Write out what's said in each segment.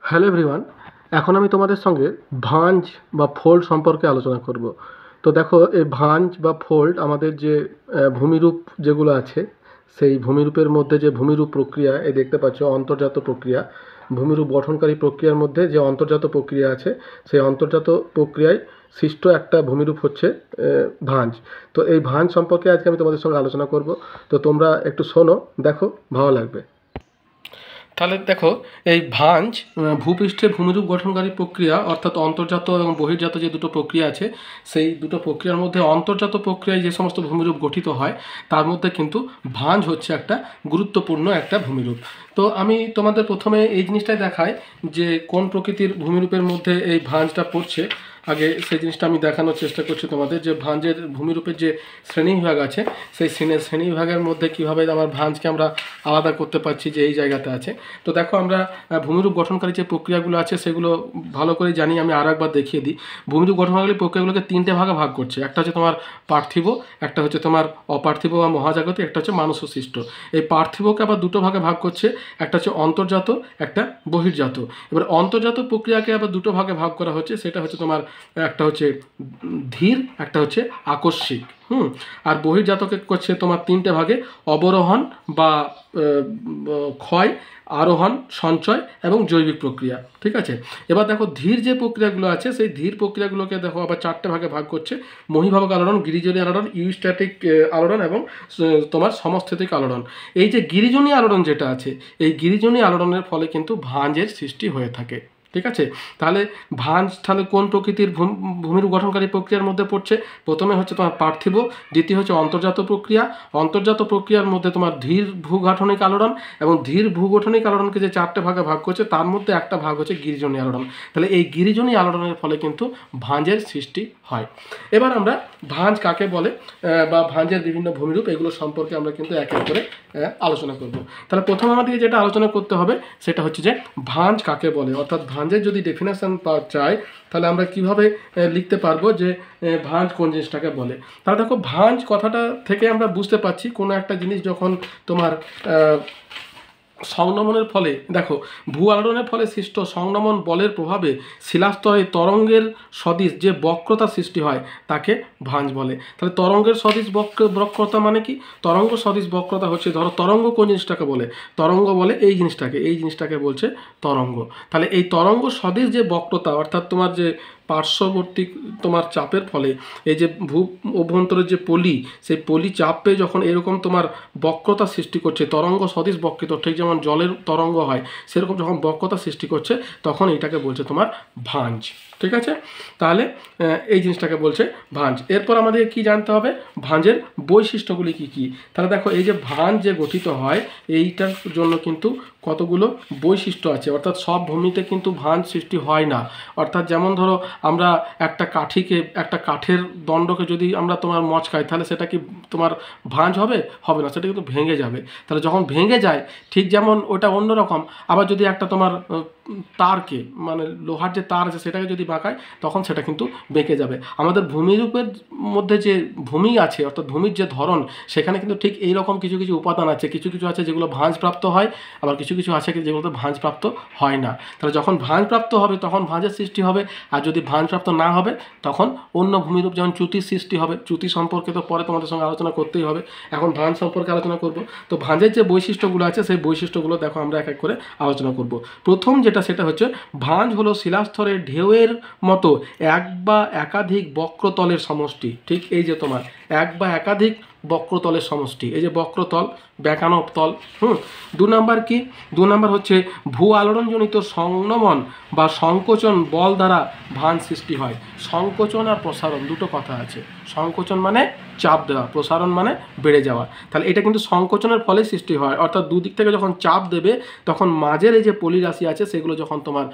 Hello everyone, এখন আমি তোমাদের সঙ্গে ভাঁজ বা ফোল্ড সম্পর্কে আলোচনা করব। তো দেখো, এই ভাঁজ বা ফোল্ড আমাদের যে ভূমিরূপ যেগুলো আছে, সেই ভূমিরূপের মধ্যে যে ভূমিরূপ প্রক্রিয়া এই দেখতে পাচ্ছ, অন্তর্জাত প্রক্রিয়া, ভূমিরূপ গঠনকারী প্রক্রিয়ার মধ্যে যে অন্তর্জাত প্রক্রিয়া আছে, সেই অন্তর্জাত প্রক্রিয়ায় সৃষ্ট একটা ভূমিরূপ হচ্ছে ভাঁজ। তো এই ভাঁজ সম্পর্কে আজকে আমি তোমাদের সঙ্গে আলোচনা করব। তো তোমরা একটু শোনো, দেখো, ভালো লাগবে। তাহলে দেখো, এই ভাঁজ ভূপৃষ্ঠে ভূমিরূপ গঠনকারী প্রক্রিয়া, অর্থাৎ অন্তর্জাত এবং বহির্জাত যে দুটো প্রক্রিয়া আছে, সেই দুটো প্রক্রিয়ার মধ্যে অন্তর্জাত প্রক্রিয়ায় যে সমস্ত ভূমিরূপ গঠিত হয় তার মধ্যে কিন্তু ভাঁজ হচ্ছে একটা গুরুত্বপূর্ণ একটা ভূমিরূপ। তো আমি তোমাদের প্রথমে এই জিনিসটাই দেখাই যে কোন প্রকৃতির ভূমিরূপের মধ্যে এই ভাঁজটা পড়ছে। আগে সেই জিনিসটা আমি দেখানোর চেষ্টা করছি তোমাদের, যে ভাঁজের ভূমিরূপের যে শ্রেণীবিভাগ আছে, সেই শ্রেণীবিভাগের মধ্যে কীভাবে আমার ভাঁজকে আমরা আলাদা করতে পারছি যে এই জায়গাতে আছে। তো দেখো, আমরা ভূমিরূপ গঠনকারী যে প্রক্রিয়াগুলো আছে সেগুলো ভালো করে জানি। আমি আরও একবার দেখিয়ে দিই। ভূমিরূপ গঠনকারী প্রক্রিয়াগুলোকে তিনটে ভাগে ভাগ করছে। একটা হচ্ছে তোমার পার্থিব, একটা হচ্ছে তোমার অপার্থিব বা মহাজাগতিক, একটা হচ্ছে মানুষ সৃষ্ট। এই পার্থিবকে আবার দুটো ভাগে ভাগ করছে, একটা হচ্ছে অন্তর্জাত, একটা বহির্জাত। এবার অন্তর্জাত প্রক্রিয়াকে আবার দুটো ভাগে ভাগ করা হচ্ছে, সেটা হচ্ছে তোমার একটা হচ্ছে ধীর, একটা হচ্ছে আকস্মিক। আর বহির্জাতকে করছে তোমার তিনটে ভাগে: অবরোহণ বা ক্ষয়, আরোহণ, সঞ্চয় এবং জৈবিক প্রক্রিয়া। ঠিক আছে। এবার দেখো, ধীর যে প্রক্রিয়াগুলো আছে, সেই ধীর প্রক্রিয়াগুলোকে দেখো আবার চারটে ভাগে ভাগ করছে: মহীভাবক আলোড়ন, গিরিজনী আলোড়ন, ইউস্ট্যাটিক আলোড়ন এবং তোমার সমস্থিতিক আলোড়ন। এই যে গিরিজনী আলোড়ন যেটা আছে, এই গিরিজনী আলোড়নের ফলে কিন্তু ভাঁজের সৃষ্টি হয়ে থাকে। ঠিক আছে। তাহলে ভাঁজ তাহলে কোন প্রকৃতির ভূমিরূপ গঠনকারী প্রক্রিয়ার মধ্যে পড়ছে? প্রথমে হচ্ছে তোমার পার্থিব, দ্বিতীয় হচ্ছে অন্তর্জাত প্রক্রিয়া। অন্তর্জাত প্রক্রিয়ার মধ্যে তোমার ধীর ভূগাঠনিক আলোড়ন, এবং ধীর ভূগঠনিক আলোড়নকে যে চারটে ভাগে ভাগ করছে তার মধ্যে একটা ভাগ হচ্ছে গিরিজনী আলোড়ন। তাহলে এই গিরিজনী আলোড়নের ফলে কিন্তু ভাঁজের সৃষ্টি হয়। এবার আমরা ভাঁজ কাকে বলে বা ভাঁজের বিভিন্ন ভূমিরূপ, এগুলো সম্পর্কে আমরা কিন্তু এক এক করে আলোচনা করব। তাহলে প্রথম আমাদেরকে যেটা আলোচনা করতে হবে সেটা হচ্ছে যে ভাঁজ কাকে বলে, অর্থাৎ ভাঁজের যদি ডেফিনেশন চাই তাহলে আমরা কিভাবে লিখতে পারবো যে ভাঁজ কোন জিনিসটাকে বলে। তাহলে দেখো, ভাঁজ কথাটা থেকে আমরা বুঝতে পারছি কোনো একটা জিনিস যখন তোমার সংনমনের ফলে, দেখো, ভূ আলোড়নের ফলে সৃষ্ট সংনমন বলের প্রভাবে শিলাস্তরে তরঙ্গের সদৃশ যে বক্রতা সৃষ্টি হয় তাকে ভাঁজ বলে। তাহলে তরঙ্গের সদৃশ বক্রতা মানে কি? তরঙ্গ সদৃশ বক্রতা হচ্ছে, ধরো তরঙ্গ কোন জিনিসটাকে বলে? তরঙ্গ বলে এই জিনিসটাকে বলছে তরঙ্গ। তাহলে এই তরঙ্গ সদৃশ যে বক্রতা, অর্থাৎ তোমার যে পার্শ্ববর্তী তোমার চাপের ফলে এই যে ভূ অভ্যন্তরের যে পলি, সেই পলি চাপে যখন এরকম তোমার বক্রতা সৃষ্টি করছে, তরঙ্গ সদৃশ বক্রিত, ঠিক যেমন জলের তরঙ্গ হয় সেরকম যখন বক্রতা সৃষ্টি করছে তখন এটাকে বলছে তোমার ভাঁজ। ঠিক আছে। তাহলে এই জিনিসটাকে বলছে ভাঁজ। এরপর আমাদের কি জানতে হবে? ভাঁজের বৈশিষ্ট্যগুলি কি কি। তাহলে দেখো, এই যে ভাঁজ যে গঠিত হয় এইটার জন্য কিন্তু কতগুলো বৈশিষ্ট্য আছে, অর্থাৎ সব ভূমিতে কিন্তু ভাঁজ সৃষ্টি হয় না। অর্থাৎ যেমন ধরো, আমরা একটা কাঠের দণ্ডকে যদি আমরা তোমার মচকাই, তাহলে সেটা কি তোমার ভাঁজ হবে? হবে না, সেটা কিন্তু ভেঙে যাবে। তাহলে যখন ভেঙে যায়, ঠিক যেমন ওটা অন্যরকম। আবার যদি একটা তোমার তারকে, মানে লোহার যে তার আছে সেটাকে যদি বাঁকায়, তখন সেটা কিন্তু বেঁকে যাবে। আমাদের ভূমিরূপের মধ্যে যে ভূমি আছে, অর্থাৎ ভূমির যে ধরন, সেখানে কিন্তু ঠিক এইরকম কিছু কিছু উপাদান আছে। কিছু কিছু আছে যেগুলো ভাঁজপ্রাপ্ত হয়, আবার কিছু কিছু আছে যেগুলোতে ভাঁজপ্রাপ্ত হয় না। তাহলে যখন ভাঁজপ্রাপ্ত হবে তখন ভাঁজের সৃষ্টি হবে, আর যদি ভাঁজপ্রাপ্ত না হবে তখন অন্য ভূমিরূপ, যেমন চ্যুতির সৃষ্টি হবে। চ্যুতি সম্পর্কে তো পরে তোমাদের সঙ্গে আলোচনা করতেই হবে, এখন ভাঁজ সম্পর্কে আলোচনা করব। তো ভাঁজের যে বৈশিষ্ট্যগুলো আছে সেই বৈশিষ্ট্যগুলো দেখো আমরা এক এক করে আলোচনা করব। প্রথম সেটা হচ্ছে, ভাঁজ হলো শিলাস্তরের ঢেউয়ের মতো এক বা একাধিক বক্রতলের সমষ্টি। ঠিক এই যে তোমার এক বা একাধিক বক্রতলের সমষ্টি, এই যে বক্রতল, বেঁকানো তল। 2 নাম্বার কি? 2 নাম্বার হচ্ছে ভূ আলোড়নজনিত সংনমন বা সংকোচন বল দ্বারা ভাঁজ সৃষ্টি হয়। সংকোচন আর প্রসারণ দুটো কথা আছে। সংকোচন মানে চাপ দেওয়া, প্রসারণ মানে বেড়ে যাওয়া। তাহলে এটা কিন্তু সংকোচনের ফলে সৃষ্টি হয়, অর্থাৎ দুদিক থেকে যখন চাপ দেবে তখন মাঝের এই যে পলিরাশি আছে সেগুলো যখন তোমার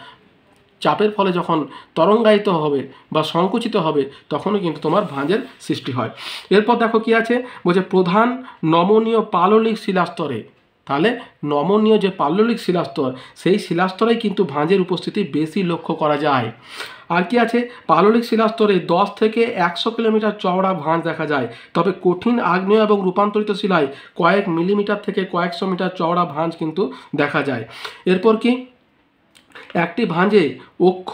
চাপের ফলে যখন তরঙ্গায়িত হবে বা সংকুচিত হবে তখনও কিন্তু তোমার ভাঁজের সৃষ্টি হয়। এরপর দেখো কি আছে, বলছে প্রধান নমনীয় পাললিক শিলাস্তরে। তাহলে নমনীয় যে পাললিক শিলাস্তর, সেই শিলাস্তরেই কিন্তু ভাঁজের উপস্থিতি বেশি লক্ষ্য করা যায়। আর কি আছে, পাললিক শিলাস্তরে 10 থেকে 100 কিলোমিটার চওড়া ভাঁজ দেখা যায়, তবে কঠিন আগ্নেয় এবং রূপান্তরিত শিলায় কয়েক মিলিমিটার থেকে কয়েকশো মিটার চওড়া ভাঁজ কিন্তু দেখা যায়। এরপর কি, একটি ভাঁজে অক্ষ,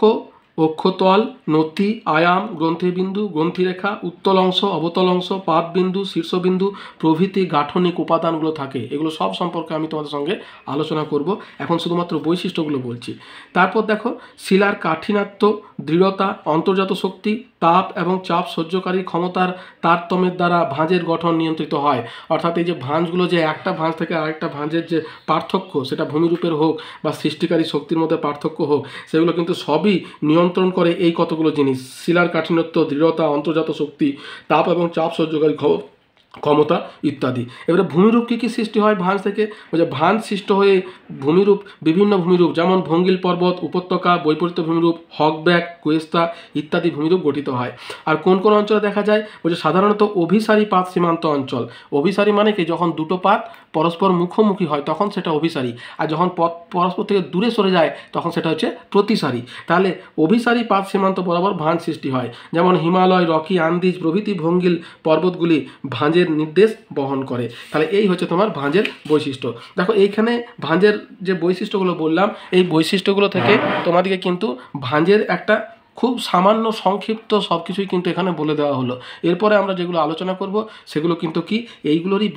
অক্ষতল, নতি, আয়াম, গ্রন্থিবিন্দু, গ্রন্থিরেখা, উত্তল অংশ, অবতল অংশ, পাদবিন্দু, শীর্ষবিন্দু প্রভৃতি গাঠনিক উপাদানগুলো থাকে। এগুলো সব সম্পর্কে আমি তোমাদের সঙ্গে আলোচনা করব। এখন শুধুমাত্র বৈশিষ্ট্যগুলো বলছি। তারপর দেখো শিলার কাঠিন্যত্ব, দৃঢ়তা, অন্তর্জাত শক্তি, তাপ এবং চাপ সহ্যকারী ক্ষমতার তারতম্যের দ্বারা ভাঁজের গঠন নিয়ন্ত্রিত হয়। অর্থাৎ এই যে ভাঁজগুলো, যে একটা ভাঁজ থেকে আরেকটা ভাঁজের যে পার্থক্য, সেটা ভূমিরূপের হোক বা সৃষ্টিকারী শক্তির মধ্যে পার্থক্য হোক, সেগুলো কিন্তু সবই নিয়ন্ত্রণ করে এই কতগুলো জিনিস: শিলার কাঠিন্যত্ব, দৃঢ়তা, অন্তর্জাত শক্তি, তাপ এবং চাপ সহ্যকারী ক্ষমতা ইত্যাদি। এবারে ভূমিরূপ কী কী সৃষ্টি হয় ভাঁজ থেকে? ওই যে ভাঁজ সৃষ্ট হয়ে ভূমিরূপ, বিভিন্ন ভূমিরূপ যেমন ভঙ্গিল পর্বত, উপত্যকা, বৈপরীত্য ভূমিরূপ, হকব্যাক, কুয়েস্তা ইত্যাদি ভূমিরূপ গঠিত হয়। আর কোন কোন অঞ্চলে দেখা যায়? ওই যে সাধারণত অভিসারী পাত সীমান্ত অঞ্চল। অভিসারী মানে কি? যখন দুটো পাত পরস্পর মুখোমুখি হয় তখন সেটা অভিসারী, আর যখন পরস্পর থেকে দূরে সরে যায় তখন সেটা হচ্ছে প্রতিসারী। তাহলে অভিসারী পাত সীমান্ত বরাবর ভাঁজ সৃষ্টি হয়। যেমন হিমালয়, রকি, আন্দিজ প্রভৃতি ভঙ্গিল পর্বতগুলি ভাঁজের নির্দেশ বহন করে। তাহলে এই হচ্ছে তোমার ভাঁজের বৈশিষ্ট্য। দেখো এইখানে ভাঁজের যে বৈশিষ্ট্যগুলো বললাম, এই বৈশিষ্ট্যগুলো থেকে তোমাদেরকে কিন্তু ভাঁজের একটা খুব সামান্য সংক্ষিপ্ত সব কিছুই কিন্তু এখানে বলে দেওয়া হলো। এরপরে আমরা যেগুলো আলোচনা করব সেগুলো কিন্তু কি এইগুলোরই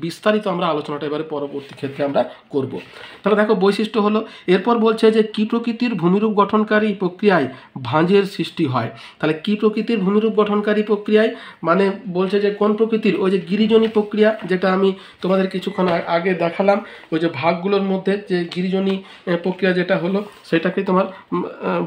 বিস্তারিত আমরা আলোচনাটা এবারে পরবর্তী ক্ষেত্রে আমরা করব। তাহলে দেখো বৈশিষ্ট্য হলো, এরপর বলছে যে কি প্রকৃতির ভূমিরূপ গঠনকারী প্রক্রিয়ায় ভাঁজের সৃষ্টি হয়। তাহলে কি প্রকৃতির ভূমিরূপ গঠনকারী প্রক্রিয়ায় মানে বলছে যে কোন প্রকৃতির? ওই যে গিরিজনী প্রক্রিয়া, যেটা আমি তোমাদের কিছুক্ষণ আগে দেখালাম, ওই যে ভাগগুলোর মধ্যে যে গিরিজনী প্রক্রিয়া যেটা হলো সেটাকে তোমার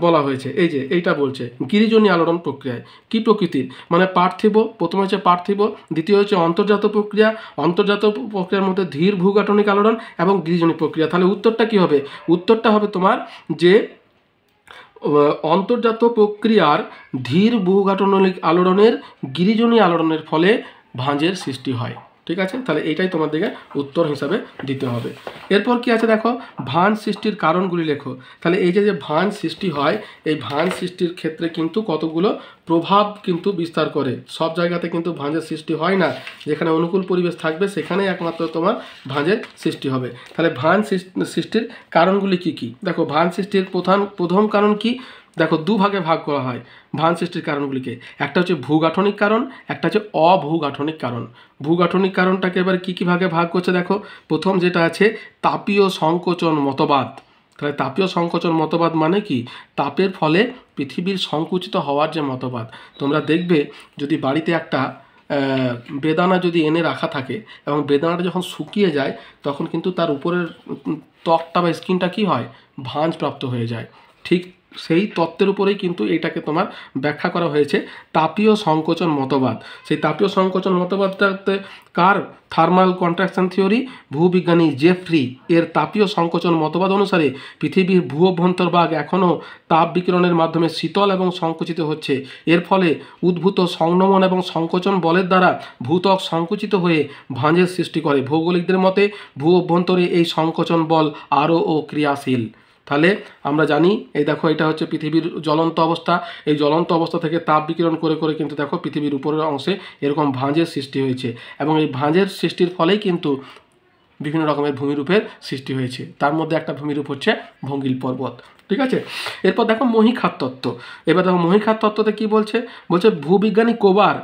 বলা হয়েছে। এই যে এইটা বলছে গিরিজনী আলোড়ন প্রক্রিয়ায় কি প্রকৃতির, মানে পার্থিব, প্রথমে হচ্ছে পার্থিব, দ্বিতীয় হচ্ছে অন্তর্জাত প্রক্রিয়া, অন্তর্জাত প্রক্রিয়ার মধ্যে ধীর ভূগাঠনিক আলোড়ন এবং গিরিজনী প্রক্রিয়া। তাহলে উত্তরটা কি হবে? উত্তরটা হবে তোমার যে অন্তর্জাত প্রক্রিয়ার ধীর ভূগাঠনিক আলোড়নের গিরিজনী আলোড়নের ফলে ভাঁজের সৃষ্টি হয়। ঠিক আছে, তাহলে এইটাই তোমাদেরকে উত্তর হিসাবে দিতে হবে। এরপর কি আছে দেখো, ভাঁজ সৃষ্টির কারণগুলি লেখো। তাহলে এই যে ভাঁজ সৃষ্টি হয়, এই ভাঁজ সৃষ্টির ক্ষেত্রে কিন্তু কতগুলো প্রভাব কিন্তু বিস্তার করে। সব জায়গাতে কিন্তু ভাঁজের সৃষ্টি হয় না, যেখানে অনুকূল পরিবেশ থাকবে সেখানেই একমাত্র তোমার ভাঁজের সৃষ্টি হবে। তাহলে ভাঁজ সৃষ্টির কারণগুলি কি কি? দেখো ভাঁজ সৃষ্টির প্রথম কারণ কি? দেখো দুভাগে ভাগ করা হয় ভাঁজ সৃষ্টির কারণগুলিকে। একটা হচ্ছে ভূগাঠনিক কারণ, একটা হচ্ছে অভূগাঠনিক কারণ। ভূগাঠনিক কারণটাকে এবার কী কী ভাগে ভাগ করছে দেখো। প্রথম যেটা আছে তাপীয় সংকোচন মতবাদ। তাহলে তাপীয় সংকোচন মতবাদ মানে কি? তাপের ফলে পৃথিবীর সংকুচিত হওয়ার যে মতবাদ। তোমরা দেখবে যদি বাড়িতে একটা বেদানা যদি এনে রাখা থাকে এবং বেদানাটা যখন শুকিয়ে যায় তখন কিন্তু তার উপরের ত্বকটা বা স্কিনটা কি হয়? ভাঁজ প্রাপ্ত হয়ে যায়। ঠিক সেই তত্ত্বের উপরেই কিন্তু এটাকে তোমার ব্যাখ্যা করা হয়েছে তাপীয় সংকোচন মতবাদ। সেই তাপীয় সংকোচন মতবাদটাতে কার? থার্মাল কন্ট্রাকশন থিওরি, ভূবিজ্ঞানী জেফ্রি এর তাপীয় সংকোচন মতবাদ অনুসারে পৃথিবীর ভূ অভ্যন্তরভাগ এখনও তাপ বিকিরণের মাধ্যমে শীতল এবং সংকুচিত হচ্ছে। এর ফলে উদ্ভূত সংনমন এবং সংকোচন বলের দ্বারা ভূত্বক সংকুচিত হয়ে ভাঁজের সৃষ্টি করে। ভৌগোলিকদের মতে ভূ অভ্যন্তরে এই সংকোচন বল আরও ক্রিয়াশীল। তাহলে আমরা জানি, এই দেখো এটা হচ্ছে পৃথিবীর জ্বলন্ত অবস্থা। এই জ্বলন্ত অবস্থা থেকে তাপ বিকিরণ করে করে কিন্তু দেখো পৃথিবীর উপরের অংশে এরকম ভাঁজের সৃষ্টি হয়েছে, এবং এই ভাঁজের সৃষ্টির ফলেই কিন্তু বিভিন্ন রকমের ভূমিরূপের সৃষ্টি হয়েছে। তার মধ্যে একটা ভূমিরূপ হচ্ছে ভঙ্গিল পর্বত। ঠিক আছে, এরপর দেখো মহীখাত তত্ত্ব। এবার দেখো মহীখাত তত্ত্বতে কি বলছে? বলছে ভূবিজ্ঞানী কোবার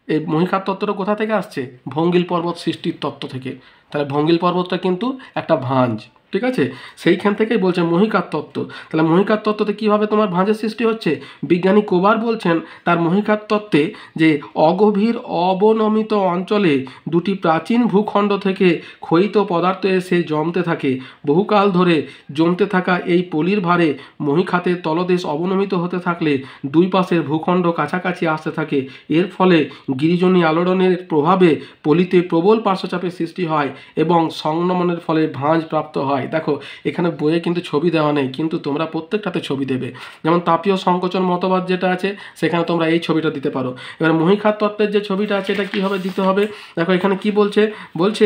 এই মহীখাত তত্ত্বটা কোথা থেকে আসছে? ভঙ্গিল পর্বত সৃষ্টির তত্ত্ব থেকে। তাহলে ভঙ্গিল পর্বতটা কিন্তু একটা ভাঁজ। ঠিক আছে, সেইখান থেকেই বলছে মহীখাত তত্ত্ব। তাহলে মহীখাত তত্ত্বতে কীভাবে তোমার ভাঁজের সৃষ্টি হচ্ছে? বিজ্ঞানী কোবার বলছেন তার মহীখাত তত্ত্বে যে অগভীর অবনমিত অঞ্চলে দুটি প্রাচীন ভূখণ্ড থেকে ক্ষয়িত পদার্থ এসে জমতে থাকে। বহুকাল ধরে জমতে থাকা এই পলির ভারে মহীখাতের তলদেশ অবনমিত হতে থাকলে দুই পাশের ভূখণ্ড কাছাকাছি আসতে থাকে। এর ফলে গিরিজনী আলোড়নের প্রভাবে পলিতে প্রবল পার্শ্বচাপের সৃষ্টি হয় এবং সংনমনের ফলে ভাঁজ প্রাপ্ত হয়। দেখো এখানে বইয়ে কিন্তু ছবি দেওয়া নেই, কিন্তু তোমরা প্রত্যেকটাতে ছবি দেবে। যেমন তাপীয় সংকোচন মতবাদ যেটা আছে সেখানে তোমরা এই ছবিটা দিতে পারো। এবার মহীখাত তত্ত্বের যে ছবিটা আছে এটা কীভাবে দিতে হবে দেখো। এখানে কি বলছে? বলছে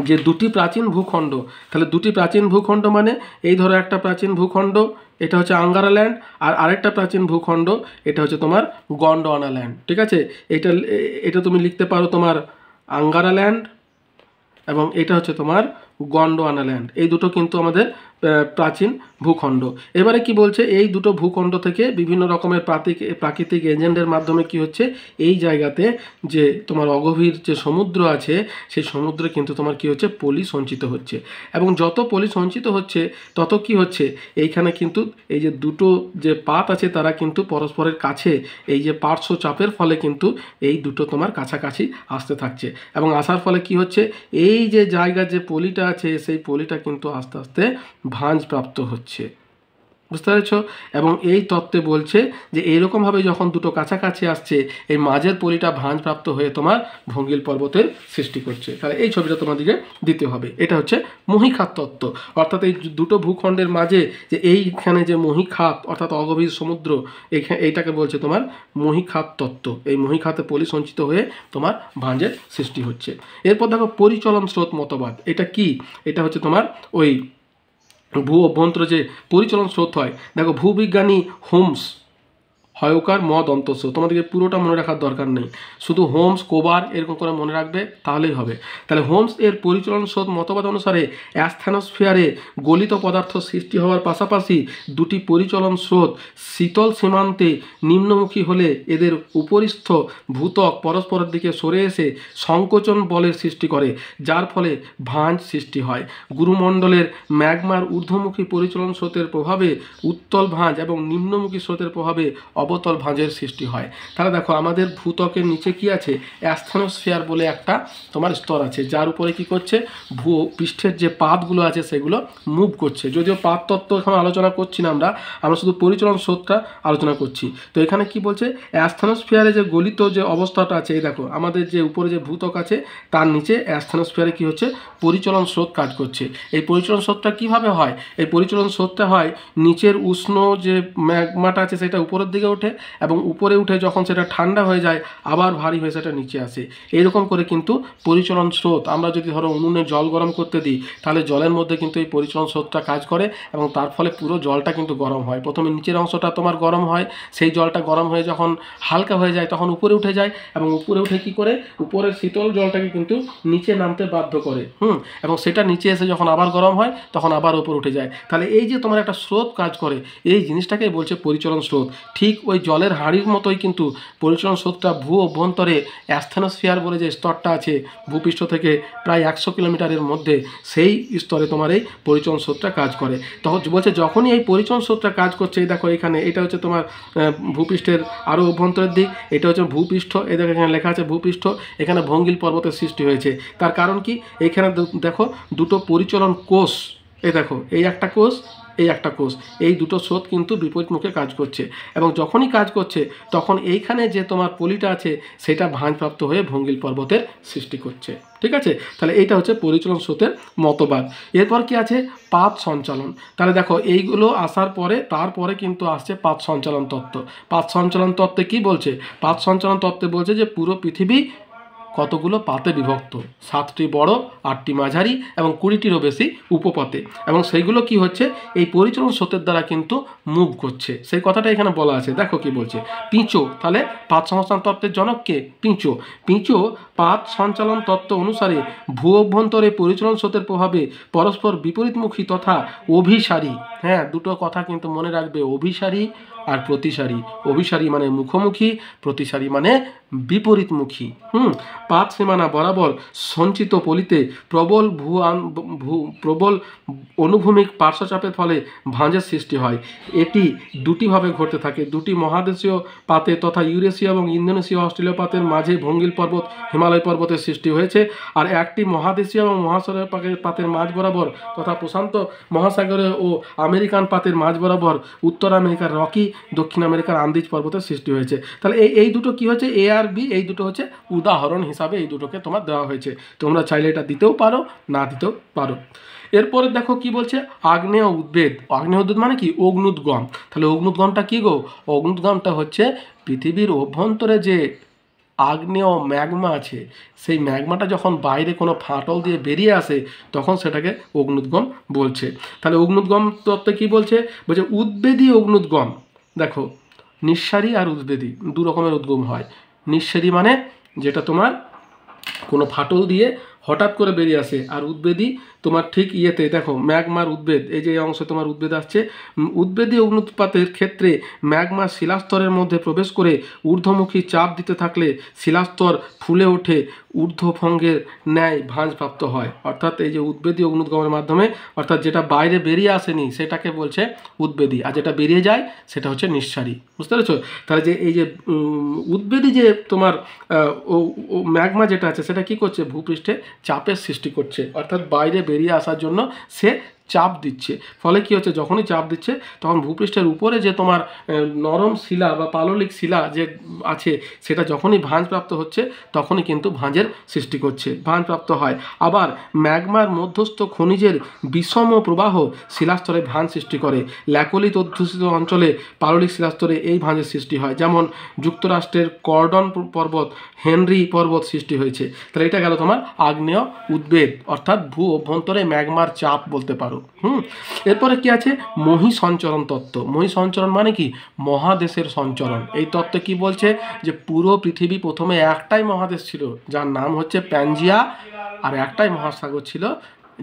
যে দুটি প্রাচীন ভূখণ্ড। তাহলে দুটি প্রাচীন ভূখণ্ড মানে এই ধরো একটা প্রাচীন ভূখণ্ড, এটা হচ্ছে আঙ্গারা ল্যান্ড, আর আরেকটা প্রাচীন ভূখণ্ড এটা হচ্ছে তোমার গন্ডোয়ানা ল্যান্ড। ঠিক আছে, এটা তুমি লিখতে পারো তোমার আঙ্গারা ল্যান্ড, এবং এটা হচ্ছে তোমার গন্ডোয়ানা ল্যান্ড। এই দুটো কিন্তু আমাদের প্রাচীন ভূখণ্ড। এবারে কি বলছে, এই দুটো ভূখণ্ড থেকে বিভিন্ন রকমের প্রাকৃতিক এজেন্টের মাধ্যমে কি হচ্ছে, এই জায়গাতে যে তোমার অগভীর যে সমুদ্র আছে সেই সমুদ্রে কিন্তু তোমার কি হচ্ছে, পলি সঞ্চিত হচ্ছে। এবং যত পলি সঞ্চিত হচ্ছে তত কি হচ্ছে, এইখানে কিন্তু এই যে দুটো যে পাত আছে তারা কিন্তু পরস্পরের কাছে এই যে পার্শ্ব চাপের ফলে কিন্তু এই দুটো তোমার কাছাকাছি আসতে থাকছে। এবং আসার ফলে কি হচ্ছে, এই যে জায়গার যে পলিটা আছে সেই পলিটা কিন্তু আস্তে আস্তে ভাঁজ প্রাপ্ত হচ্ছে। বুঝতে পেরেছ? এবং এই তত্ত্বে বলছে যে এইরকমভাবে যখন দুটো কাছাকাছি আসছে এই মাঝের পলিটা ভাঁজপ্রাপ্ত হয়ে তোমার ভঙ্গিল পর্বতের সৃষ্টি করছে। তাহলে এই ছবিটা তোমাদেরকে দিতে হবে। এটা হচ্ছে মহীখাত তত্ত্ব, অর্থাৎ এই দুটো ভূখণ্ডের মাঝে যে এইখানে যে মহীখাত অর্থাৎ অগভীর সমুদ্র, এইটাকে বলছে তোমার মহীখাত তত্ত্ব। এই মহীখাতে পলি সঞ্চিত হয়ে তোমার ভাঁজের সৃষ্টি হচ্ছে। এরপর দেখো পরিচলন স্রোত মতবাদ। এটা কি? এটা হচ্ছে তোমার ওই ভূ অভ্যন্তরে যে পরিচলন স্রোত হয়। দেখো ভূবিজ্ঞানী হোমস, হয়কার মদ অন্তঃস, তোমাদেরকে পুরোটা মনে রাখার দরকার নেই, শুধু হোমস কোবার এরকম করে মনে রাখবে তাহলেই হবে। তাহলে হোমস এর পরিচলন স্রোত মতবাদ অনুসারে অ্যাস্থেনোস্ফিয়ারে গলিত পদার্থ সৃষ্টি হওয়ার পাশাপাশি দুটি পরিচলন স্রোত শীতল সীমান্তে নিম্নমুখী হলে এদের উপরিস্থ ভূত্বক পরস্পরের দিকে সরে এসে সংকোচন বলের সৃষ্টি করে, যার ফলে ভাঁজ সৃষ্টি হয়। গুরুমণ্ডলের ম্যাগমার ঊর্ধ্বমুখী পরিচলন স্রোতের প্রভাবে উত্তল ভাঁজ এবং নিম্নমুখী স্রোতের প্রভাবে অবতল ভাঁজের সৃষ্টি হয়। তাহলে দেখো আমাদের ভূত্বকের নিচে কি আছে, অ্যাস্থেনোস্ফিয়ার বলে একটা তোমার স্তর আছে, যার উপরে কি করছে, ভূ পৃষ্ঠের যে পাতগুলো আছে সেগুলো মুভ করছে। যদিও পাত তত্ত্ব এখন আলোচনা করছি না, আমরা শুধু পরিচলন স্রোতটা আলোচনা করছি। তো এখানে কি বলছে, অ্যাস্থেনোস্ফিয়ারে যে গলিত যে অবস্থাটা আছে, এই দেখো আমাদের যে উপরে যে ভূত্বক আছে তার নিচে অ্যাস্থেনোস্ফিয়ারে কি হচ্ছে, পরিচলন স্রোত কাজ করছে। এই পরিচলন স্রোতটা কিভাবে হয়, এই পরিচলন স্রোতটা হয় নিচের উষ্ণ যে ম্যাগমাটা আছে সেটা উপরের দিকে ওঠে এবং উপরে উঠে যখন সেটা ঠান্ডা হয়ে যায় আবার ভারী হয়ে সেটা নিচে আসে। এইরকম করে কিন্তু পরিচলন স্রোত, আমরা যদি ধরো উনুনে জল গরম করতে দিই তাহলে জলের মধ্যে কিন্তু এই পরিচলন স্রোতটা কাজ করে এবং তার ফলে পুরো জলটা কিন্তু গরম হয়। প্রথমে নিচের অংশটা তোমার গরম হয়, সেই জলটা গরম হয়ে যখন হালকা হয়ে যায় তখন উপরে উঠে যায় এবং উপরে উঠে কি করে, উপরের শীতল জলটাকে কিন্তু নিচে নামতে বাধ্য করে, এবং সেটা নিচে এসে যখন আবার গরম হয় তখন আবার উপরে উঠে যায়। তাহলে এই যে তোমার একটা স্রোত কাজ করে, এই জিনিসটাকেই বলছে পরিচলন স্রোত। ঠিক ওই জলের হাঁড়ির মতোই কিন্তু পরিচলন স্রোতটা ভূ অভ্যন্তরে অ্যাস্থেনোস্ফিয়ার বলে যে স্তরটা আছে ভূপৃষ্ঠ থেকে প্রায় 100 কিলোমিটারের মধ্যে, সেই স্তরে তোমার এই পরিচলন স্রোতটা কাজ করে। তখন বলছে যখনই এই পরিচলন স্রোতটা কাজ করছে, এই দেখো এখানে এটা হচ্ছে তোমার ভূপৃষ্ঠের আরও অভ্যন্তরের দিক, এটা হচ্ছে ভূপৃষ্ঠ, এই দেখো এখানে লেখা আছে ভূপৃষ্ঠ, এখানে ভঙ্গিল পর্বতের সৃষ্টি হয়েছে। তার কারণ কি, এখানে দেখো দুটো পরিচলন কোষ, এই দেখো এই একটা কোষ, এই একটা কোষ, এই দুটো স্রোত কিন্তু বিপরীত মুখে কাজ করছে এবং যখনই কাজ করছে তখন এইখানে যে তোমার পলিটা আছে সেটা ভাঁজপ্রাপ্ত হয়ে ভঙ্গিল পর্বতের সৃষ্টি করছে। ঠিক আছে, তাহলে এইটা হচ্ছে পরিচলন স্রোতের মতবাদ। এরপর কি আছে, পাত সঞ্চালন। তাহলে দেখো এইগুলো আসার পরে তারপরে কিন্তু আসছে পাত সঞ্চালন তত্ত্ব। পাত সঞ্চালন তত্ত্বে কি বলছে, পাত সঞ্চালন তত্ত্বে বলছে যে পুরো পৃথিবী কতগুলো পাতে বিভক্ত, 7টি বড়, 8টি মাঝারি এবং 20টিরও বেশি উপপাতে, এবং সেইগুলো কি হচ্ছে এই পরিচলন স্রোতের দ্বারা কিন্তু মুভ করছে। সেই কথাটা এখানে বলা আছে। দেখো কি বলছে, পিঁচো, তাহলে পাত সংস্থান তত্ত্বের জনককে পিঁচো। পিঁচো পাত সঞ্চালন তত্ত্ব অনুসারে ভূ অভ্যন্তরে পরিচলন স্রোতের প্রভাবে পরস্পর বিপরীতমুখী তথা অভিসারী, হ্যাঁ দুটো কথা কিন্তু মনে রাখবে, অভিসারী আর প্রতিসারী। অভিসারী মানে মুখোমুখি, প্রতিসারী মানে বিপরীতমুখী। পাত সীমানা বরাবর সঞ্চিত পলিতে প্রবল অনুভূমিক পার্শ্বচাপের ফলে ভাঁজের সৃষ্টি হয়। এটি দুটিভাবে ঘটতে থাকে, দুটি মহাদেশীয় পাতে তথা ইউরেশীয় এবং ইন্দোনেশীয় অস্ট্রেলীয় পাতের মাঝে ভঙ্গিল পর্বত হিমালয় পর্বতের সৃষ্টি হয়েছে, আর একটি মহাদেশীয় এবং মহাসাগরীয় পাতের মাঝ বরাবর তথা প্রশান্ত মহাসাগরীয় ও আমেরিকান পাতের মাঝ বরাবর উত্তর আমেরিকার রকি, দক্ষিণ আমেরিকার আন্দিজ পর্বতের সৃষ্টি হয়েছে। তাহলে এই দুটো কি হচ্ছে, এ আর বি, এই দুটো হচ্ছে উদাহরণ হিসাবে এই দুটোকে তোমার দেওয়া হয়েছে। তোমরা চাইলে এটা দিতেও পারো, না দিতেও পারো। এরপরে দেখো কি বলছে, আগ্নেয় উদ্ভিদ। আগ্নেয় উদ্ভিদ মানে কি, অগ্নুদ্গম। তাহলে অগ্নুদ্গমটা কি গো, অগ্নুদ্গমটা হচ্ছে পৃথিবীর অভ্যন্তরে যে আগ্নেয় ম্যাগমা আছে সেই ম্যাগমাটা যখন বাইরে কোনো ফাটল দিয়ে বেরিয়ে আসে তখন সেটাকে অগ্নুদ্গম বলছে। তাহলে অগ্নুদ্গম তত্ত্বে কি বলছে, বলছে উদ্বেদী অগ্নুদ্গম। দেখো নিঃসারী আর উদ্বেদী দু রকমের উদ্গম হয়। নিঃসারী মানে যেটা তোমার কোনো ফাটল দিয়ে হঠাৎ করে বেরিয়ে আসে। আর উদ্বেদী তোমার ঠিক ইয়েতে দেখো ম্যাগমার উদ্বেদ, এই যে অংশে তোমার উদ্বেদ আসছে, উদ্বেদী অগ্নুৎপাতের ক্ষেত্রে ম্যাগমা শিলাস্তরের মধ্যে প্রবেশ করে ঊর্ধ্বমুখী চাপ দিতে থাকলে শিলাস্তর ফুলে ওঠে, ঊর্ধ্বভঙ্গের ন্যায় ভাঁজপ্রাপ্ত হয়। অর্থাৎ এই যে উদ্বেদী অগ্নুদ্গমের মাধ্যমে, অর্থাৎ যেটা বাইরে বেরিয়ে আসেনি সেটাকে বলছে উদ্বেদী, আর যেটা বেরিয়ে যায় সেটা হচ্ছে নিঃসারী। বুঝতে পেরেছো? তাহলে যে এই যে উদ্বেদী যে তোমার ম্যাগমা যেটা আছে সেটা কি করছে, ভূপৃষ্ঠে চাপের সৃষ্টি করছে, অর্থাৎ বাইরে বেরিয়ে আসার জন্য সে চাপ দিচ্ছে। ফলে কি হচ্ছে, যখনই চাপ দিচ্ছে তখন ভূপৃষ্ঠের উপরে যে তোমার নরম শিলা বা পাললিক শিলা যে আছে সেটা যখনই ভাঁজপ্রাপ্ত হচ্ছে তখনই কিন্তু ভাঁজের সৃষ্টি করছে, ভাঁজপ্রাপ্ত হয়। আবার ম্যাগমার মধ্যস্থ খনিজের বিষম প্রবাহ শিলাস্তরে ভাঁজ সৃষ্টি করে। ল্যাকোলিথ অধ্যুষিত অঞ্চলে পাললিক শিলাস্তরে এই ভাঁজের সৃষ্টি হয়, যেমন যুক্তরাষ্ট্রের কর্ডন পর্বত, হেনরি পর্বত সৃষ্টি হয়েছে। তাহলে এটা গেল তোমার আগ্নেয় উদ্বেগ, অর্থাৎ ভূ অভ্যন্তরে ম্যাগমার চাপ বলতে পারো। এরপরে কি আছে, মহী সঞ্চরণ তত্ত্ব। মহী সঞ্চরণ মানে কি, মহাদেশের সঞ্চরণ। এই তত্ত্ব কি বলছে, যে পুরো পৃথিবী প্রথমে একটাই মহাদেশ ছিল যার নাম হচ্ছে প্যানজিয়া, আর একটাই মহাসাগর ছিল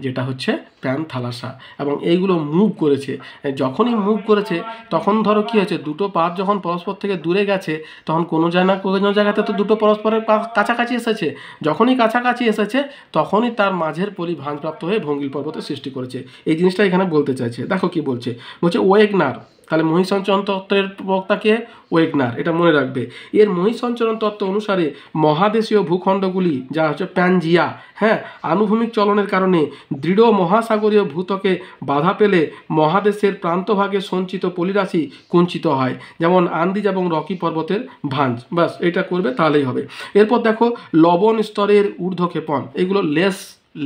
যেটা হচ্ছে প্যানথালাসা, এবং এইগুলো মুভ করেছে। যখনই মুভ করেছে তখন ধরো কি হয়েছে, দুটো পাত যখন পরস্পর থেকে দূরে গেছে তখন কোনো জায়গাতে তো দুটো পরস্পরের কাছাকাছি এসেছে, যখনই কাছাকাছি এসেছে তখনই তার মাঝের পলি ভাঁজপ্রাপ্ত হয়ে ভঙ্গিল পর্বতের সৃষ্টি করেছে। এই জিনিসটা এখানে বলতে চাইছে। দেখো কি বলছে, বলছে ওয়েগনার। তাহলে মহীসঞ্চরণ তত্ত্বের প্রবক্তাকে ওয়েগনার, এটা মনে রাখবে। এর মহীসঞ্চরণ তত্ত্ব অনুসারে মহাদেশীয় ভূখণ্ডগুলি যা হচ্ছে প্যানজিয়া, হ্যাঁ, আনুভূমিক চলনের কারণে দৃঢ় মহাসাগরীয় ভূত্বকে বাধা পেলে মহাদেশের প্রান্তভাগে সঞ্চিত পলিরাশি কুঞ্চিত হয়, যেমন আন্দিজ এবং রকি পর্বতের ভাঁজ। বাস এটা করবে তাহলেই হবে। এরপর দেখো লবণ স্তরের ঊর্ধ্বক্ষেপণ, এগুলো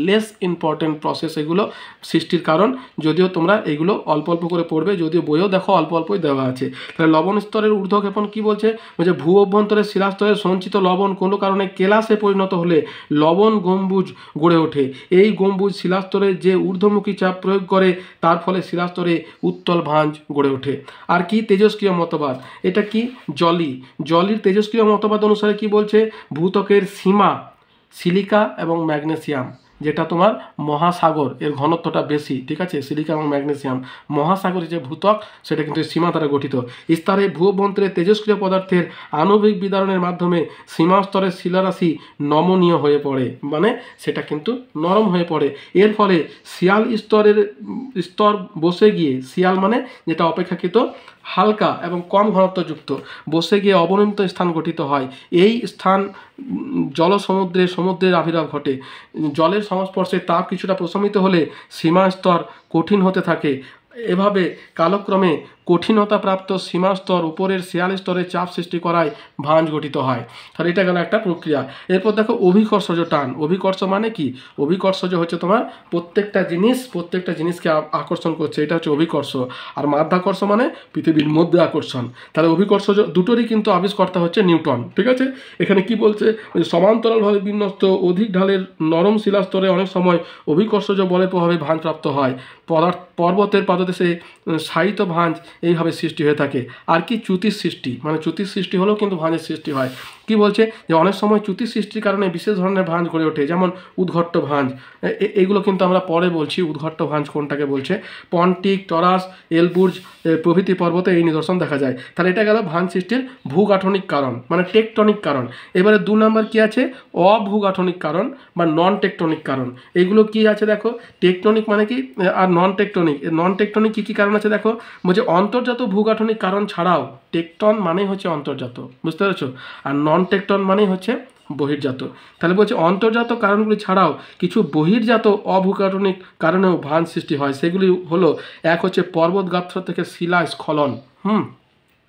লেস ইম্পর্টেন্ট প্রসেস, এগুলো সৃষ্টির কারণ, যদিও তোমরা এগুলো অল্প অল্প করে পড়বে, যদিও বইও দেখো অল্প অল্পই দেওয়া আছে। তাহলে লবণ স্তরের ঊর্ধ্বক্ষেপণ কি বলছে, বলছে ভূ অভ্যন্তরের শিলাস্তরে সঞ্চিত লবণ কোনো কারণে কেলাসে পরিণত হলে লবণ গম্বুজ গড়ে ওঠে। এই গম্বুজ শিলাস্তরে যে ঊর্ধ্বমুখী চাপ প্রয়োগ করে তার ফলে শিলাস্তরে উত্তল ভাঁজ গড়ে ওঠে। আর কি, তেজস্ক্রিয় মতবাদ, এটা কি, জলির তেজস্ক্রিয় মতবাদ অনুসারে কি বলছে, ভূত্বকের সীমা সিলিকা এবং ম্যাগনেসিয়াম, যেটা তোমার মহাসাগর এর ঘনত্বটা বেশি, ঠিক আছে, সিলিকা এবং ম্যাগনেসিয়াম, মহাসাগরের যে ভূত্বক সেটা কিন্তু সীমা দ্বারা গঠিত। স্তরে ভূঅভ্যন্তরে তেজস্ক্রিয় পদার্থের আণবিক বিদারণের মাধ্যমে সীমা স্তরের শিলারাশি নমনীয় হয়ে পড়ে, মানে সেটা কিন্তু নরম হয়ে পড়ে। এর ফলে শিয়াল স্তর বসে গিয়ে, শিয়াল মানে যেটা অপেক্ষাকৃত হালকা এবং কম ঘনত্বযুক্ত, বসে গিয়ে অবনমিত স্থান গঠিত হয়। এই স্থান সমুদ্রের আবির্ভাব ঘটে। জলের সংস্পর্শে তাপ কিছুটা প্রশমিত হলে সীমা স্তর কঠিন হতে থাকে। এভাবে কালক্রমে কঠিনতাপ্রাপ্ত সীমাস্তর উপরের শিয়াল স্তরে চাপ সৃষ্টি করায় ভাঁজ গঠিত হয়। তাহলে এটা গেল একটা প্রক্রিয়া। এরপর দেখো অভিকর্ষজ টান। অভিকর্ষ মানে কি, অভিকর্ষজ হচ্ছে তোমার প্রত্যেকটা জিনিসকে আকর্ষণ করছে, এটা হচ্ছে অভিকর্ষ। আর মাধ্যাকর্ষ মানে পৃথিবীর মধ্যে আকর্ষণ। তাহলে অভিকর্ষজ দুটোরই কিন্তু আবিষ্কর্তা হচ্ছে নিউটন, ঠিক আছে। এখানে কি বলছে, সমান্তরালভাবে বিন্যস্ত অধিক ঢালের নরম শিলাস্তরে অনেক সময় অভিকর্ষজ বলের প্রভাবে ভাঁজপ্রাপ্ত হয়। পর্বতের পাদদেশে সাহিত্য ভাঁজ এইভাবে সৃষ্টি হয়ে থাকে। আর কি, চ্যুতির সৃষ্টি, মানে চ্যুতির সৃষ্টি হলেও কিন্তু ভাঁজের সৃষ্টি হয়। কি বলছে, যে অনেক সময় চ্যুতির সৃষ্টির কারণে বিশেষ ধরনের ভাঁজ গড়ে ওঠে, যেমন উদ্ঘট্ট ভাঁজ। এইগুলো কিন্তু আমরা পরে বলছি, উদ্ঘট্ট ভাঁজ কোনটাকে বলছে। পন্টিক, টরাস, এলবুর্জ প্রভৃতি পর্বতে এই নিদর্শন দেখা যায়। তাহলে এটা গেল ভাঁজ সৃষ্টির ভূগাঠনিক কারণ, মানে টেকটনিক কারণ। এবারে 2 নম্বর কি আছে, অভূগাঠনিক কারণ বা নন টেকটনিক কারণ। এইগুলো কি আছে দেখো, টেকটনিক মানে কি, আর নন টেকটনিক কী কী কারণ আছে দেখো। বলছে অন্তর্জাত ভূগাঠনিক কারণ ছাড়াও, টেকটন মানেই হচ্ছে অন্তর্জাত, বুঝতে পেরেছো, আর নন টেকটন মানেই হচ্ছে বহির্জাত। তাহলে বলছে অন্তর্জাত কারণগুলি ছাড়াও কিছু বহির্জাত অভূগাঠনিক কারণেও ভাঁজ সৃষ্টি হয়। সেগুলি হলো, এক হচ্ছে পর্বতগাত্র থেকে শিলা স্খলন,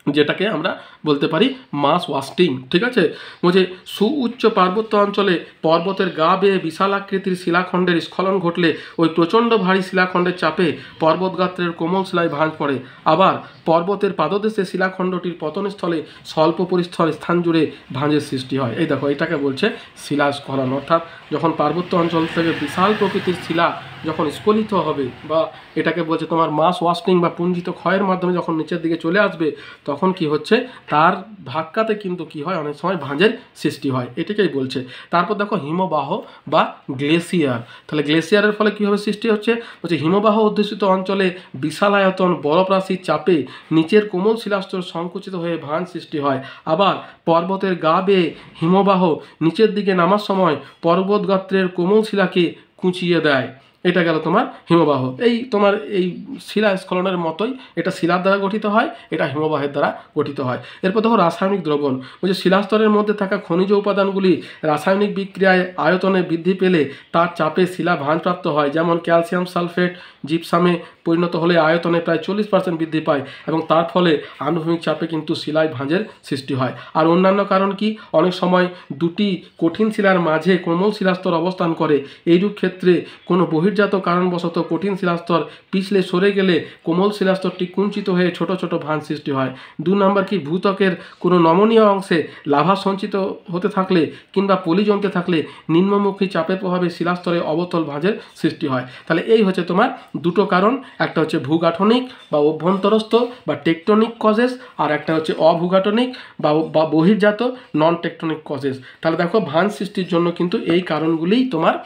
যেটাকে আমরা বলতে পারি মাস ওয়াস্টিং, ঠিক আছে। বলছে সুউচ্চ পার্বত্য অঞ্চলে পর্বতের গা বেয়ে বিশাল আকৃতির শিলাখণ্ডের স্খলন ঘটলে ওই প্রচণ্ড ভারী শিলাখণ্ডের চাপে পর্বতগাত্রের কোমল শিলায় ভাঁজ পড়ে। আবার পর্বতের পাদদেশে শিলাখণ্ডটির পতনস্থলে স্বল্প পরিস্থর স্থান জুড়ে ভাঁজের সৃষ্টি হয়। এই দেখো, এটাকে বলছে শিলাস্খলন, অর্থাৎ যখন পার্বত্য অঞ্চল থেকে বিশাল প্রকৃতির শিলা যখন স্খলিত হবে বা এটাকে বলছে তোমার মাস ওয়াস্টিং বা পুঞ্জিত ক্ষয়ের মাধ্যমে যখন নিচের দিকে চলে আসবে, তখন কি হচ্ছে তার ধাক্কাতে কিন্তু কি হয় অনেক সময় ভাঁজের সৃষ্টি হয়, এটাকেই বলছে। তারপর দেখো হিমবাহ বা গ্লেসিয়ার। তাহলে গ্লেসিয়ারের ফলে কীভাবে সৃষ্টি হচ্ছে, হিমবাহ অধ্যুষিত অঞ্চলে বিশালায়তন বরফরাশির চাপে নিচের কোমল শিলাস্তর সংকুচিত হয়ে ভাঁজ সৃষ্টি হয়। আবার পর্বতের গা বেয়ে হিমবাহ নিচের দিকে নামার সময় পর্বত গাত্রের কোমল শিলাকে কুঁচিয়ে দেয়। এটা গেল তোমার হিমবাহ। এই তোমার এই শিলা স্খলনের মতোই, এটা শিলার দ্বারা গঠিত হয়, এটা হিমবাহের দ্বারা গঠিত হয়। এরপর দেখো রাসায়নিক দ্রবণ। শিলাস্তরের মধ্যে থাকা খনিজ উপাদানগুলি রাসায়নিক বিক্রিয়ায় আয়তনে বৃদ্ধি পেলে তার চাপে শিলা ভাঁজপ্রাপ্ত হয়। যেমন ক্যালসিয়াম সালফেট জিপসামে পরিণত হলে আয়তনে প্রায় 40% বৃদ্ধি পায় এবং তার ফলে আনুভূমিক চাপে কিন্তু শিলায় ভাঁজের সৃষ্টি হয়। আর অন্যান্য কারণ কি, অনেক সময় দুটি কঠিন শিলার মাঝে কোমল শিলাস্তর অবস্থান করে। এইরূপ ক্ষেত্রে কোনো বহির্জাত কারণবশত কঠিন শিলাস্তর পিছলে সরে গেলে কোমল শিলাস্তরটি কুঞ্চিত হয়ে ছোট ছোট ভাঁজ সৃষ্টি হয়। 2 নম্বর কি, ভূত্বকের কোনো নমনীয় অংশে লাভা সঞ্চিত হতে থাকলে কিংবা পলি জমতে থাকলে নিম্নমুখী চাপের প্রভাবে শিলাস্তরে অবতল ভাঁজের সৃষ্টি হয়। তাহলে এই হচ্ছে তোমার দুটো কারণ, একটা হচ্ছে ভূগাঠনিক বা অভ্যন্তরস্থ বা টেকটনিক কজেস, আর একটা হচ্ছে অভূগাঠনিক বা বহির্জাত নন টেকটনিক কজেস। তাহলে দেখো ভাঁজ সৃষ্টির জন্য কিন্তু এই কারণগুলিই তোমার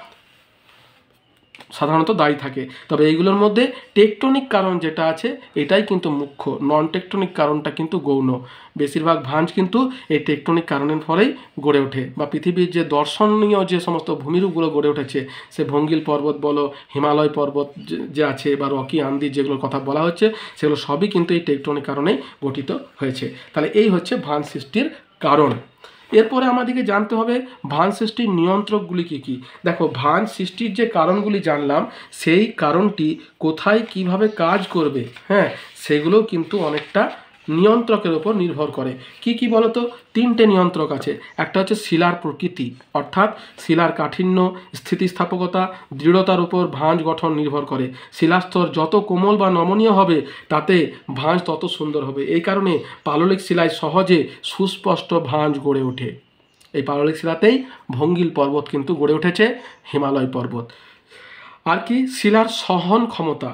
সাধারণত দায়ী থাকে। তবে এইগুলোর মধ্যে টেকটনিক কারণ যেটা আছে এটাই কিন্তু মুখ্য, নন টেকটনিক কারণটা কিন্তু গৌণ। বেশিরভাগ ভাঁজ কিন্তু এই টেকটনিক কারণের ফলেই গড়ে ওঠে, বা পৃথিবীর যে দর্শনীয় যে সমস্ত ভূমিরূপগুলো গড়ে উঠেছে, সে ভঙ্গিল পর্বত বলো, হিমালয় পর্বত যে আছে, বা রকি আন্দি যেগুলোর কথা বলা হচ্ছে, সেগুলো সবই কিন্তু এই টেকটনিক কারণেই গঠিত হয়েছে। তাহলে এই হচ্ছে ভাঁজ সৃষ্টির কারণ। এরপরে আমাদেরকে জানতে হবে ভাঁজ সৃষ্টির নিয়ন্ত্রকগুলি কী কী। দেখো, ভাঁজ সৃষ্টির যে কারণগুলি জানলাম, সেই কারণটি কোথায় কিভাবে কাজ করবে, হ্যাঁ, সেগুলোও কিন্তু অনেকটা নিয়ন্ত্রকের উপর নির্ভর করে। কি কি বলতো? 3টে নিয়ন্ত্রক আছে। একটা হচ্ছে শিলার প্রকৃতি, অর্থাৎ শিলার কাঠিন্য, স্থিতিস্থাপকতা, দৃঢ়তার উপর ভাঁজ গঠন নির্ভর করে। শিলাস্তর যত কোমল বা নমনীয় হবে তাতে ভাঁজ তত সুন্দর হবে। এই কারণে পাললিক শিলায় সহজে সুস্পষ্ট ভাঁজ গড়ে ওঠে। এই পাললিক শিলাতেই ভঙ্গিল পর্বত কিন্তু গড়ে উঠেছে, হিমালয় পর্বত। আর কি, শিলার সহন ক্ষমতা,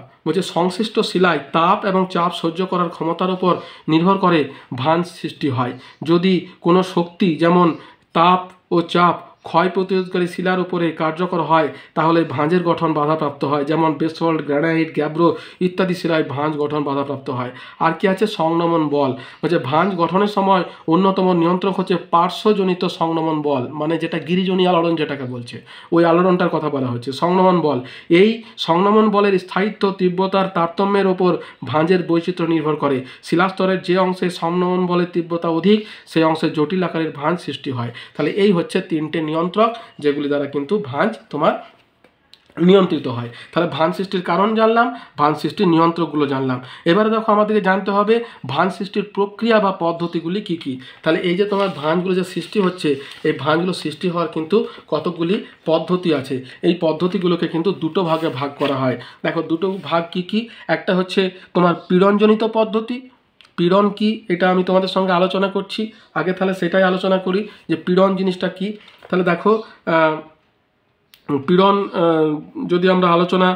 সংশ্লিষ্ট শিলায় তাপ এবং চাপ সহ্য করার ক্ষমতার উপর নির্ভর করে ভাঁজ সৃষ্টি হয়। যদি কোনো শক্তি যেমন তাপ ও চাপ ক্ষয় প্রতিরোধকারী শিলার উপরে কার্যকর হয় তাহলে ভাঁজের গঠন বাধাপ্রাপ্ত হয়। যেমন বেসল্ট, গ্রানাইট, গ্যাব্রো ইত্যাদি শিলায় ভাঁজ গঠন বাধাপ্রাপ্ত হয়। আর কি আছে, সংনমন বল। ভাঁজ গঠনের সময় অন্যতম নিয়ন্ত্রক হচ্ছে পার্শ্বজনিত সংনমন বল, যেটা গিরিজনী আলোড়ন যেটাকে বলছে, ওই আলোড়নটার কথা বলা হচ্ছে সংনমন বল। এই সংনমন বলের স্থায়িত্ব তীব্রতার তারতম্যের ওপর ভাঁজের বৈচিত্র্য নির্ভর করে। শিলাস্তরের যে অংশে সংনমন বলের তীব্রতা অধিক, সেই অংশে জটিল আকারের ভাঁজ সৃষ্টি হয়। তাহলে এই হচ্ছে 3টে নিয়ন্ত্রক, যেগুলি দ্বারা কিন্তু ভাঁজ তোমার নিয়ন্ত্রিত হয়। তাহলে ভাঁজ সৃষ্টির কারণ জানলাম, ভাঁজ সৃষ্টির নিয়ন্ত্রকগুলো জানলাম। এবারে দেখো, আমাদেরকে জানতে হবে ভাঁজ সৃষ্টির প্রক্রিয়া বা পদ্ধতিগুলি কি কি। তাহলে এই যে তোমার ভাঁজগুলো যে সৃষ্টি হচ্ছে, এই ভাঁজগুলো সৃষ্টি হওয়ার কিন্তু কতগুলি পদ্ধতি আছে। এই পদ্ধতিগুলোকে কিন্তু দুটো ভাগে ভাগ করা হয়। দেখো, দুটো ভাগ কি কি। একটা হচ্ছে তোমার পীড়নজনিত পদ্ধতি। পীড়ন কি, এটা আমি তোমাদের সঙ্গে আলোচনা করছি আগে, তাহলে সেটাই আলোচনা করি যে পীড়ন জিনিসটা কি। তাহলে দেখো, পীড়ন যদি আমরা আলোচনা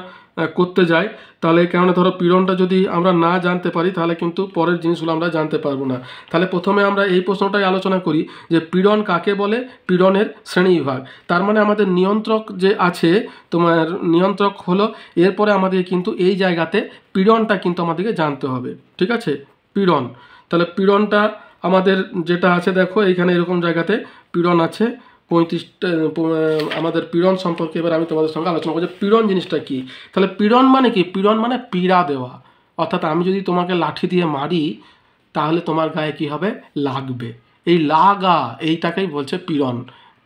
করতে যাই, তাহলে কেননা ধরো পীড়নটা যদি আমরা না জানতে পারি তাহলে কিন্তু পরের জিনিসগুলো আমরা জানতে পারবো না। তাহলে প্রথমে আমরা এই প্রশ্নটাই আলোচনা করি যে পীড়ন কাকে বলে, পীড়নের শ্রেণীবিভাগ। তার আমাদের নিয়ন্ত্রক যে আছে, তোমার নিয়ন্ত্রক হলো, এরপরে আমাদের কিন্তু এই জায়গাতে পীড়নটা কিন্তু আমাদেরকে জানতে হবে, ঠিক আছে। পীড়ন, তাহলে পীড়নটা আমাদের যেটা আছে, দেখো এইখানে এরকম জায়গাতে পীড়ন আছে 35টা। আমাদের পীড়ন সম্পর্কে এবার আমি তোমাদের সঙ্গে আলোচনা করছি। পীড়ন জিনিসটা কি। তাহলে পীড়ন মানে কি, পীড়ন মানে পীড়া দেওয়া। অর্থাৎ আমি যদি তোমাকে লাঠি দিয়ে মারি তাহলে তোমার গায়ে কি হবে, লাগবে। এই লাগা, এইটাকেই বলছে পীড়ন।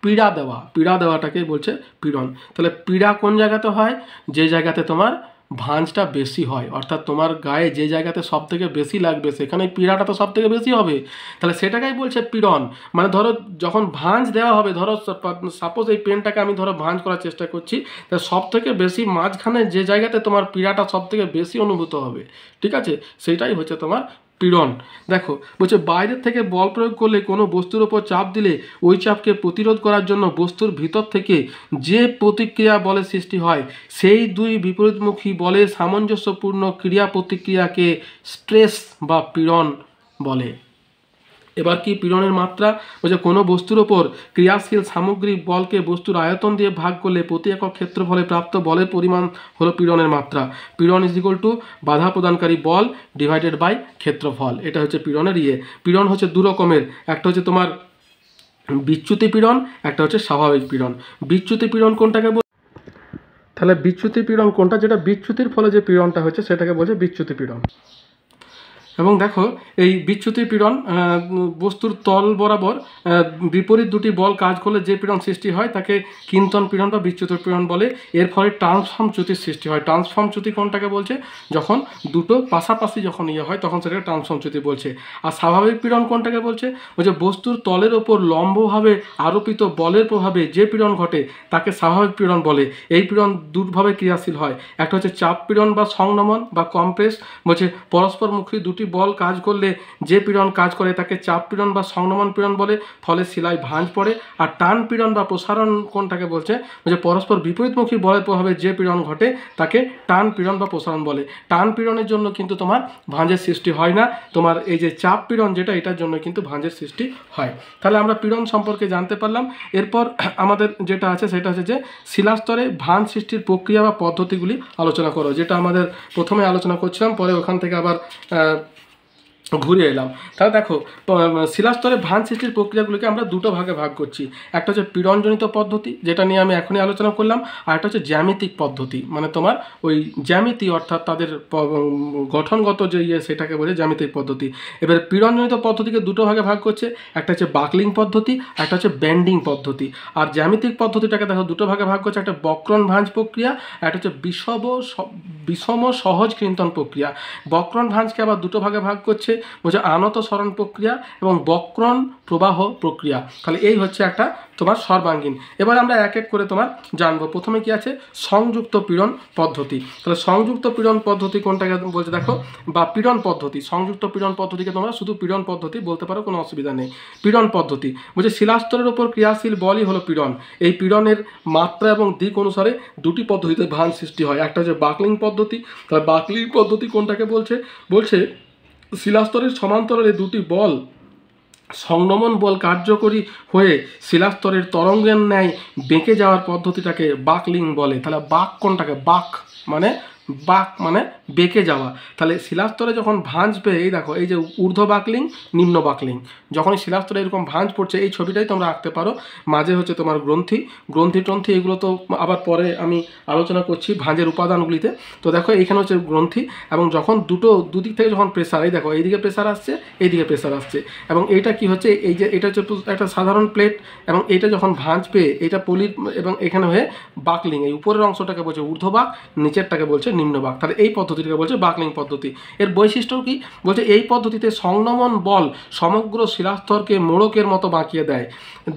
পীড়া দেওয়া, পীড়া দেওয়াটাকেই বলছে পীড়ন। তাহলে পীড়া কোন জায়গাতে হয়, যে জায়গাতে তোমার ভাঁজটা বেশি হয়, অর্থাৎ তোমার গায়ে যে জায়গাতে সব থেকে বেশি লাগবে সেখানে পীড়াটা তো সব থেকে বেশি হবে। তাহলে সেটাকেই বলছে পীড়ন। ধরো যখন ভাঁজ দেওয়া হবে, ধরো সাপোজ এই পেনটাকে আমি ধরো ভাঁজ করার চেষ্টা করছি, তাহলে সব থেকে বেশি মাঝখানে যে জায়গাতে তোমার পীড়াটা সব থেকে বেশি অনুভূত হবে, ঠিক আছে, সেইটাই হচ্ছে তোমার পীড়ন। দেখো বলছে বাইরের থেকে বল প্রয়োগ করলে কোনো বস্তুর ওপর চাপ দিলে ওই চাপকে প্রতিরোধ করার জন্য বস্তুর ভিতর থেকে যে প্রতিক্রিয়া বলের সৃষ্টি হয় সেই দুই বিপরীতমুখী বলের সামঞ্জস্যপূর্ণ ক্রিয়া প্রতিক্রিয়াকে স্ট্রেস বা পীড়ন বলে। এবার কি পীড়নের মাত্রা, বলছে কোনো বস্তুর ওপর ক্রিয়াশীল সামগ্রিক বলকে বস্তুর আয়তন দিয়ে ভাগ করলে প্রতি একক ক্ষেত্রফলে প্রাপ্ত বলের পরিমাণ হলো পীড়নের মাত্রা। পীড়ন ইজ ইকুয়াল টু বাধা প্রদানকারী বল ডিভাইডেড বাই ক্ষেত্রফল। এটা হচ্ছে পীড়নের পীড়ন হচ্ছে দু রকমের, একটা হচ্ছে তোমার বিচ্যুতি পীড়ন, একটা হচ্ছে স্বাভাবিক পীড়ন। বিচ্যুতি পীড়ন কোনটাকে বল, তাহলে বিচ্যুতি পীড়ন কোনটা, যেটা বিচ্যুতির ফলে যে পীড়নটা হচ্ছে সেটাকে বলছে বিচ্যুতি পীড়ন। এবং দেখো এই বিচ্যুতি পীড়ন বস্তুর তল বরাবর বিপরীত দুটি বল কাজ করলে যে পীড়ন সৃষ্টি হয় তাকে কিন্তন পীড়ন বা বিচ্যুত পীড়ন বলে। এর ফলে ট্রান্সফর্ম চ্যুতির সৃষ্টি হয়। ট্রান্সফর্ম চ্যুতি কোনটাকে বলছে, যখন দুটো পাশাপাশি যখন হয় তখন সেটাকে ট্রান্সফর্ম চ্যুতি বলছে। আর স্বাভাবিক পীড়ন কোনটাকে বলছে, বলছে বস্তুর তলের ওপর লম্বভাবে আরোপিত বলের প্রভাবে যে পীড়ন ঘটে তাকে স্বাভাবিক পীড়ন বলে। এই পীড়ন দুভাবে ক্রিয়াশীল হয়, একটা হচ্ছে চাপ পীড়ন বা সংনমন বা কম্প্রেস, বলছে পরস্পরমুখী দুটি বল কাজ করলে যে পীড়ন কাজ করে তাকে চাপ পীড়ন বা সংনমন পীড়ন বলে, ফলে শিলায় ভাঁজ পড়ে। আর টান পীড়ন বা প্রসারণ কোনটাকে বলছে, যে পরস্পর বিপরীতমুখী বলের প্রভাবে যে পীড়ন ঘটে তাকে টান পীড়ন বা প্রসারণ বলে। টান পীড়নের জন্য কিন্তু তোমার ভাঁজের সৃষ্টি হয় না, তোমার এই যে চাপ পীড়ন যেটা এটার জন্য কিন্তু ভাঁজের সৃষ্টি হয়। তাহলে আমরা পীড়ন সম্পর্কে জানতে পারলাম। এরপর আমাদের যেটা আছে সেটা হচ্ছে যে শিলাস্তরে ভাঁজ সৃষ্টির প্রক্রিয়া বা পদ্ধতিগুলি আলোচনা করো, যেটা আমাদের প্রথমে আলোচনা করছিলাম, পরে ওখান থেকে আবার ঘুরে এলাম। তাহলে দেখো শিলাস্তরে ভাঁজ সৃষ্টির প্রক্রিয়াগুলিকে আমরা দুটো ভাগে ভাগ করছি। একটা হচ্ছে পীড়নজনিত পদ্ধতি, যেটা নিয়ে আমি এখনই আলোচনা করলাম, আর একটা হচ্ছে জ্যামিতিক পদ্ধতি, মানে তোমার ওই জ্যামিতি অর্থাৎ তাদের গঠনগত যে সেটাকে বলে জ্যামিতিক পদ্ধতি। এবারে পীড়নজনিত পদ্ধতিকে দুটো ভাগে ভাগ করছে, একটা হচ্ছে বাকলিং পদ্ধতি, একটা হচ্ছে ব্যান্ডিং পদ্ধতি। আর জ্যামিতিক পদ্ধতিটাকে দেখো দুটো ভাগে ভাগ করছে, একটা বক্রণ ভাঁজ প্রক্রিয়া, একটা হচ্ছে বিষম সহজ কৃন্তন প্রক্রিয়া। বক্রণ ভাঁজকে আবার দুটো ভাগে ভাগ করছে, বলছে আনত সরণ প্রক্রিয়া এবং বক্রণ প্রবাহ প্রক্রিয়া। তাহলে এই হচ্ছে একটা তোমার সর্বাঙ্গীন। এবার আমরা এক এক করে তোমার জানবো। প্রথমে কি আছে, সংযুক্ত পীড়ন পদ্ধতি। তাহলে সংযুক্ত পীড়ন পদ্ধতি কোনটাকে বলছে দেখো, বা পীড়ন পদ্ধতি। সংযুক্ত পীড়ন পদ্ধতিকে তোমরা শুধু পীড়ন পদ্ধতি বলতে পারো, কোনো অসুবিধা নেই। পীড়ন পদ্ধতি বলছে শিলাস্তরের উপর ক্রিয়াশীল বলই হলো পীড়ন। এই পীড়নের মাত্রা এবং দিক অনুসারে দুটি পদ্ধতিতে ভাঁজ সৃষ্টি হয়, একটা হচ্ছে বাকলিং পদ্ধতি। তাহলে বাকলিং পদ্ধতি কোনটাকে বলছে, বলছে শিলাস্তরের সমান্তরালে দুটি বল সংনমন বল কার্যকরী হয়ে শিলাস্তরের তরঙ্গের ন্যায় বেঁকে যাওয়ার পদ্ধতিটাকে বাকলিং বলে। তাহলে বাক কোনটাকে, বাক মানে বেঁকে যাওয়া। তাহলে শিলাস্তরে যখন ভাঁজ পেয়ে, এই দেখো এই যে ঊর্ধ্ব বাকলিং নিম্ন বাকলিং, যখন শিলাস্তরে এরকম ভাঁজ পড়ছে, এই ছবিটাই তোমরা আঁকতে পারো। মাঝে হচ্ছে তোমার গ্রন্থি এগুলো তো আবার পরে আমি আলোচনা করছি ভাঁজের উপাদানগুলিতে। তো দেখো এইখানে হচ্ছে গ্রন্থি, এবং যখন দুদিক থেকে যখন প্রেসার, এই দেখো এইদিকে প্রেসার আসছে, এইদিকে প্রেসার আসছে, এবং এইটা কি হচ্ছে, এই যে এটা হচ্ছে একটা সাধারণ প্লেট, এবং এইটা যখন ভাঁজ পেয়ে এটা পলি, এবং এখানে হয়ে বাকলিং, এই উপরের অংশটাকে বলছে ঊর্ধ্ববাক, নিচেরটাকে বলছে নিম্নবাক। তাহলে এই পদ্ধতিটাকে বলছে বাকলিং পদ্ধতি। এর বৈশিষ্ট্য কি, বলছে এই পদ্ধতিতে সংনমন বল সমগ্র শিলাস্তরকে মোড়কের মতো বাঁকিয়ে দেয়।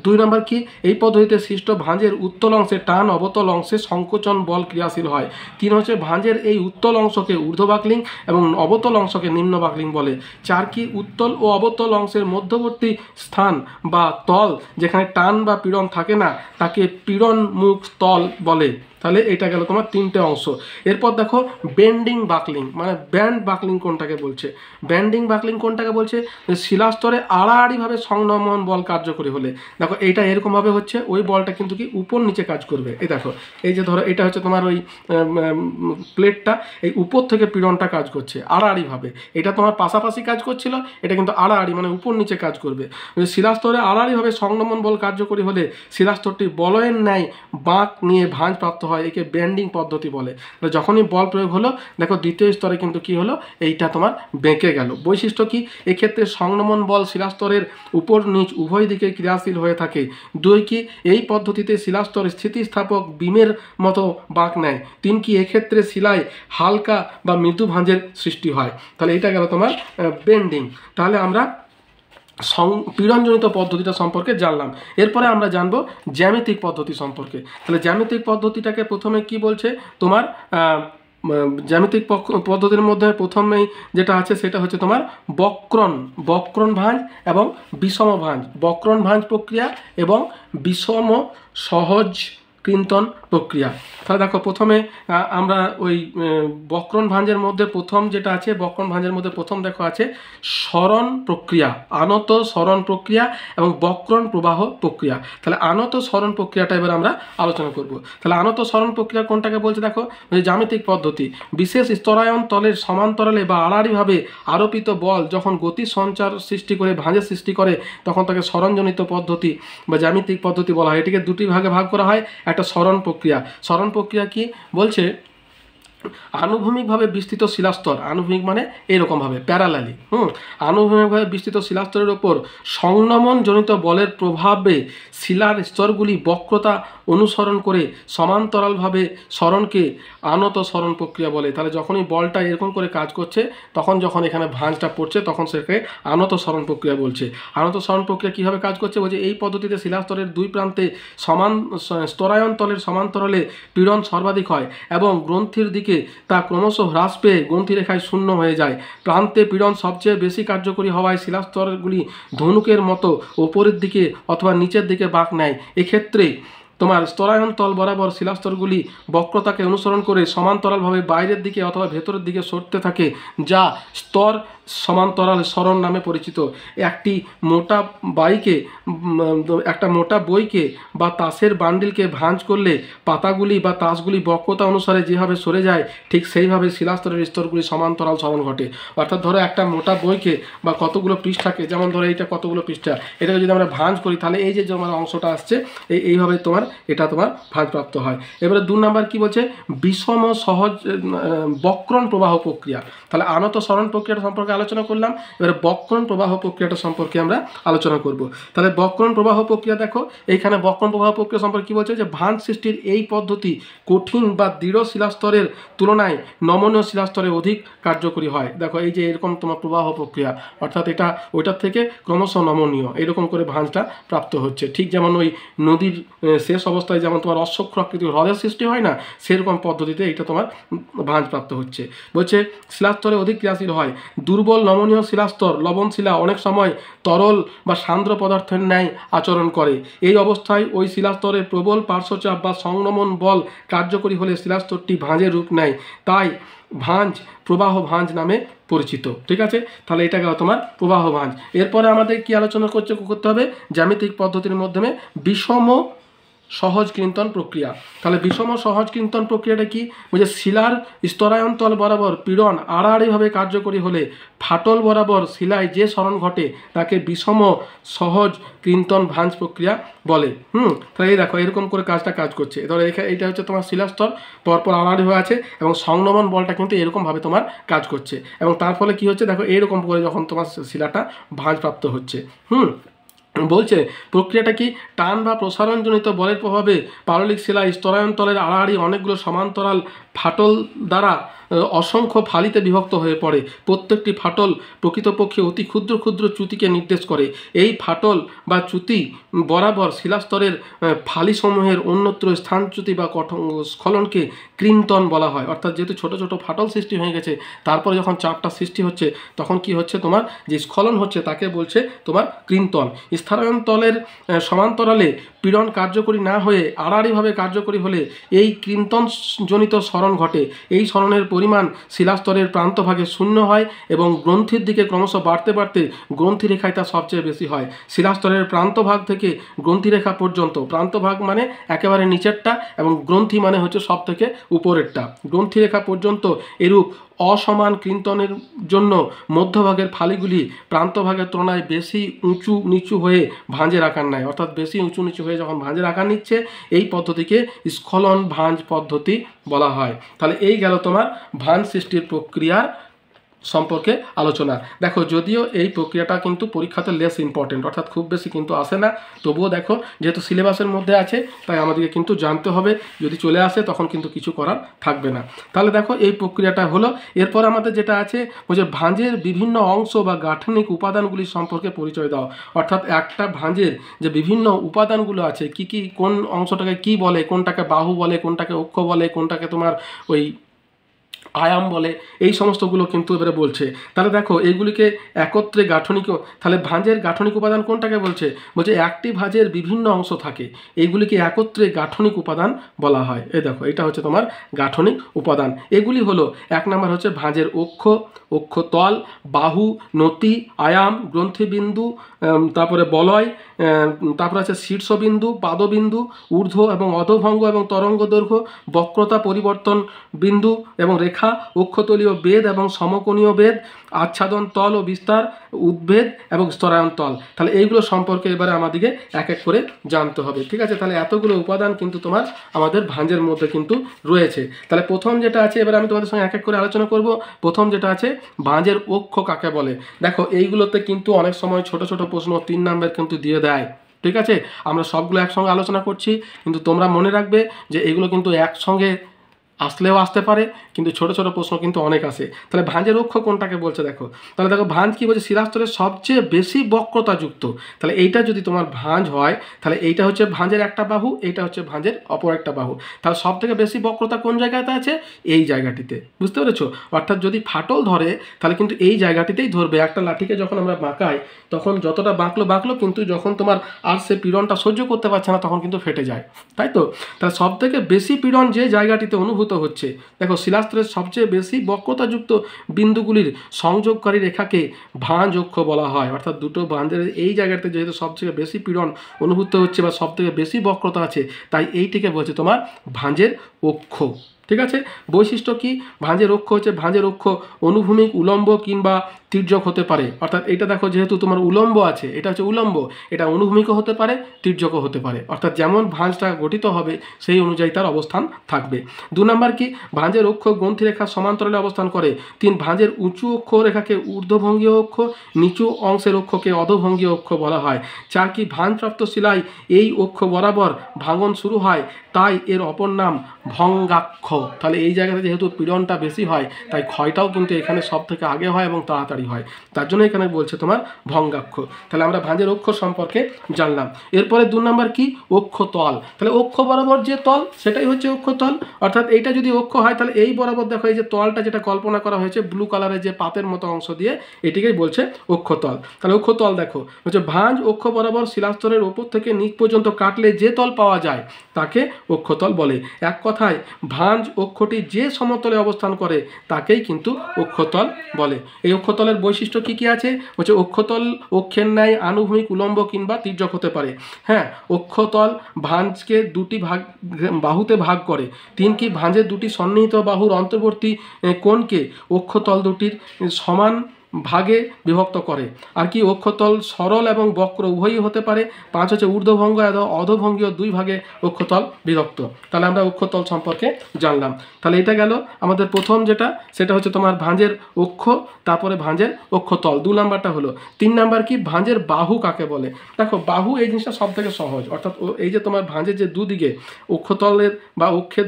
2 নম্বর কি, এই পদ্ধতিতে সৃষ্ট ভাঁজের উত্তল অংশে টান, অবতল অংশে সংকোচন বল ক্রিয়াশীল হয়। 3 হচ্ছে ভাঁজের এই উত্তল অংশকে ঊর্ধ্ব বাকলিং এবং অবতল অংশকে নিম্ন বাকলিং বলে। 4 কি, উত্তল ও অবতল অংশের মধ্যবর্তী স্থান বা তল যেখানে টান বা পীড়ন থাকে না তাকে পীড়ন মুখ তল বলে। তাহলে এটা গেল তোমার 3টে অংশ। এরপর দেখো বেন্ডিং বাকলিং, মানে ব্যান্ড বাকলিং কোনটাকে বলছে। ব্যান্ডিং বাকলিং কোনটাকে বলছে, শিলাস্তরে আড়াআড়িভাবে সংনমন বল কার্যকরী হলে, দেখো এইটা এরকমভাবে হচ্ছে, ওই বলটা কিন্তু কি উপর নিচে কাজ করবে। এই দেখো এই যে ধরো এটা হচ্ছে তোমার ওই প্লেটটা, এই উপর থেকে পীড়নটা কাজ করছে আড়াআড়িভাবে, এটা তোমার পাশাপাশি কাজ করছিল, এটা কিন্তু আড়াআড়ি মানে উপর নিচে কাজ করবে। শিলাস্তরে আড়াআড়িভাবে সংনমন বল কার্যকরী হলে শিলাস্তরটি বলয়ের ন্যায় বাঁক নিয়ে ভাঁজ প্রাপ্ত হয়, একে বেন্ডিং পদ্ধতি বলে। যখনই বল প্রয়োগ হলো, দেখো দ্বিতীয় স্তরে কিন্তু কি হলো, এইটা তোমার বেঁকে গেল। বৈশিষ্ট্য কি, এক্ষেত্রে সংনমন বল শিলাস্তরের উপর নিচ উভয় দিকে ক্রিয়াশীল হয়ে থাকে। 2 কি, এই পদ্ধতিতে শিলাস্তর স্থিতিস্থাপক বিমের মতো বাঁক নেয়। 3 কি, এক্ষেত্রে শিলায় হালকা বা মৃদু ভাঁজের সৃষ্টি হয়। তাহলে এটা গেল তোমার বেন্ডিং। তাহলে আমরা পীড়নজনিত পদ্ধতিটা সম্পর্কে জানলাম। এরপরে আমরা জানবো জ্যামিতিক পদ্ধতি সম্পর্কে। তাহলে জ্যামিতিক পদ্ধতিটাকে প্রথমে কি বলছে, তোমার জ্যামিতিক পদ্ধতির মধ্যে প্রথমেই যেটা আছে সেটা হচ্ছে তোমার বক্রণ ভাঁজ এবং বিষম ভাঁজ, বক্রণ ভাঁজ প্রক্রিয়া এবং বিষম সহজ কৃন্তন প্রক্রিয়া। তাহলে দেখো প্রথমে আমরা ওই বক্রণ ভাঁজের মধ্যে প্রথম যেটা আছে, বক্রণ ভাঁজের মধ্যে প্রথম দেখো আছে সরণ প্রক্রিয়া, আনত সরণ প্রক্রিয়া এবং বক্রণ প্রবাহ প্রক্রিয়া। তাহলে আনত সরণ প্রক্রিয়াটা এবার আমরা আলোচনা করব। তাহলে আনত সরণ প্রক্রিয়া কোনটাকে বলছে দেখো, জ্যামিতিক পদ্ধতি বিশেষ স্তরায়ন তলের সমান্তরালে বা আড়াআড়িভাবে আরোপিত বল যখন গতি সঞ্চার সৃষ্টি করে ভাঁজের সৃষ্টি করে তখন তাকে সরণজনিত পদ্ধতি বা জ্যামিতিক পদ্ধতি বলা হয়। এটিকে দুটি ভাগে ভাগ করা হয়, একটা সরণ প্রক্রিয়া। সরণ প্রক্রিয়া কি বলছে, আনুভূমিকভাবে বিস্তৃত শিলাস্তর, আনুভূমিক মানে এরকমভাবে প্যারালালি, আনুভূমিকভাবে বিস্তৃত শিলাস্তরের ওপর সংনমনজনিত বলের প্রভাবে শিলার স্তরগুলি বক্রতা অনুসরণ করে সমান্তরালভাবে সরণকে আনত সরণ প্রক্রিয়া বলে। তাহলে যখনই বলটা এরকম করে কাজ করছে তখন যখন এখানে ভাঁজটা পড়ছে তখন সেটাকে আনত সরণ প্রক্রিয়া বলছে। আনত সরণ প্রক্রিয়া কীভাবে কাজ করছে বলছে, এই পদ্ধতিতে শিলাস্তরের দুই প্রান্তে স্তরায়ন তলের সমান্তরালে পীড়ন সর্বাধিক হয় এবং গ্রন্থির দিকে তা ক্রমশ হ্রাস পেয়ে গ্রন্থিরেখায় শূন্য হয়ে যায়। প্রান্তে পীড়ন সবচেয়ে বেশি কার্যকরী হওয়ায় শিলাস্তরগুলি ধনুকের মতো ওপরের দিকে অথবা নিচের দিকে বাঁক নেয়। এক্ষেত্রে তোমার স্তরায়ন তল বরাবর শিলাস্তরগুলি বক্রতাকে অনুসরণ করে সমান্তরালভাবে বাইরের দিকে অথবা ভেতরের দিকে সরতে থাকে, যা স্তর সমান্তরাল সরণ নামে পরিচিত। একটা মোটা বইকে বা তাসের বান্ডিলকে ভাঁজ করলে পাতাগুলি বা তাসগুলি বক্রতা অনুসারে যেভাবে সরে যায় ঠিক সেইভাবে শিলাস্তরের স্তরগুলি সমান্তরাল সরণ ঘটে। অর্থাৎ ধরো একটা মোটা বইকে বা কতগুলো পৃষ্ঠাকে, যেমন ধরো এইটা কতগুলো পৃষ্ঠা, এটাকে যদি আমরা ভাঁজ করি তাহলে এই যে তোমার অংশটা আসছে এইভাবে তোমার এটা তোমার ভাঁজপ্রাপ্ত হয়। এবারে 2 নাম্বার কি বলছে, বিষম সহজ বক্রণ প্রবাহ প্রক্রিয়া। তাহলে আনত সরণ প্রক্রিয়াটা সম্পর্কে আলোচনা করলাম, এবারে বক্রণ প্রবাহ প্রক্রিয়াটা সম্পর্কে আমরা আলোচনা করব। তাহলে বক্রণ প্রবাহ প্রক্রিয়া দেখো, এইখানে বক্রণ প্রবাহ প্রক্রিয়া সম্পর্কে কী বলছে, যে ভাঁজ সৃষ্টির এই পদ্ধতি কঠিন বা দৃঢ় শিলাস্তরের তুলনায় নমনীয় শিলাস্তরে অধিক কার্যকরী হয়। দেখো এই যে এরকম তোমার প্রবাহ প্রক্রিয়া, অর্থাৎ এটা ওইটার থেকে ক্রমশ নমনীয় এরকম করে ভাঁজটা প্রাপ্ত হচ্ছে। ঠিক যেমন ওই নদীর শেষ অবস্থায় যেমন তোমার অশ্বক্ষ আকৃতির হ্রদের সৃষ্টি হয় না, সেরকম পদ্ধতিতে এটা তোমার ভাঁজ প্রাপ্ত হচ্ছে। বলছে শিলাস্তরে অধিক ক্রিয়াশীল হয়। দুর্বল নমনীয় শিলাস্তর লবণ শিলা অনেক সময় তরল বা সান্দ্র পদার্থের ন্যায় আচরণ করে। এই অবস্থায় ওই শিলাস্তরে প্রবল পার্শ্বচাপ বা সংনমন বল কার্যকরী হলে শিলাস্তরটি ভাঁজের রূপ নেয়, তাই ভাঁজ প্রবাহ ভাঁজ নামে পরিচিত। ঠিক আছে, তাহলে এটা গেল তোমার প্রবাহ ভাঁজ। এরপরে আমাদের কি আলোচনা করতে হবে, জ্যামিতিক পদ্ধতির মাধ্যমে বিষম সহজ কৃন্তন প্রক্রিয়া। তাহলে বিষম সহজ কৃন্তন প্রক্রিয়াটা কি বলছে, শিলার স্তরায়ন তল বরাবর পীড়ন আড়াআড়িভাবে কার্যকরী হলে ফাটল বরাবর শিলায় যে সরণ ঘটে তাকে বিষম সহজ কৃন্তন ভাঁজ প্রক্রিয়া বলে। তাহলে এই দেখো এরকম করে কাজ করছে। ধরো এইটা হচ্ছে তোমার শিলাস্তর পরপর আড়াআড়ি হয়ে আছে এবং সংনমন বলটা কিন্তু এরকমভাবে তোমার কাজ করছে এবং তার ফলে কি হচ্ছে দেখো এইরকম করে যখন তোমার শিলাটা ভাঁজপ্রাপ্ত হচ্ছে। বলছে প্রক্রিয়াটা কি, টান বা প্রসারণজনিত বলের প্রভাবে পাললিক শিলা স্তরায়ন তলের আড়াআড়ি অনেকগুলো সমান্তরাল ফাটল দ্বারা অসংখ্য ফালিতে বিভক্ত হয়ে পড়ে। প্রত্যেকটি ফাটল প্রকৃতপক্ষে অতি ক্ষুদ্র ক্ষুদ্র চ্যুতিকে নির্দেশ করে। এই ফাটল বা চ্যুতি বরাবর শিলাস্তরের ফালিসমূহের অন্যত্র স্থানচ্যুতি বা স্খলনকে কৃন্তন বলা হয়। অর্থাৎ যেহেতু ছোট ছোট ফাটল সৃষ্টি হয়ে গেছে, তারপরে যখন চাপটা সৃষ্টি হচ্ছে তখন কি হচ্ছে, তোমার যে স্খলন হচ্ছে তাকে বলছে তোমার কৃন্তন। স্তরায়ন তলের সমান্তরালে পীড়ন কার্যকরী না হয়ে আড়াআড়িভাবে কার্যকরী হলে এই কৃন্তনজনিত সরণ ঘটে। এই সরণের পরিমাণ শিলাস্তরের প্রান্তভাগে শূন্য হয় এবং গ্রন্থির দিকে ক্রমশ বাড়তে বাড়তে গ্রন্থিরেখায় তা সবচেয়ে বেশি হয়। শিলাস্তরের প্রান্তভাগ থেকে গ্রন্থিরেখা পর্যন্ত, প্রান্তভাগ মানে একেবারে নিচেরটা এবং গ্রন্থি মানে হচ্ছে সব থেকে উপরেরটা, গ্রন্থিরেখা পর্যন্ত এরূপ অসমান কৃন্তনের জন্য মধ্যভাগের ফালিগুলি প্রান্তভাগের তুলনায় বেশি উঁচু নিচু হয়ে ভাঁজের আকার নেয়। অর্থাৎ বেশি উঁচু নিচু হয়ে যখন ভাঁজের আকার নিচ্ছে এই পদ্ধতিকে স্খলন ভাঁজ পদ্ধতি বলা হয়। তাহলে এই গেল তোমার ভাঁজ সৃষ্টির প্রক্রিয়ার সম্পর্কে আলোচনা। দেখো যদিও এই প্রক্রিয়াটা কিন্তু পরীক্ষাতে লেস ইম্পর্টেন্ট, অর্থাৎ খুব বেশি কিন্তু আসে না, তবুও দেখো যেহেতু সিলেবাসের মধ্যে আছে তাই আমাদেরকে কিন্তু জানতে হবে, যদি চলে আসে তখন কিন্তু কিছু করার থাকবে না। তাহলে দেখো এই প্রক্রিয়াটা হলো। এরপর আমাদের যেটা আছে যে ভাঁজের বিভিন্ন অংশ বা গাঠনিক উপাদানগুলি সম্পর্কে পরিচয় দাও। অর্থাৎ একটা ভাঁজের যে বিভিন্ন উপাদানগুলো আছে কি কি, কোন অংশটাকে কি বলে, কোনটাকে বাহু বলে, কোনটাকে অক্ষ বলে, কোনটাকে তোমার ওই আয়াম বলে, এই সমস্তগুলো কিন্তু এবারে বলছে। তাহলে দেখো এইগুলিকে একত্রে গাঠনিক, তাহলে ভাঁজের গাঠনিক উপাদান কোনটাকে বলছে? বলছে একটি ভাঁজের বিভিন্ন অংশ থাকে, এইগুলিকে একত্রে গাঠনিক উপাদান বলা হয়। এই দেখো এটা হচ্ছে তোমার গাঠনিক উপাদান। এগুলি হলো, এক নম্বর হচ্ছে ভাঁজের অক্ষ, অক্ষতল, বাহু, নতি, আয়াম, গ্রন্থিবিন্দু, তারপরে বলয়, তারপরে আছে শীর্ষবিন্দু, পাদবিন্দু, ঊর্ধ্ব এবং অধভঙ্গ এবং তরঙ্গ দৈর্ঘ্য, বক্রতা পরিবর্তন বিন্দু এবং রেখা, অক্ষতলীয় বেদ এবং সমকোণীয় বেদ, আচ্ছাদন তল ও বিস্তার, উদ্বেদ এবং স্তরায়ন তল। তাহলে এইগুলো সম্পর্কে এবারে আমাদেরকে এক এক করে জানতে হবে, ঠিক আছে? তাহলে এতগুলো উপাদান কিন্তু তোমার আমাদের ভাঁজের মধ্যে কিন্তু রয়েছে। তাহলে প্রথম যেটা আছে, এবারে আমি তোমাদের সঙ্গে এক এক করে আলোচনা করব। প্রথম যেটা আছে, ভাঁজের অক্ষ কাকে বলে? দেখো এইগুলোতে কিন্তু অনেক সময় ছোট ছোট প্রশ্ন 3 নম্বর কিন্তু দিয়ে দেয়, ঠিক আছে? আমরা সবগুলো একসঙ্গে আলোচনা করছি, কিন্তু তোমরা মনে রাখবে যে এগুলো কিন্তু একসঙ্গে আসলেও আসতে পারে, কিন্তু ছোট ছোট প্রশ্ন কিন্তু অনেক আসে। তাহলে ভাঁজের অক্ষ কোনটাকে বলছে দেখো। তাহলে দেখো ভাঁজ কি বলছে? শিলাস্তরের সবচেয়ে বেশি বক্রতাযুক্ত। তাহলে এইটা যদি তোমার ভাঁজ হয়, তাহলে এইটা হচ্ছে ভাঁজের একটা বাহু, এইটা হচ্ছে ভাঁজের অপর একটা বাহু। তাহলে সব থেকে বেশি বক্রতা কোন জায়গাতে আছে? এই জায়গাটিতে, বুঝতে পেরেছো? অর্থাৎ যদি ফাটল ধরে তাহলে কিন্তু এই জায়গাটিতেই ধরবে। একটা লাঠিকে যখন আমরা বাঁকাই তখন যতটা বাঁকলো, কিন্তু যখন তোমার আর সে পীড়নটা সহ্য করতে পারছে না তখন কিন্তু ফেটে যায়, তাই তো? তাহলে সব থেকে বেশি পীড়ন যে জায়গাটিতে অনুভূত হচ্ছে, দেখো শিলাস্তরের সবচেয়ে বেশি বক্রতাযুক্ত বিন্দুগুলির সংযোগকারী রেখাকে ভাঁজ অক্ষ বলা হয়। অর্থাৎ দুটো ভাঁজের এই জায়গাতে যেহেতু সবথেকে বেশি পীড়ন অনুভূত হচ্ছে বা সবথেকে বেশি বক্রতা আছে, তাই এইটিকে বলছে তোমার ভাঁজের অক্ষ, ঠিক আছে? বৈশিষ্ট্য কি? ভাঁজের অক্ষ হচ্ছে, ভাঁজের অক্ষ অনুভূমিক, উলম্ব কিংবা তির্যক হতে পারে। অর্থাৎ এটা দেখো যেহেতু তোমার উলম্ব আছে, এটা হচ্ছে উলম্ব, এটা অনুভূমিকও হতে পারে, তির্যকও হতে পারে। অর্থাৎ যেমন ভাঁজটা গঠিত হবে সেই অনুযায়ী তার অবস্থান থাকবে। 2 নম্বর কি? ভাঁজের অক্ষ গ্রন্থিরেখার সমান্তরালে অবস্থান করে। 3 ভাঁজের উঁচু অক্ষ রেখাকে ঊর্ধ্বভঙ্গীয় অক্ষ, নিচু অংশের অক্ষকে অধোভঙ্গীয় অক্ষ বলা হয়। 4 কি? ভাঁজপ্রাপ্ত শিলায় এই অক্ষ বরাবর ভাঙন শুরু হয়, তাই এর অপর নাম ভঙ্গাক্ষ। তাহলে এই জায়গাতে যেহেতু পীড়নটা বেশি হয় তাই ক্ষয়টাও কিন্তু এখানে সব থেকে আগে হয় এবং তাড়াতাড়ি হয়, তার জন্য এখানে বলছে তোমার ভঙ্গাক্ষ। তাহলে আমরা ভাঁজের অক্ষ সম্পর্কে জানলাম। এরপরে 2 নম্বর কি? অক্ষতল। তাহলে অক্ষ বরাবর যে তল সেটাই হচ্ছে অক্ষতল। অর্থাৎ এইটা যদি অক্ষ হয় তাহলে এই বরাবর দেখো এই যে তলটা যেটা কল্পনা করা হয়েছে ব্লু কালারের যে পাতের মতো অংশ দিয়ে, এটিকেই বলছে অক্ষতল। তাহলে অক্ষতল দেখো হচ্ছে ভাঁজ অক্ষ বরাবর শিলাস্তরের ওপর থেকে নিচ পর্যন্ত কাটলে যে তল পাওয়া যায় তাকে অক্ষতল বলে। এক কথায় ভাঁজ অক্ষটি যে সমতলে অবস্থান করে তাকেই কিন্তু অক্ষতল বলে। এই অক্ষতলের বৈশিষ্ট্য কি কি আছে? হচ্ছে অক্ষতল অক্ষের ন্যায় আনুভূমিক, উলম্ব কিংবা তির্যক হতে পারে। হ্যাঁ, অক্ষতল ভাঁজকে দুটি বাহুতে ভাগ করে। 3 কি? ভাঁজের দুটি সন্নিহিত বাহুর অন্তর্বর্তী কোণকে অক্ষতল দুটির সমান ভাগে বিভক্ত করে। আর কি? অক্ষতল সরল এবং বক্র উভয়ই হতে পারে। 5 হচ্ছে ঊর্ধ্বভঙ্গ এবং অধোভঙ্গীয় 2 ভাগে অক্ষতল বিভক্ত। তাহলে আমরা অক্ষতল সম্পর্কে জানলাম। তাহলে এটা গেল আমাদের প্রথম যেটা, সেটা হচ্ছে তোমার ভাঁজের অক্ষ, তারপরে ভাঁজের অক্ষতল। 2 নাম্বারটা হলো। 3 নাম্বার কি? ভাঁজের বাহু কাকে বলে? দেখো বাহু এই জিনিসটা সব থেকে সহজ। অর্থাৎ এই যে তোমার ভাঁজের যে দুদিকে অক্ষতলের বা অক্ষের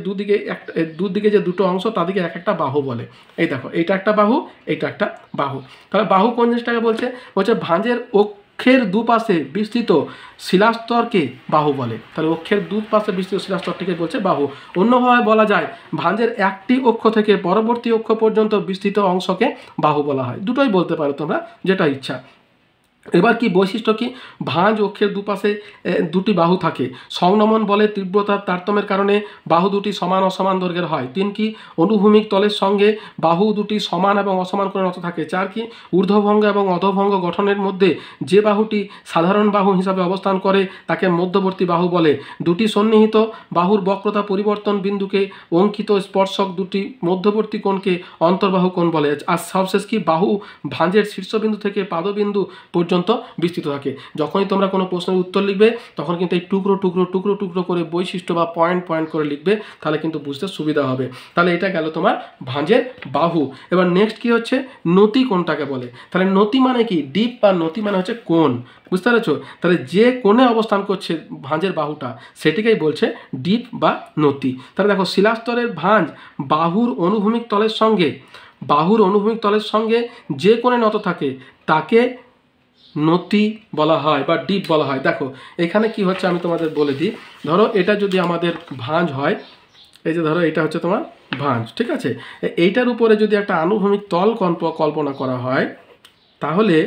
দুদিকে যে দুটো অংশ তাদেরকে এক একটা বাহু বলে। এই দেখো এইটা একটা বাহু, এইটা একটা বাহু। তাহলে বাহু কোন জিনিসটাকে বলছে? বলছে ভাঁজের অক্ষের দুপাশে বিস্তৃত শিলাস্তরকে বাহু বলে। তাহলে অক্ষের দুপাশে বিস্তৃত শিলাস্তরটিকে বলছে বাহু। অন্যভাবে বলা যায় ভাঁজের একটি অক্ষ থেকে পরবর্তী অক্ষ পর্যন্ত বিস্তৃত অংশকে বাহু বলা হয়। দুটোই বলতে পারো তোমরা, যেটা ইচ্ছা। এবার কি বৈশিষ্ট্য কি? ভাঁজ অক্ষের দুপাশে দুটি বাহু থাকে। সংনমন বলে তীব্রতার তারতম্যের কারণে বাহু দুটি সমান অসমান দৈর্ঘ্যের হয়। 3 কি? অনুভূমিক তলের সঙ্গে বাহু দুটি সমান এবং অসমান করে নত থাকে। 4 কি? ঊর্ধ্বভঙ্গ এবং অধোভঙ্গ গঠনের মধ্যে যে বাহুটি সাধারণ বাহু হিসাবে অবস্থান করে তাকে মধ্যবর্তী বাহু বলে। দুটি সন্নিহিত বাহুর বক্রতা পরিবর্তন বিন্দুকে অঙ্কিত স্পর্শক দুটি মধ্যবর্তী কোণকে অন্তর্বাহু কোণ বলে। আর সবশেষ কি? বাহু ভাঁজের শীর্ষবিন্দু থেকে পাদবিন্দু পর্যন্ত বিস্তৃত থাকে। যখনই তোমরা কোনো প্রশ্নের উত্তর লিখবে তখন কিন্তু এই টুকরো টুকরো টুকরো টুকরো করে বৈশিষ্ট্য বা পয়েন্ট পয়েন্ট করে লিখবে, তাহলে কিন্তু বুঝতে সুবিধা হবে। তাহলে এটা গেল তোমার ভাঁজের বাহু। এবার নেক্সট কি হচ্ছে? নতি কোণটাকে বলে। তাহলে নতি মানে কি? ডিপ বা নতি মানে হচ্ছে কোণ, বুঝতে পেরেছো? তাহলে যে কোণে অবস্থান করছে ভাঁজের বাহুটা সেটিকেই বলছে ডিপ বা নতি। তাহলে দেখো শিলাস্তরের ভাঁজ বাহুর অনুভূমিক তলের সঙ্গে যে কোণে নত থাকে তাকে নতি বলা হয় বা ডিপ বলা হয়। দেখো এখানে কি হচ্ছে আমি তোমাদের বলে দিই। ধরো এটা যদি আমাদের ভাঁজ হয়, এই যে ধরো এটা হচ্ছে তোমার ভাঁজ, ঠিক আছে। এইটার উপরে যদি একটা আনুভূমিক তল কল্পনা করা হয়, তাহলে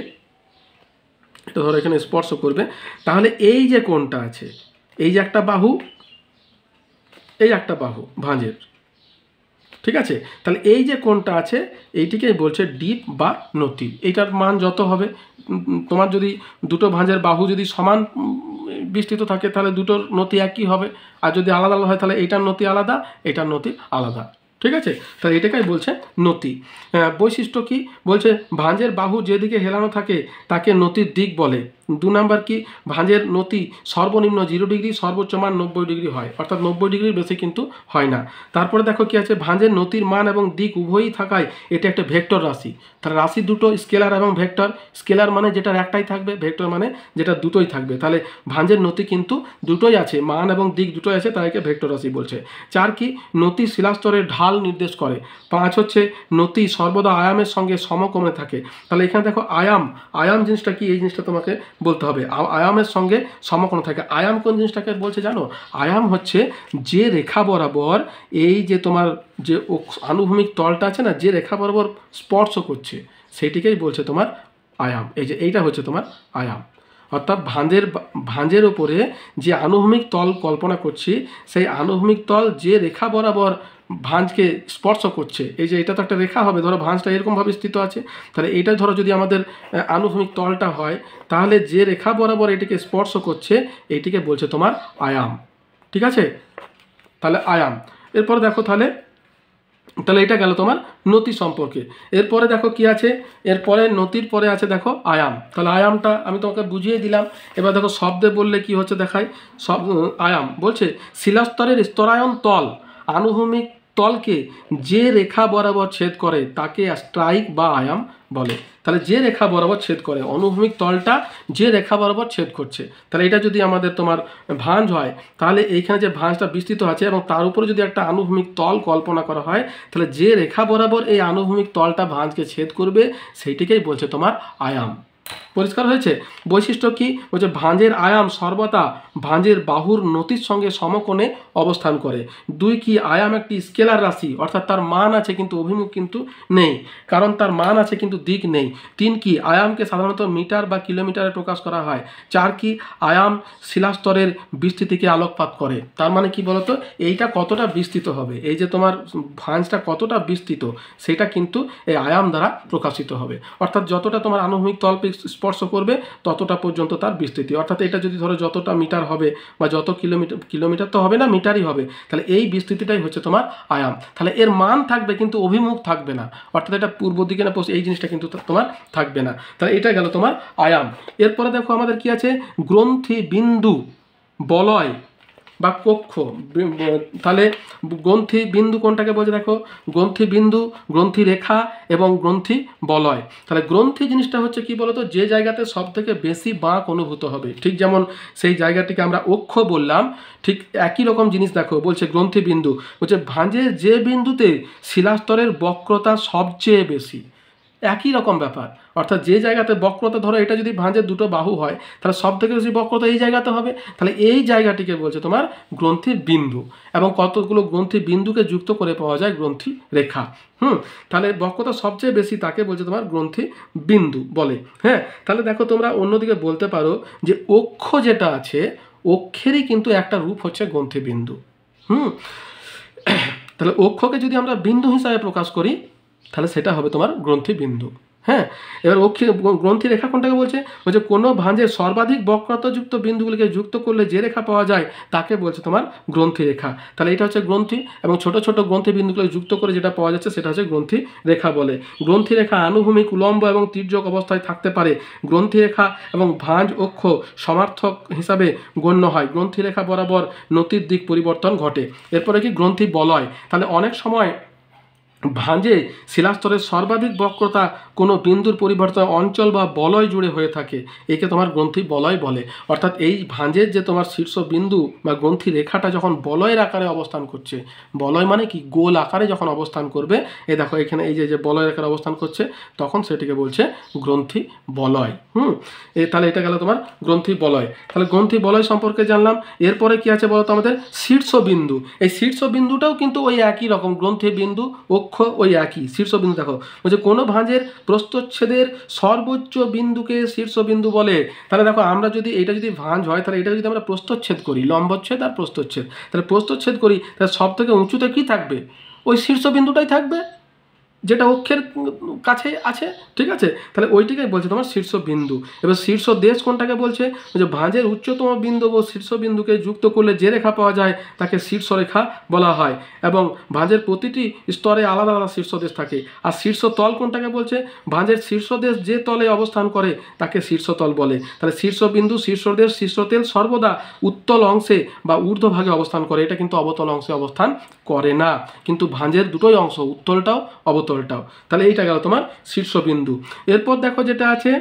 এটা ধরো এখানে স্পর্শ করবে, তাহলে এই যে কোণটা আছে, এই যে একটা বাহু, এই একটা বাহু ভাঁজের, ঠিক আছে। তাহলে এই যে কোণটা আছে এইটিকেই বলছে ডিপ বা নতি। এইটার মান যত হবে, তোমার যদি দুটো ভাঁজের বাহু যদি সমান বিস্তৃত থাকে তাহলে দুটোর নতি একই হবে, আর যদি আলাদা আলাদা হয় তাহলে এইটার নতি আলাদা, এটার নতি আলাদা, ঠিক আছে। তাহলে এটাকেই বলছে নতি। বৈশিষ্ট্য কি বলছে, ভাঁজের বাহু যেদিকে হেলানো থাকে তাকে নতির দিক বলে। 2 নাম্বার কি, ভাঁজের নতি সর্বনিম্ন 0 ডিগ্রি, সর্বোচ্চ মান 90 ডিগ্রি হয়, অর্থাৎ 90 ডিগ্রির বেশি কিন্তু হয় না। তারপরে দেখো কি আছে, ভাঁজের নতির মান এবং দিক উভয়ই থাকায় এটা একটা ভেক্টর রাশি। তাহলে রাশি দুটো, স্কেলার এবং ভেক্টর। স্কেলার মানে যেটার একটাই থাকবে, ভেক্টর মানে যেটা দুটোই থাকবে। তাহলে ভাঁজের নতি কিন্তু দুটোই আছে, মান এবং দিক দুটোই আছে, তাদেরকে ভেক্টর রাশি বলছে। 4 কি, নতি শিলাস্তরের ঢাল নির্দেশ করে। 5 হচ্ছে নতি সর্বদা আয়ামের সঙ্গে সমকোণে থাকে। তাহলে এখানে দেখো আয়াম জিনিসটা কি, এই জিনিসটা তোমাকে বলতে হবে। আয়ামের সঙ্গে সমকোণে থাকে। আয়াম কোন জিনিসটাকে বলছে জানো? আয়াম হচ্ছে যে রেখা বরাবর এই যে তোমার যে আনুভূমিক তলটা আছে না, যে রেখা বরাবর স্পর্শ করছে সেইটিকেই বলছে তোমার আয়াম। এই যে এইটা হচ্ছে তোমার আয়াম। অর্থাৎ ভাঁজের উপরে যে আনুভূমিক তল কল্পনা করছি, সেই আনুভূমিক তল যে রেখা বরাবর ভাঁজকে স্পর্শ করছে, এই যে এটা তো একটা রেখা হবে, ধরো ভাঁজটা এরকমভাবে স্থিত আছে, তাহলে এইটা ধরো যদি আমাদের আনুভূমিক তলটা হয়, তাহলে যে রেখা বরাবর এটিকে স্পর্শ করছে এইটিকে বলছে তোমার আয়াম, ঠিক আছে। তাহলে আয়াম। এরপরে দেখো তাহলে এটা গেল তোমার নতি সম্পর্কে। এরপরে দেখো কি আছে, এরপরে নতির পরে আছে দেখো আয়াম। তাহলে আয়ামটা আমি তোমাকে বুঝিয়ে দিলাম। এবার দেখো শব্দে বললে কি হচ্ছে দেখাই। আয়াম বলছে শিলাস্তরের স্তরায়ন তল আনুভূমিক তলকে যে রেখা বরাবর ছেদ করে তাকে স্ট্রাইক বা আয়াম বলে। তাহলে যে রেখা বরাবর ছেদ করে, অনুভূমিক তলটা যে রেখা বরাবর ছেদ করছে, তাহলে এটা যদি আমাদের তোমার ভাঁজ হয়, তাহলে এইখানে যে ভাঁজটা বিস্তৃত আছে এবং তার উপরে যদি একটা আনুভূমিক তল কল্পনা করা হয়, তাহলে যে রেখা বরাবর এই আনুভূমিক তলটা ভাঁজকে ছেদ করবে সেইটিকেই বলছে তোমার আয়াম। পরিষ্কার হয়েছে? বৈশিষ্ট্য কি বলছে, ভাঁজের আয়াম সর্বদা ভাঁজের বাহুর নতির সঙ্গে সমকোণে অবস্থান করে। 2 কি, আয়াম একটি স্কেলার রাশি, অর্থাৎ তার মান আছে কিন্তু অভিমুখ কিন্তু নেই, কারণ তার মান আছে কিন্তু দিক নেই। 3 কি, আয়ামকে সাধারণত মিটার বা কিলোমিটারে প্রকাশ করা হয়। 4 কি, আয়াম শিলাস্তরের বিস্তৃতিকে আলোকপাত করে। তার মানে কি বলতো, এইটা কতটা বিস্তৃত হবে, এই যে তোমার ভাঁজটা কতটা বিস্তৃত, সেটা কিন্তু এই আয়াম দ্বারা প্রকাশিত হবে। অর্থাৎ যতটা তোমার আনুভূমিক তল স্পর্শ করবে ততটা পর্যন্ত তার বিস্তৃতি। অর্থাৎ এটা যদি ধরো যতটা মিটার হবে বা যত কিলোমিটার তো হবে না, মিটারই হবে, তাহলে এই বিস্তৃতিটাই হচ্ছে তোমার আয়াম। তাহলে এর মান থাকবে কিন্তু অভিমুখ থাকবে না, অর্থাৎ এটা পূর্ব দিকে না পশ্চিম, এই জিনিসটা কিন্তু তোমার থাকবে না। তাহলে এটা গেল তোমার আয়াম। এরপরে দেখো আমাদের কি আছে, গ্রন্থি, বিন্দু, বলয় বা কক্ষ। তাহলে গ্রন্থি বিন্দু কোনটাকে বলছে দেখো, গ্রন্থি বিন্দু, গ্রন্থি রেখা এবং গ্রন্থি বলয়। তাহলে গ্রন্থি জিনিসটা হচ্ছে কি বলতো, যে জায়গাতে সব থেকে বেশি বাঁক অনুভূত হবে, ঠিক যেমন সেই জায়গাটিকে আমরা অক্ষ বললাম, ঠিক একই রকম জিনিস দেখো বলছে গ্রন্থি বিন্দু, বলছে ভাঁজের যে বিন্দুতে শিলাস্তরের বক্রতা সবচেয়ে বেশি, একই রকম ব্যাপার। অর্থাৎ যে জায়গাতে বক্রতা, ধরো এটা যদি ভাঁজের দুটো বাহু হয়, তাহলে সব থেকে বেশি বক্রতা এই জায়গাতে হবে। তাহলে এই জায়গাটিকে বলছে তোমার গ্রন্থির বিন্দু, এবং কতগুলো গ্রন্থি বিন্দুকে যুক্ত করে পাওয়া যায় গ্রন্থি রেখা। তাহলে বক্রতা সবচেয়ে বেশি তাকে বলছে তোমার গ্রন্থি বিন্দু বলে। হ্যাঁ, তাহলে দেখো তোমরা অন্যদিকে বলতে পারো যে অক্ষ যেটা আছে, অক্ষেরই কিন্তু একটা রূপ হচ্ছে গ্রন্থি বিন্দু। তাহলে অক্ষকে যদি আমরা বিন্দু হিসাবে প্রকাশ করি, তাহলে সেটা হবে তোমার গ্রন্থি বিন্দু। হ্যাঁ, এবার গ্রন্থি রেখা কোনটাকে বলছে, কোনো ভাঁজের সর্বাধিক বক্রতাযুক্ত বিন্দুগুলিকে যুক্ত করলে যে রেখা পাওয়া যায় তাকে বলছে তোমার গ্রন্থি রেখা। তাহলে এটা হচ্ছে গ্রন্থি, এবং ছোট ছোট গ্রন্থি বিন্দুগুলো যুক্ত করে যেটা পাওয়া যাচ্ছে সেটা হচ্ছে গ্রন্থি রেখা বলে। গ্রন্থি রেখা আনুভূমিক, উলম্ব এবং তির্যক অবস্থায় থাকতে পারে। গ্রন্থি রেখা এবং ভাঁজ অক্ষ সমার্থক হিসাবে গণ্য হয়। গ্রন্থি রেখা বরাবর নতির দিক পরিবর্তন ঘটে। এরপরে কি, গ্রন্থি বলয়। তাহলে অনেক সময় ভাঁজে শিলাস্তরের সর্বাধিক বক্রতা কোনো বিন্দুর পরিবর্তন অঞ্চল বা বলয় জুড়ে হয়ে থাকে, একে তোমার গ্রন্থি বলয় বলে। অর্থাৎ এই ভাঁজের যে তোমার শীর্ষ বিন্দু বা গ্রন্থি রেখাটা যখন বলয়ের আকারে অবস্থান করছে, বলয় মানে কি, গোল আকারে যখন অবস্থান করবে, এই দেখো এখানে এই যে বলয় আকারে অবস্থান করছে, তখন সেটিকে বলছে গ্রন্থি বলয়। তাহলে এটা গেল তোমার গ্রন্থি বলয়। তাহলে গ্রন্থি বলয় সম্পর্কে জানলাম। এরপরে কি আছে বলতো আমাদের শীর্ষবিন্দু। এই শীর্ষবিন্দুটাও কিন্তু ওই একই রকম, গ্রন্থি বিন্দু অক্ষ ওই একই। শীর্ষবিন্দু দেখো বলছে কোনো ভাঁজের প্রস্থচ্ছেদের সর্বোচ্চ বিন্দুকে শীর্ষবিন্দু বলে। তাহলে দেখো আমরা যদি এটা যদি ভাঁজ হয়, তাহলে এটা যদি আমরা প্রস্থচ্ছেদ করি, লম্বচ্ছেদ আর প্রস্থচ্ছেদ, তাহলে প্রস্থচ্ছেদ করি, তাহলে সব থেকে উঁচুতে কি থাকবে, ওই শীর্ষবিন্দুটাই থাকবে যেটা অক্ষের কাছে আছে, ঠিক আছে। তাহলে ওইটিকেই বলছে তোমার শীর্ষবিন্দু। এবার শীর্ষ দেশ কোনটাকে বলছে, যে ভাঁজের উচ্চতম বিন্দু ও শীর্ষবিন্দুকে যুক্ত করলে যে রেখা পাওয়া যায় তাকে শীর্ষরেখা বলা হয়, এবং ভাঁজের প্রতিটি স্তরে আলাদা আলাদা শীর্ষদেশ থাকে। আর শীর্ষতল কোনটাকে বলছে, ভাঁজের শীর্ষদেশ যে তলে অবস্থান করে তাকে শীর্ষতল বলে। তাহলে শীর্ষবিন্দু, শীর্ষদেশ, শীর্ষতেল সর্বদা উত্তল অংশে বা ঊর্ধ্বভাগে অবস্থান করে, এটা কিন্তু অবতল অংশে অবস্থান করে না। কিন্তু ভাঁজের দুটোই অংশ, উত্তলটাও অবতলটাও। তাহলে এইটা গেল তোমার শীর্ষবিন্দু। এরপর দেখো যেটা আছে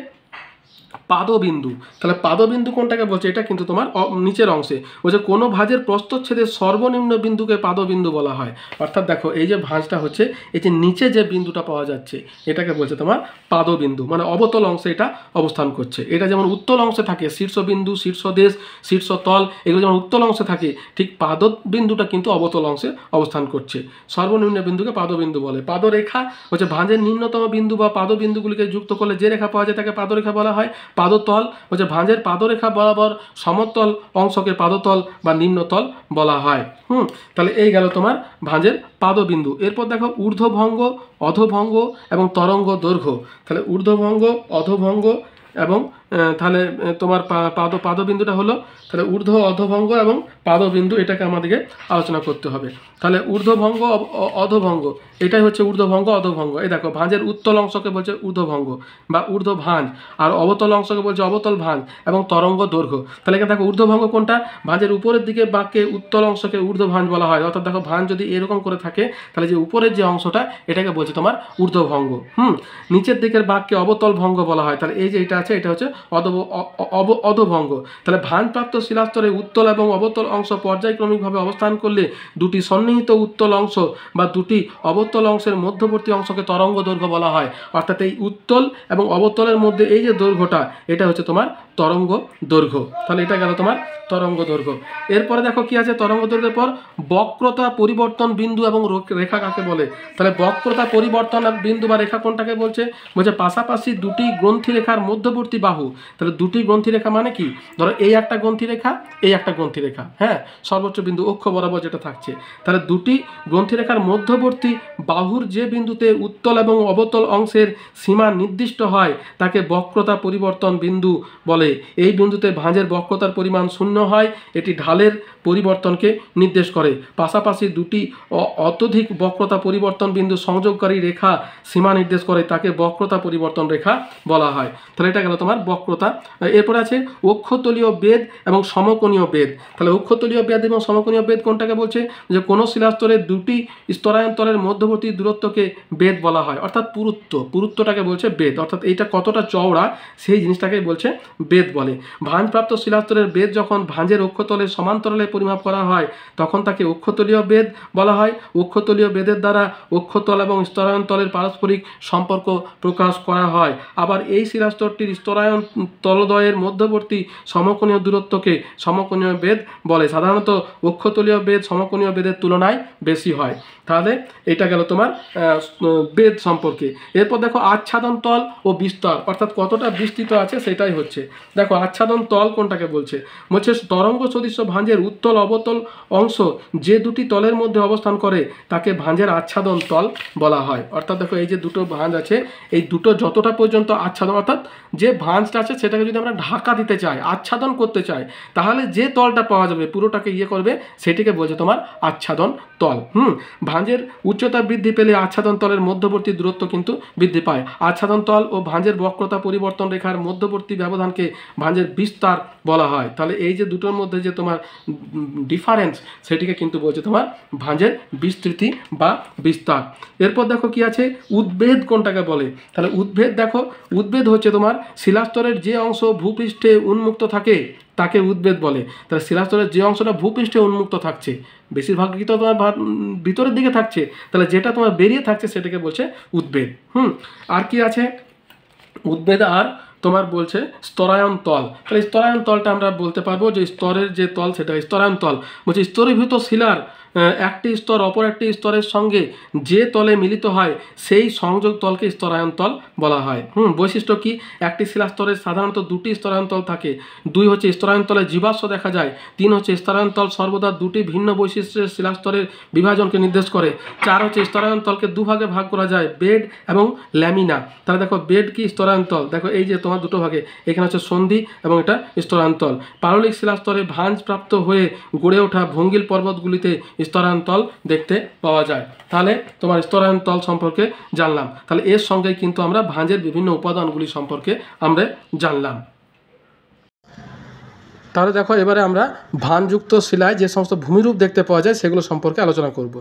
পাদবিন্দু। তাহলে পাদবিন্দু কোনটাকে বলছে, এটা কিন্তু তোমার নিচের অংশে বলছে কোনো ভাঁজের প্রস্থচ্ছেদের সর্বনিম্ন বিন্দুকে পাদবিন্দু বলা হয়। অর্থাৎ দেখো এই যে ভাঁজটা হচ্ছে, এই যে নিচে যে বিন্দুটা পাওয়া যাচ্ছে এটাকে বলছে তোমার পাদবিন্দু, মানে অবতল অংশে এটা অবস্থান করছে। এটা যেমন উত্তল অংশে থাকে শীর্ষবিন্দু, শীর্ষদেশ, শীর্ষতল, এগুলো যেমন উত্তল অংশে থাকে, ঠিক পাদবিন্দুটা কিন্তু অবতল অংশে অবস্থান করছে। সর্বনিম্ন বিন্দুকে পাদবিন্দু বলে। পাদরেখা হচ্ছে ভাঁজের নিম্নতম বিন্দু বা পাদবিন্দুগুলিকে যুক্ত করলে যে রেখা পাওয়া যায় তাকে পাদরেখা বলা হয়। পাদতল হচ্ছে ভাঁজের পাদরেখা বরাবর সমতল অংশকে পাদতল বা নিম্নতল বলা হয়। তাহলে এই গেল তোমার ভাঁজের পাদবিন্দু। এরপর দেখো ঊর্ধ্বভঙ্গ, অধোভঙ্গ এবং তরঙ্গ দৈর্ঘ্য। তাহলে ঊর্ধ্বভঙ্গ, অধোভঙ্গ এবং তাহলে তোমার পাদবিন্দুটা হলো, তাহলে ঊর্ধ্ব, অধোভঙ্গ এবং পাদবিন্দু, এটাকে আমাদেরকে আলোচনা করতে হবে। তাহলে ঊর্ধ্বভঙ্গ, অধোভঙ্গ, এটাই হচ্ছে ঊর্ধ্বভঙ্গ, অধোভঙ্গ। এই দেখো ভাঁজের উত্তল অংশকে বলছে ঊর্ধ্বভঙ্গ বা ঊর্ধ্ব ভাঁজ, আর অবতল অংশকে বলছে অবতল ভাঁজ এবং তরঙ্গ দৈর্ঘ্য। তাহলে এখানে দেখো ঊর্ধ্বভঙ্গ কোনটা, ভাঁজের উপরের দিকে বাঁকে উত্তল অংশকে ঊর্ধ্ব ভাঁজ বলা হয়। অর্থাৎ দেখো ভাঁজ যদি এরকম করে থাকে, তাহলে যে উপরের যে অংশটা এটাকে বলছে তোমার ঊর্ধ্বভঙ্গ। নিচের দিকের বাঁককে অবতল ভঙ্গ বলা হয়। তাহলে এই যে এটা আছে, এটা হচ্ছে অধোভঙ্গ। তাহলে ভাঁজপ্রাপ্ত শিলাস্তরে উত্তল এবং অবতল অংশ পর্যায়ক্রমিকভাবে অবস্থান করলে দুটি সন্নিহিত উত্তল অংশ বা দুটি অবতল অংশের মধ্যবর্তী অংশকে তরঙ্গ দৈর্ঘ্য বলা হয়। অর্থাৎ এই উত্তল এবং অবতলের মধ্যে এই যে দৈর্ঘ্যটা, এটা হচ্ছে তোমার তরঙ্গ দৈর্ঘ্য। তাহলে এটা গেল তোমার তরঙ্গ দৈর্ঘ্য। এরপরে দেখো কি আছে, তরঙ্গ দৈর্ঘ্যের পর বক্রতা পরিবর্তন বিন্দু এবং রেখা কাকে বলে। তাহলে বক্রতা পরিবর্তন বিন্দু বা রেখা কোনটাকে বলছে, পাশাপাশি দুটি গ্রন্থি রেখার মধ্যবর্তী বাহু। তাহলে দুটি গ্রন্থি রেখা মানে কি, ধরো এই একটা গ্রন্থি রেখা, এই একটা গ্রন্থি রেখা, সর্বোচ্চ বিন্দু অক্ষ বরাবর যেটা থাকছে। তাহলে দুটি গ্রন্থি রেখার মধ্যবর্তী বাহুর যে বিন্দুতে উত্তল এবং অবতল অংশের সীমা নির্দিষ্ট হয় তাকে বক্রতা পরিবর্তন বিন্দু বলে। এই বিন্দুতে ভাঁজের বক্রতার পরিমাণ শূন্য হয়, এটি ঢালের পরিবর্তনকে নির্দেশ করে। পাশাপাশি দুটি অত্যধিক বক্রতা পরিবর্তন বিন্দু সংযোগকারী রেখা সীমা নির্দেশ করে, তাকে বক্রতা পরিবর্তন রেখা বলা হয়। তাহলে এটা গেল তোমার বক্রতা। এরপরে আছে অক্ষতলীয় বেদ এবং সমকোণীয় বেদ। তাহলে অক্ষতলীয় বেদ এবং সমকোণীয় বেদ কোনটাকে বলছে, যে কোনো শিলাস্তরের দুটি স্তরায়ন্তরের মধ্যবর্তী দূরত্বকে বেদ বলা হয়। অর্থাৎ পুরুত্বটাকে বলছে বেদ। অর্থাৎ এইটা কতটা চওড়া সেই জিনিসটাকে বলছে বেদ বলে। ভাঁজপ্রাপ্ত শিলাস্তরের বেদ যখন ভাঁজের অক্ষতলের সমান্তরালে পরিমাপ করা হয় তখন তাকে অক্ষতলীয় বেদ বলা হয়। অক্ষতলীয় বেদের দ্বারা অক্ষতল এবং স্তরায়ন্তলের পারস্পরিক সম্পর্ক প্রকাশ করা হয়। আবার এই শিলাস্তরটির স্তরায়ন তলদ্বয়ের মধ্যবর্তী সমকোণীয় দূরত্বকে সমকোণীয় বেদ বলে। সাধারণত অক্ষতলীয় বেদ সমকোণীয় বেদের তুলনায় বেশি হয়। তাহলে এটা গেল তোমার বেদ সম্পর্কে। এরপর দেখো আচ্ছাদন তল ও বিস্তার, অর্থাৎ কতটা বিস্তৃত আছে সেটাই হচ্ছে। দেখো আচ্ছাদন তল কোনটাকে বলছে, তরঙ্গ সদৃশ্য ভাঁজের উত্তল অবতল অংশ যে দুটি তলের মধ্যে অবস্থান করে তাকে ভাঁজের আচ্ছাদন তল বলা হয়। অর্থাৎ দেখো এই যে দুটো ভাঁজ আছে, এই দুটো যতটা পর্যন্ত আচ্ছাদন, অর্থাৎ যে ভাঁজটা আছে সেটাকে যদি আমরা ঢাকা দিতে চাই, আচ্ছাদন করতে চাই, তাহলে যে তলটা পাওয়া যাবে পুরোটাকে করবে, সেটিকে বলছে তোমার আচ্ছাদন তল। ভাঁজের উচ্চতা বৃদ্ধি পেলে আচ্ছাদন তলের মধ্যবর্তী দূরত্ব কিন্তু বৃদ্ধি পায়। আচ্ছাদন তল ও ভাঁজের বক্রতা পরিবর্তন রেখার মধ্যবর্তী ব্যবধানকে ভাঁজের বিস্তার বলা হয়। তাহলে এই যে দুটোর মধ্যে যে তোমার ডিফারেন্স, সেটিকে কিন্তু বলছে তোমার ভাঁজের বিস্তৃতি বা বিস্তার। এরপর দেখো কি আছে, উদ্ভেদ কোনটাকে বলে। তাহলে উদ্ভেদ দেখো, উদ্ভেদ হচ্ছে তোমার শিলাস্তরের যে অংশ ভূপৃষ্ঠে উন্মুক্ত থাকে তাকে উদ্ভেদ বলে। তাহলে শিলাস্তরের যে অংশটা ভূপৃষ্ঠে উন্মুক্ত থাকছে, বেশিরভাগ তো তোমার ভিতরের দিকে থাকছে, তাহলে যেটা তোমার বেরিয়ে থাকছে সেটাকে বলছে উদ্ভেদ। আর কি আছে, উদ্ভেদ আর তোমার বলছে স্তরায়ন তল। তাহলে স্তরায়ন তলটা আমরা বলতে পারবো যে স্তরের যে তল সেটা স্তরায়ন তল। বলছে স্তরীভূত শিলার একটি স্তর অপর একটি স্তরের সঙ্গে যে তলে মিলিত হয় সেই সংযোগ তলকে স্তরায়ন তল বলা হয়। বৈশিষ্ট্য কি, একটি শিলাস্তরের সাধারণত দুটি স্তরায়ন তল থাকে। 2 হচ্ছে স্তরায়ন তলে জীবাশ্ম দেখা যায়। 3 হচ্ছে স্তরায়ন তল সর্বদা দুটি ভিন্ন বৈশিষ্ট্যের শিলাস্তরের বিভাজনকে নির্দেশ করে। 4 হচ্ছে স্তরায়ন তলকে দুভাগে ভাগ করা যায়, বেড এবং ল্যামিনা। তাহলে দেখো বেড কি, স্তরায়ন তল, দেখো এই যে তোমার দুটো ভাগে, এখানে হচ্ছে সন্ধি এবং এটা স্তরায়ন তল। পাললিক শিলাস্তরে ভাঁজ প্রাপ্ত হয়ে গড়ে ওঠা ভঙ্গিল পর্বতগুলিতে স্তরায়ন তল দেখতে পাওয়া যায়। তাহলে তোমার স্তরায়ন তল সম্পর্কে জানলাম। তাহলে এর সঙ্গে কিন্তু আমরা ভাঁজের বিভিন্ন উপাদানগুলি সম্পর্কে আমরা জানলাম। তাহলে দেখো এবারে আমরা ভাঁজযুক্ত শিলায় যে সমস্ত ভূমিরূপ দেখতে পাওয়া যায় সেগুলো সম্পর্কে আলোচনা করব।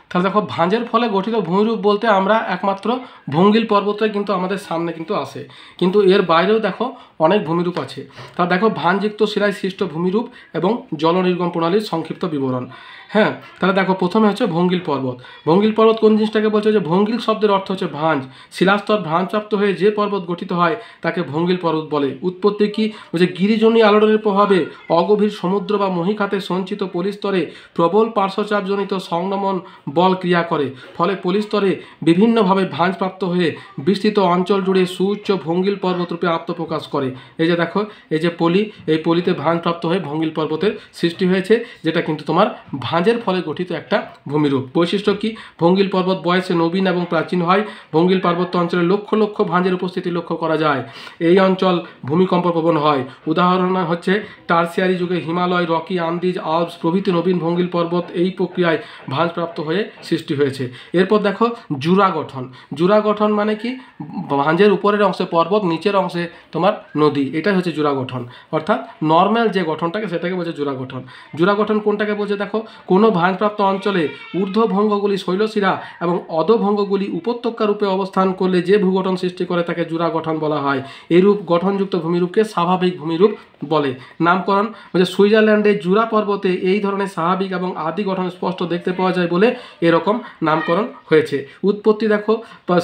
তাহলে দেখো ভাঁজের ফলে গঠিত ভূমিরূপ বলতে আমরা একমাত্র ভঙ্গিল পর্বতটাই কিন্তু আমাদের সামনে কিন্তু আসে, কিন্তু এর বাইরেও দেখো অনেক ভূমিরূপ আছে। তা দেখো ভাঁজযুক্ত শিলায় সৃষ্ট ভূমিরূপ এবং জলনির্গম প্রণালীর সংক্ষিপ্ত বিবরণ। তাহলে দেখো প্রথমে হচ্ছে ভঙ্গিল পর্বত। ভঙ্গিল পর্বত কোন জিনিসটাকে বলছে, যে ভঙ্গিল শব্দের অর্থ হচ্ছে ভাঁজ। শিলাস্তর ভাঁজপ্রাপ্ত হয়ে যে পর্বত গঠিত হয় তাকে ভঙ্গিল পর্বত বলে। উৎপত্তি কি, বলছে গিরিজনী আলোড়নের প্রভাবে অগভীর সমুদ্র বা মহীখাতে সঞ্চিত পলিস্তরে প্রবল পার্শ্বচাপজনিত সংনমন বল ক্রিয়া করে, ফলে পলিস্তরে বিভিন্নভাবে ভাঁজপ্রাপ্ত হয়ে বিস্তৃত অঞ্চল জুড়ে সুউচ্চ ভঙ্গিল পর্বত রূপে আত্মপ্রকাশ করে। এই যে দেখো, এই যে পলি, এই পলিতে ভাঁজপ্রাপ্ত হয়ে ভঙ্গিল পর্বতের সৃষ্টি হয়েছে, যেটা কিন্তু তোমার ভাঁজের ফলে গঠিত একটা ভূমিরূপ। বৈশিষ্ট্য কি, ভঙ্গিল পর্বত বয়সে নবীন এবং প্রাচীন হয়। ভঙ্গিল পার্বত্য অঞ্চলে লক্ষ লক্ষ ভাঁজের উপস্থিতি লক্ষ্য করা যায়। এই অঞ্চল ভূমিকম্প প্রবণ হয়। উদাহরণ হচ্ছে টার্সিয়ারি যুগে হিমালয়, রকি, আন্দিজ, আল্পস প্রভৃতি নবীন ভঙ্গিল পর্বত এই প্রক্রিয়ায় ভাঁজপ্রাপ্ত হয়ে সৃষ্টি হয়েছে। এরপর দেখো জুরা গঠন। জুরা গঠন মানে কি, ভাঁজের উপরের অংশে পর্বত, নিচের অংশে তোমার নদী, এটাই হচ্ছে জুরা গঠন। অর্থাৎ নর্মাল যে গঠনটাকে সেটাকে বলছে জুরা গঠন। জুরা গঠন কোনটাকে বলছে, দেখো কোনো ভাঁজপ্রাপ্ত অঞ্চলে ঊর্ধ্বভঙ্গগুলি শৈলশিরা এবং অধোভঙ্গগুলি উপত্যকা রূপে অবস্থান করলে যে ভূগঠন সৃষ্টি করে তাকে জুরা গঠন বলা হয়। এইরূপ গঠনযুক্ত ভূমিরূপকে স্বাভাবিক ভূমিরূপ বলে। নামকরণ, বলছে সুইজারল্যান্ডের জুরা পর্বতে এই ধরনের স্বাভাবিক এবং আদি গঠন স্পষ্ট দেখতে পাওয়া যায় বলে এরকম নামকরণ হয়েছে। উৎপত্তি দেখো,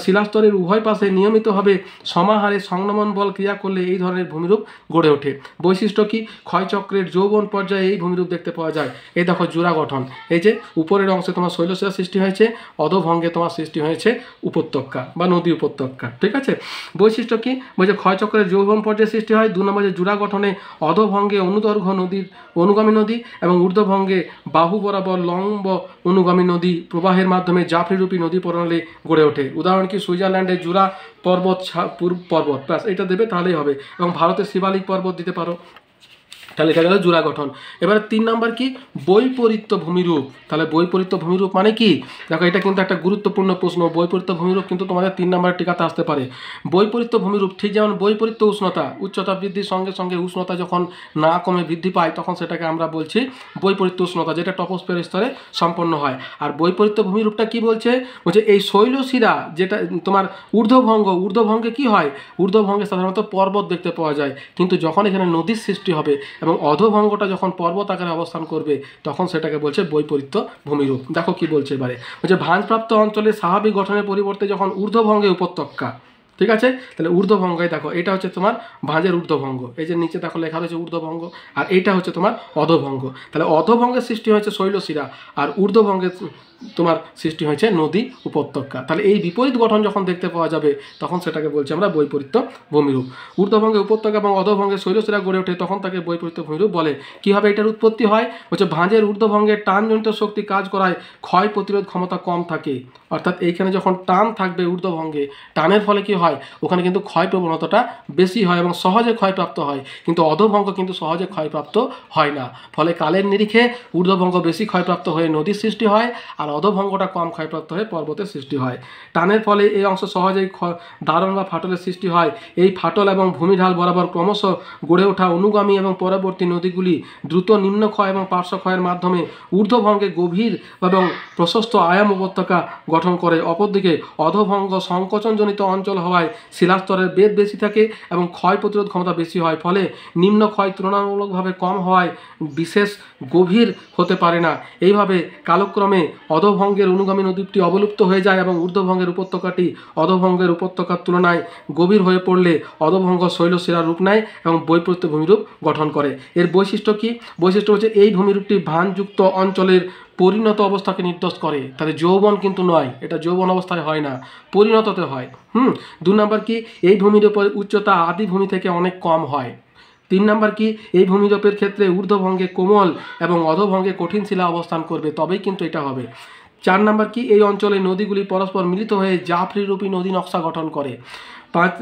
শিলাস্তরের উভয় পাশে নিয়মিতভাবে সমাহারে সংনমন বল ক্রিয়া করলে এই ধরনের ভূমিরূপ গড়ে ওঠে। বৈশিষ্ট্য কি, ক্ষয়চক্রের যৌবন পর্যায়ে এই ভূমিরূপ দেখতে পাওয়া যায়। এই দেখো জুরা গঠন, এই যে উপরের অংশে তোমার শৈলশিরা সৃষ্টি হয়েছে, অধোভঙ্গে তোমার সৃষ্টি হয়েছে উপত্যকা বা নদী উপত্যকা। ঠিক আছে। বৈশিষ্ট্য কি, বলছে ক্ষয়চক্রের যৌবন পর্যায়ে সৃষ্টি হয়। 2 নম্বর যে জুরা গঠনে অধোভঙ্গে অনুদৈর্ঘ্য নদীর অনুগামী নদী এবং ঊর্ধ্বভঙ্গে বাহু বরাবর লম্ব অনুগামী নদী প্রবাহের মাধ্যমে জাফরিরূপী নদী প্রণালী গড়ে ওঠে। উদাহরণ কি, সুইজারল্যান্ডের জুরা পর্বত পর্বত, ব্যাস এটা দেবে তাহলেই হবে। এবং ভারতের শিবালিক পর্বত দিতে পারো। তাহলে এটা গেল জুরা গঠন। এবারে 3 নম্বর কি, বৈপরীত্য ভূমিরূপ। তাহলে বৈপরীত্য ভূমিরূপ মানে কি, দেখো এটা কিন্তু একটা গুরুত্বপূর্ণ প্রশ্ন। বৈপরীত্য ভূমিরূপ কিন্তু তোমাদের 3 নম্বরের টিকাতে আসতে পারে। বৈপরীত্য ভূমিরূপ ঠিক যেমন বৈপরীত্য উষ্ণতা, উচ্চতা বৃদ্ধির সঙ্গে সঙ্গে উষ্ণতা যখন না কমে বৃদ্ধি পায় তখন সেটাকে আমরা বলছি বৈপরীত্য উষ্ণতা, যেটা টপোস্ফিয়ার স্তরে সম্পন্ন হয়। আর বৈপরীত্য ভূমিরূপটা কি বলছে, বলছে এই শৈলশিরা যেটা তোমার ঊর্ধ্বভঙ্গে কি হয়, ঊর্ধ্বভঙ্গে সাধারণত পর্বত দেখতে পাওয়া যায়, কিন্তু যখন এখানে নদীর সৃষ্টি হবে এবং অধোভঙ্গটা যখন পর্বত আকারে অবস্থান করবে তখন সেটাকে বলছে বৈপরীত্য ভূমিরূপ। দেখো কি বলছে এবারে, বলছে ভাঁজপ্রাপ্ত অঞ্চলে স্বাভাবিক গঠনের পরিবর্তে যখন ঊর্ধ্বভঙ্গে উপত্যকা, ঠিক আছে, তাহলে ঊর্ধ্বভঙ্গায় দেখো এটা হচ্ছে তোমার ভাঁজের ঊর্ধ্বভঙ্গ, এই যে নিচে দেখো লেখা রয়েছে ঊর্ধ্বভঙ্গ, আর এইটা হচ্ছে তোমার অধোভঙ্গ। তাহলে অধোভঙ্গের সৃষ্টি হয়েছে শৈলশিরা আর ঊর্ধ্বভঙ্গের তোমার সৃষ্টি হয়েছে নদী উপত্যকা। তাহলে এই বিপরীত গঠন যখন দেখতে পাওয়া যাবে তখন সেটাকে বলছি আমরা বৈপরীত্য ভূমিরূপ। ঊর্ধ্বভঙ্গে উপত্যকা এবং অধোভঙ্গে শৈলশিরা গড়ে ওঠে তখন তাকে বৈপরীত্য ভূমিরূপ বলে। কীভাবে এটার উৎপত্তি হয়, হচ্ছে ভাঁজের ঊর্ধ্বভঙ্গের টানজনিত শক্তি কাজ করায় ক্ষয় প্রতিরোধ ক্ষমতা কম থাকে। অর্থাৎ এইখানে যখন টান থাকবে ঊর্ধ্বভঙ্গে, টানের ফলে কি হয়, হয় ওখানে কিন্তু ক্ষয় প্রবণতাটা বেশি হয় এবং সহজে ক্ষয়প্রাপ্ত হয়, কিন্তু অধোভঙ্গ কিন্তু সহজে ক্ষয়প্রাপ্ত হয় না। ফলে কালের নিরিখে ঊর্ধ্বভঙ্গ বেশি ক্ষয়প্রাপ্ত হয়ে নদীর সৃষ্টি হয়, আর অধোভঙ্গটা কম ক্ষয়প্রাপ্ত হয়ে পর্বতের সৃষ্টি হয়। টানের ফলে এই অংশ সহজেই দারণ বা ফাটলের সৃষ্টি হয়। এই ফাটল এবং ভূমিঢাল বরাবর ক্রমশ গড়ে ওঠা অনুগামী এবং পরবর্তী নদীগুলি দ্রুত নিম্নক্ষয় এবং পার্শ্বক্ষয়ের মাধ্যমে ঊর্ধ্বভঙ্গে গভীর এবং প্রশস্ত আয়াম উপত্যকা গঠন করে। অপরদিকে অধোভঙ্গ সংকোচনজনিত অঞ্চল হওয়ায় শিলাস্তরের বেদ বেশি থাকে এবং ক্ষয় প্রতিরোধ ক্ষমতা বেশি হয়, ফলে নিম্ন ক্ষয় তুলনামূলকভাবে কম হওয়ায় বিশেষ গভীর হতে পারে না। এইভাবে কালক্রমে অধোভঙ্গের অনুগামী নদীটি অবলুপ্ত হয়ে যায় এবং ঊর্ধ্বভঙ্গের উপত্যকাটি অধোভঙ্গের উপত্যকার তুলনায় গভীর হয়ে পড়লে অধোভঙ্গ শৈলশিলার রূপ নেয় এবং বৈপরীত্য ভূমিরূপ গঠন করে। এর বৈশিষ্ট্য কি? বৈশিষ্ট্য হচ্ছে এই ভূমিরূপটি ভানযুক্ত অঞ্চলের পরিণত অবস্থাকে নির্দেশ করে। তাহলে যৌবন কিন্তু নয়, এটা যৌবন অবস্থায় হয় না, পরিণততে হয়। 2 নম্বর কি? এই ভূমিরূপের উচ্চতা আদি ভূমি থেকে অনেক কম হয়। 3 নম্বর কি? এই ভূমিরূপের ক্ষেত্রে ঊর্ধ্বভঙ্গে কোমল এবং অধোভঙ্গে কঠিন শিলা অবস্থান করবে, তবেই কিন্তু এটা হবে। 4 নম্বর কি? এই অঞ্চলে নদীগুলি পরস্পর মিলিত হয়ে জাফরিরূপী নদী নকশা গঠন করে। 5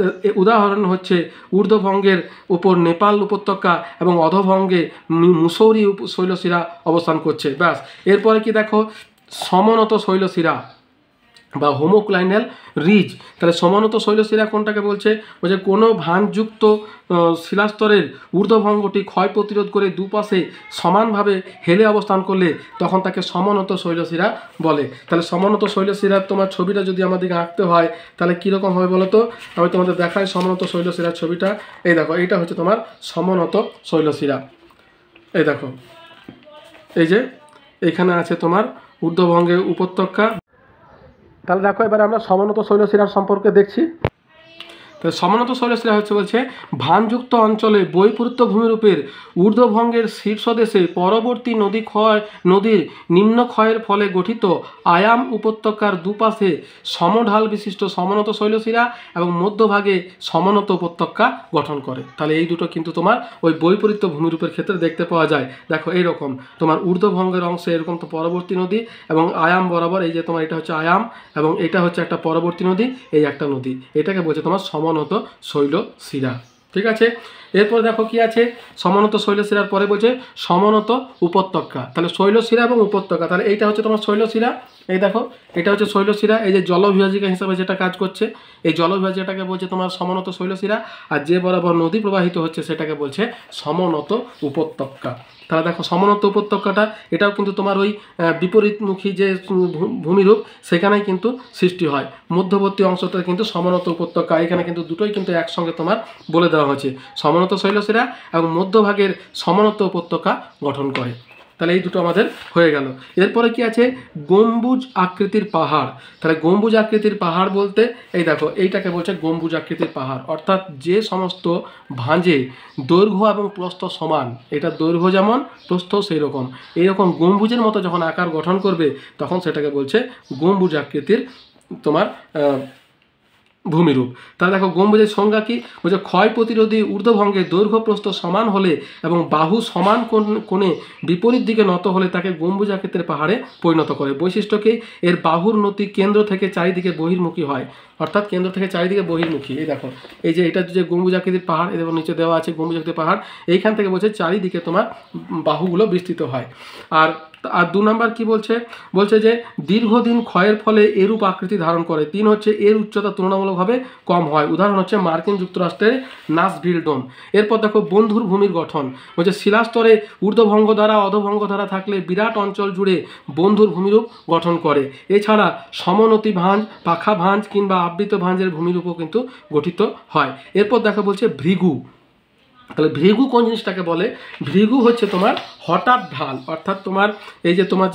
উদাহরণ হচ্ছে ঊর্ধ্বভঙ্গের উপর নেপাল উপত্যকা এবং অধোভঙ্গে মুসৌরি শৈলশিরা অবস্থান করছে। ব্যাস। এরপরে কি দেখো, সমনত শৈলশিরা বা হোমোক্লাইনাল রিজ। তাহলে সমানত শৈলশিরা কোনটাকে বলছে? বলছে কোনো ভানযুক্ত শিলাস্তরের ঊর্ধ্বভঙ্গটি ক্ষয় প্রতিরোধ করে দুপাশে সমানভাবে হেলে অবস্থান করলে তখন তাকে সমানত শৈলশিরা বলে। তাহলে সমানত শৈলশিরার তোমার ছবিটা যদি আমাদেরকে আঁকতে হয় তাহলে কীরকম হবে বলো তো? আমি তোমাদের দেখাই সমানত শৈলশিরার ছবিটা। এই দেখো, এইটা হচ্ছে তোমার সমানত শৈলশিরা। এই দেখো, এই যে এখানে আছে তোমার ঊর্ধ্বভঙ্গের উপত্যকা। তাহলে দেখো, এবারে আমরা সমানত শৈলশিরার সম্পর্কে দেখছি। তাহলে সমানত শৈলশিরা হচ্ছে বলছে ভানযুক্ত অঞ্চলে বৈপরীত্য ভূমিরূপের ঊর্ধ্বভঙ্গের শীর্ষদেশে পরবর্তী নদীর নিম্ন ক্ষয়ের ফলে গঠিত আয়াম উপত্যকার দুপাশে সমঢাল বিশিষ্ট সমানত শৈলশিরা এবং মধ্যভাগে সমানত উপত্যকা গঠন করে। তাহলে এই দুটো কিন্তু তোমার ওই বৈপরীত্য ভূমিরূপের ক্ষেত্রে দেখতে পাওয়া যায়। দেখো এইরকম তোমার ঊর্ধ্বভঙ্গের অংশে এরকম তো পরবর্তী নদী এবং আয়াম বরাবর, এই যে তোমার এটা হচ্ছে আয়াম এবং এটা হচ্ছে একটা পরবর্তী নদী, এই একটা নদী, এটাকে বলছে তোমার সমানত শৈলশিরা। ঠিক আছে। এরপর দেখো কি আছে, সমানত শৈলশিরার পরে বলছে সমানত উপত্যকা। তাহলে শৈলশিরা এবং উপত্যকা, তাহলে এইটা হচ্ছে তোমার শৈলশিরা। এই দেখো, এটা হচ্ছে শৈলশিরা। এই যে জলবিভাজিকা হিসাবে যেটা কাজ করছে, এই জলবিভাজিকাটাকে বলছে তোমার সমানত শৈলশিরা, আর যে বরাবর নদী প্রবাহিত হচ্ছে সেটাকে বলছে সমানত উপত্যকা। তাহলে দেখো সমানত উপত্যকাটা এটাও কিন্তু তোমার ওই বিপরীতমুখী যে ভূমিরূপ সেখানেই কিন্তু সৃষ্টি হয়। মধ্যবর্তী অংশটা কিন্তু সমানত উপত্যকা, এখানে কিন্তু দুটোই কিন্তু একসঙ্গে তোমার বলে দেওয়া হয়েছে, সমানত শৈলশিরা এবং মধ্যভাগের সমানত উপত্যকা গঠন করে। তাহলে এই দুটো আমাদের হয়ে গেল। এরপরে কি আছে, গম্বুজ আকৃতির পাহাড়। তাহলে গম্বুজ আকৃতির পাহাড় বলতে এই দেখো, এইটাকে বলছে গম্বুজ আকৃতির পাহাড়, অর্থাৎ যে সমস্ত ভাঁজে দৈর্ঘ্য এবং প্রস্থ সমান, এটা দৈর্ঘ্য যেমন প্রস্থ সেই রকম, এইরকম গম্বুজের মতো যখন আকার গঠন করবে তখন সেটাকে বলছে গম্বুজ আকৃতির তোমার ভূমিরূপ। তাহলে দেখো গম্বুজের সংজ্ঞা কি? বলছে ক্ষয় প্রতিরোধী ঊর্ধ্বভঙ্গে দৈর্ঘ্য প্রস্থ সমান হলে এবং বাহু সমান কোণে বিপরীত দিকে নত হলে তাকে গম্বুজ আকৃতির পাহাড়ে পরিণত করে। বৈশিষ্ট্য কি? এর বাহুর নতি কেন্দ্র থেকে চারিদিকে বহির্মুখী হয়, অর্থাৎ কেন্দ্র থেকে চারিদিকে বহির্মুখী। এই দেখো, এই যে এটা যে গম্বুজ আকৃতির পাহাড়, এদের নিচে দেওয়া আছে গম্বুজ আকৃতির পাহাড়, এইখান থেকে বলছে চারিদিকে তোমার বাহুগুলো বিস্তৃত হয়। আর 2 নম্বর কি বলছে? বলছে যে দীর্ঘদিন ক্ষয়ের ফলে এরূপ আকৃতি ধারণ করে। 3 হচ্ছে এর উচ্চতা তুলনামূলকভাবে কম হয়। উদাহরণ হচ্ছে মার্কিন যুক্তরাষ্ট্রের নাসভিল ডোম। এরপর দেখো বন্ধুর ভূমির গঠন। বলছে শিলাস্তরে ঊর্ধ্বভঙ্গ দ্বারা অধোভঙ্গ দ্বারা থাকলে বিরাট অঞ্চল জুড়ে বন্ধুর ভূমিরূপ গঠন করে। এছাড়া সমনতি ভাঁজ, পাখা ভাঁজ কিংবা আবৃত ভাঁজের ভূমিরূপও কিন্তু গঠিত হয়। এরপর দেখো বলছে ভৃগু। তাহলে ভৃগু কোন জিনিসটাকে বলে? ভৃগু হচ্ছে তোমার হঠাৎ ঢাল, অর্থাৎ তোমার এই যে তোমার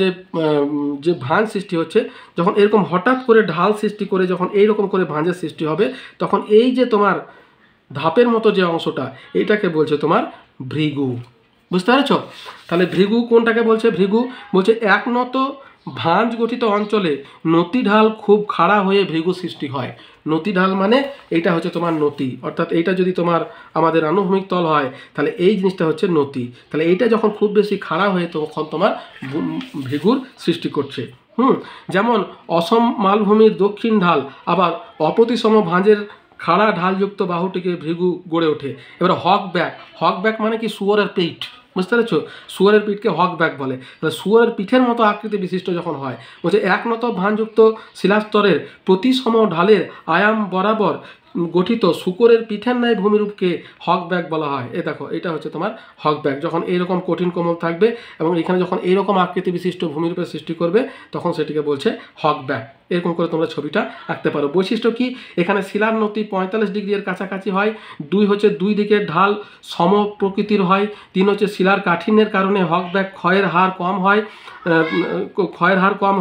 যে ভাঁজ সৃষ্টি হচ্ছে, যখন এরকম হঠাৎ করে ঢাল সৃষ্টি করে যখন এইরকম করে ভাঁজের সৃষ্টি হবে তখন এই যে তোমার ধাপের মতো যে অংশটা, এইটাকে বলছে তোমার ভৃগু। বুঝতে পেরেছ? তাহলে ভৃগু কোনটাকে বলছে? ভৃগু বলছে একনত ভাঁজ গঠিত অঞ্চলে নতি ঢাল খুব খাড়া হয়ে ভৃগু সৃষ্টি হয়। নতি ঢাল মানে এইটা হচ্ছে তোমার নতি, অর্থাৎ এইটা যদি তোমার আমাদের আনুভূমিক তল হয় তাহলে এই জিনিসটা হচ্ছে নতি। তাহলে এইটা যখন খুব বেশি খাড়া হয়ে তখন তোমার ভৃগুর সৃষ্টি করছে। যেমন অসম মালভূমির দক্ষিণ ঢাল আবার অপ্রতিসম ভাঁজের খাড়া ঢালযুক্ত বাহুটিকে ভৃগু গড়ে ওঠে। এবার হক ব্যাক মানে কি শুয়োরের পিঠ, বুঝতে পেরেছো? শুয়োরের পিঠকে হক ব্যাক বলে। তাহলে শুয়োরের পিঠের মতো আকৃতি বিশিষ্ট যখন হয়, বলছে একনত ভাঁজযুক্ত শিলাস্তরের প্রতিসম ঢালের আয়াম বরাবর গঠিত শূকরের পিঠের ন্যায় ভূমিরূপকে হক ব্যাক বলা হয়। এ দেখো, এটা হচ্ছে তোমার হক ব্যাক। যখন এইরকম কঠিন কোমল থাকবে এবং এখানে যখন এইরকম আকৃতি বিশিষ্ট ভূমিরূপের সৃষ্টি করবে, তখন সেটিকে বলছে হক ব্যাক। এরকম করে তোমরা ছবিটা আঁকতে পারো। বৈশিষ্ট্য কি? এখানে শিলার নতি 45 ডিগ্রি এর কাছাকাছি হয়। 2 হচ্ছে দুই দিকের ঢাল সম প্রকৃতির হয়। 3 হচ্ছে শিলার কাঠিন্যের কারণে হক ব্যাক ক্ষয়ের হার কম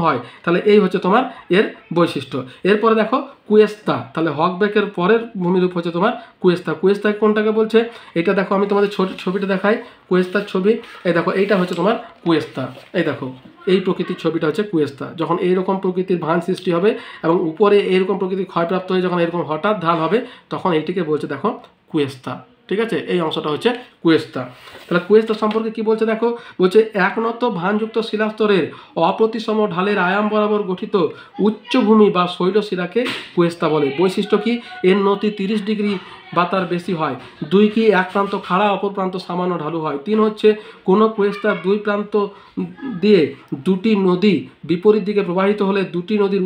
হয়। তাহলে এই হচ্ছে তোমার এর বৈশিষ্ট্য। এরপরে দেখো কুয়েস্তা। তাহলে হক ব্যাকের পরের ভূমিরূপ হচ্ছে তোমার কুয়েস্তা। কুয়েস্তা কোনটাকে বলছে? এটা দেখো, আমি তোমাদের ছবিটা দেখাই, কুয়েস্তার ছবি। এই দেখো, এইটা হচ্ছে তোমার কুয়েস্তা। এই দেখো, এই প্রকৃতির ছবিটা হচ্ছে কুয়েস্তা। যখন এইরকম প্রকৃতির ভাঁজ সৃষ্টি হবে এবং উপরে এইরকম প্রকৃতির ক্ষয়প্রাপ্ত হয়ে যখন এরকম হঠাৎ ঢাল হবে, তখন এইটিকে বলছে দেখো কুয়েস্তা। ঠিক আছে, এই অংশটা হচ্ছে কুয়েস্তা। তাহলে কুয়েস্তা সম্পর্কে কি বলছে দেখো, বলছে একনত ভাঁজযুক্ত শিলাস্তরের অপ্রতিসম ঢালের আয়াম বরাবর গঠিত উচ্চভূমি বা শৈলশিলাকে কুয়েস্তা বলে। বৈশিষ্ট্য কি? এর নতি 30 ডিগ্রি বা তার বেশি হয়। 2 কি এক প্রান্ত খাড়া, অপর প্রান্ত সামান্য ঢালু হয়। 3 হচ্ছে কোনো কুয়েস্তার দুই প্রান্ত দিয়ে দুটি নদী বিপরীত দিকে প্রবাহিত হলে দুটি নদীর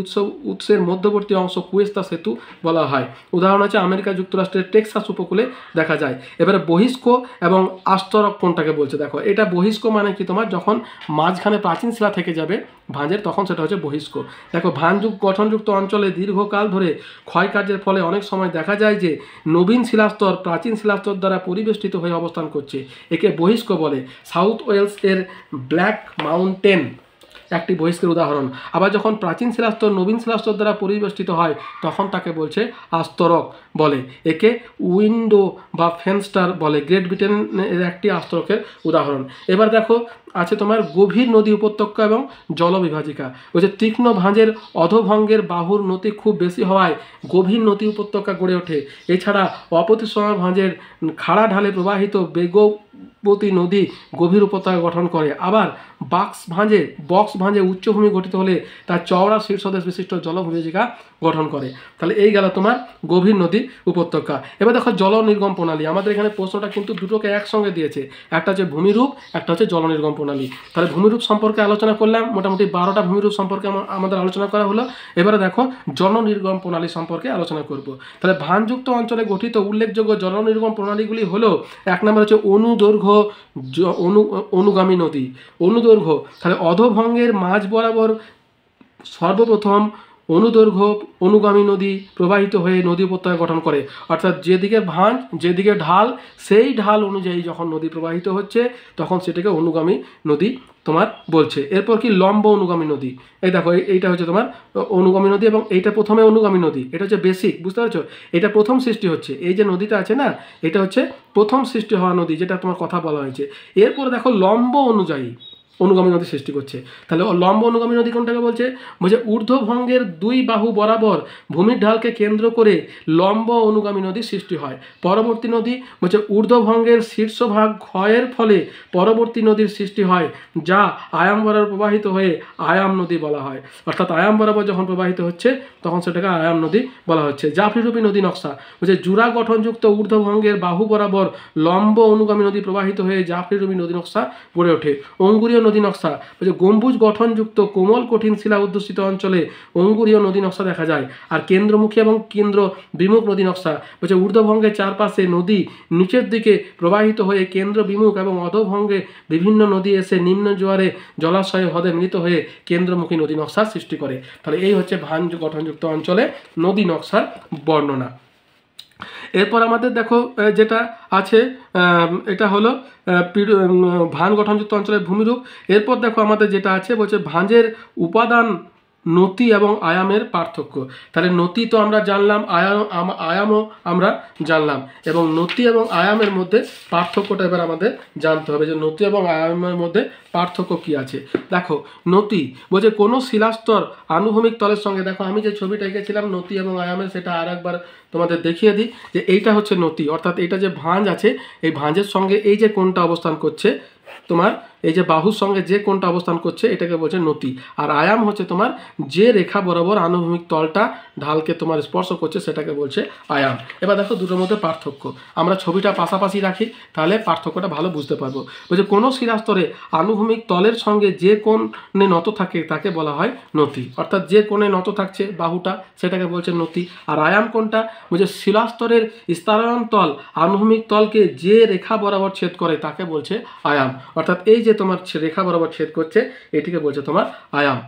উৎসের মধ্যবর্তী অংশ কুয়েস্তা সেতু বলা হয়। উদাহরণ হচ্ছে আমেরিকা যুক্তরাষ্ট্রের টেক্সাস উপকূলে দেখা যায়। এবারে বহিষ্ক এবং আস্তরক কোনটাকে বলছে দেখো, এটা বহিষ্ক মানে কি? তোমার যখন মাঝখানে প্রাচীন শিলা থেকে যাবে ভাঁজের, তখন সেটা হচ্ছে বহিষ্ক। দেখো, ভাঁজযুগ গঠনযুক্ত অঞ্চলে দীর্ঘকাল ধরে ক্ষয়কার্যের ফলে অনেক সময় দেখা যায় যে নবীন শিলাস্তর প্রাচীন শিলাস্তর দ্বারা পরিবেষ্টিত হয়ে অবস্থান করছে, একে বহিষ্ক বলে। সাউথ ওয়েলস এর ব্ল্যাক মাউন্টেন একটি বহিষ্কের উদাহরণ। আবার যখন প্রাচীন শিলাস্তর নবীন শিলাস্তর দ্বারা পরিবেষ্টিত হয়, তখন তাকে বলছে আস্তরক বলে। একে উইন্ডো বা ফেনস্টার বলে। গ্রেট ব্রিটেনের একটি আস্তরকের উদাহরণ। এবার দেখো, আছে তোমার গভীর নদী উপত্যকা এবং জলবিভাজিকা। ওই যে তীক্ষ্ণ ভাঁজের অধভঙ্গের বাহুর নতি খুব বেশি হওয়ায় গভীর নদী উপত্যকা গড়ে ওঠে। এছাড়া অপ্রতিসম ভাঁজের খাড়া ঢালে প্রবাহিত বেগবতী নদী গভীর উপত্যকা গঠন করে। আবার বক্স ভাঁজে উচ্চভূমি গঠিত হলে তার চওড়া শীর্ষদেশ বিশিষ্ট জলবিভাজিকা গঠন করে। তাহলে এই গেল তোমার গভীর নদী উপত্যকা। এবার দেখো জল নির্গম প্রণালী। আমাদের এখানে প্রশ্নটা কিন্তু দুটোকে একসঙ্গে দিয়েছে, একটা হচ্ছে ভূমিরূপ, একটা হচ্ছে জল নির্গম প্রণালী। তাহলে ভূমিরূপ সম্পর্কে আলোচনা করলাম, মোটামুটি 12টা ভূমিরূপ সম্পর্কে আমাদের আলোচনা করা হলো। এবারে দেখো জল নির্গম প্রণালী সম্পর্কে আলোচনা করব। তাহলে ভাঁজযুক্ত অঞ্চলে গঠিত উল্লেখযোগ্য জল নির্গম প্রণালীগুলি হলো, 1 নম্বর হচ্ছে অনুদৈর্ঘ্য অনুগামী নদী। অনুদৈর্ঘ্য, তাহলে অধভঙ্গের মাঝ বরাবর সর্বপ্রথম অনুদৈর্ঘ্য অনুগামী নদী প্রবাহিত হয়ে নদী উপত্যকা গঠন করে। অর্থাৎ যেদিকে ভাঁজ, যেদিকে ঢাল, সেই ঢাল অনুযায়ী যখন নদী প্রবাহিত হচ্ছে, তখন সেটাকে অনুগামী নদী তোমার বলছে। এরপর কি লম্ব অনুগামী নদী। এই দেখো, এইটা হচ্ছে তোমার অনুগামী নদী এবং এইটা প্রথমে অনুগামী নদী। এটা হচ্ছে বেসিক, বুঝতে পারছো? এটা প্রথম সৃষ্টি হচ্ছে, এই যে নদীটা আছে না, এটা হচ্ছে প্রথম সৃষ্টি হওয়া নদী, যেটা তোমার কথা বলা হয়েছে। এরপরে দেখো লম্ব অনুযায়ী অনুগামী নদী সৃষ্টি করছে। তাহলে লম্ব অনুগামী নদী কোনটাকে বলছে? বলছে ঊর্ধ্বভঙ্গের দুই বাহু বরাবর ভূমির ঢালকে কেন্দ্র করে লম্ব অনুগামী নদী সৃষ্টি হয়। পরবর্তী নদী বলছে ঊর্ধ্বভঙ্গের শীর্ষভাগ ক্ষয়ের ফলে পরবর্তী নদীর সৃষ্টি হয়, যা আয়াম বরাবর প্রবাহিত হয়ে আয়াম নদী বলা হয়। অর্থাৎ আয়াম বরাবর যখন প্রবাহিত হচ্ছে, তখন সেটাকে আয়াম নদী বলা হচ্ছে। জাফরিরূপী নদী নকশা বলছে জুড়া গঠনযুক্ত ঊর্ধ্বভঙ্গের বাহু বরাবর লম্ব অনুগামী নদী প্রবাহিত হয়ে জাফরিরূপী নদী নকশা গড়ে ওঠে। অঙ্গুরীয় নদী নকশা বলছে গম্বুজ গঠনযুক্ত কোমল কঠিন শিলা অধ্যুষিত অঞ্চলে অঙ্গুরীয় নদী নকশা দেখা যায়। আর কেন্দ্রমুখী এবং কেন্দ্র বিমুখ নদী নকশা বলছে ঊর্ধ্বভঙ্গের চারপাশে নদী নিচের দিকে প্রবাহিত হয়ে কেন্দ্র বিমুখ এবং অধোভঙ্গে বিভিন্ন নদী এসে নিম্ন জোয়ারে জলাশয়ে হ্রদে মিলিত হয়ে কেন্দ্রমুখী নদী নকশা সৃষ্টি করে। তাহলে এই হচ্ছে ভাঁজ গঠনযুক্ত অঞ্চলে নদী নকশার বর্ণনা। এরপর আমাদের দেখো যেটা আছে, এটা হলো ভাঁজ গঠনযুক্ত অঞ্চলের ভূমিরূপ। এরপর দেখো আমাদের যেটা আছে, বলছে ভাঁজের উপাদান নতি এবং আয়ামের পার্থক্য। তাহলে নতি তো আমরা জানলাম, আয়ামও আমরা জানলাম, এবং নতি এবং আয়ামের মধ্যে পার্থক্যটা এবার আমাদের জানতে হবে যে নতি এবং আয়ামের মধ্যে পার্থক্য কি আছে। দেখো, নতি বলছে কোনো শিলাস্তর আনুভূমিক তলের সঙ্গে, দেখো আমি যে ছবিটা এঁকেছিলাম নতি এবং আয়ামের, সেটা আর একবার তোমাদের দেখিয়ে দিই যে এইটা হচ্ছে নতি। অর্থাৎ এটা যে ভাঁজ আছে, এই ভাঁজের সঙ্গে এই যে কোণটা অবস্থান করছে তোমার, এই যে বাহুর সঙ্গে যে কোণটা অবস্থান করছে এটাকে বলছে নতি। আর আয়াম হচ্ছে তোমার যে রেখা বরাবর আনুভূমিক তলটা ঢালকে তোমার স্পর্শ করছে সেটাকে বলছে আয়াম। এবার দেখো দুটোর মধ্যে পার্থক্য, আমরা ছবিটা পাশাপাশি রাখি তাহলে পার্থক্যটা ভালো বুঝতে পারবো। বলছে কোনো শিলাস্তরে আনুভূমিক তলের সঙ্গে যে কোণে নত থাকে তাকে বলা হয় নতি, অর্থাৎ যে কোণে নত থাকছে বাহুটা সেটাকে বলছে নতি। আর আয়াম কোনটা? বলছে শিলাস্তরের স্তরায়ন তল আনুভূমিক তলকে যে রেখা বরাবর ছেদ করে তাকে বলছে আয়াম, অর্থাৎ এই যে তোমার রেখা বরাবর ছেদ করছে এটিকে বলছে তোমার আয়াম।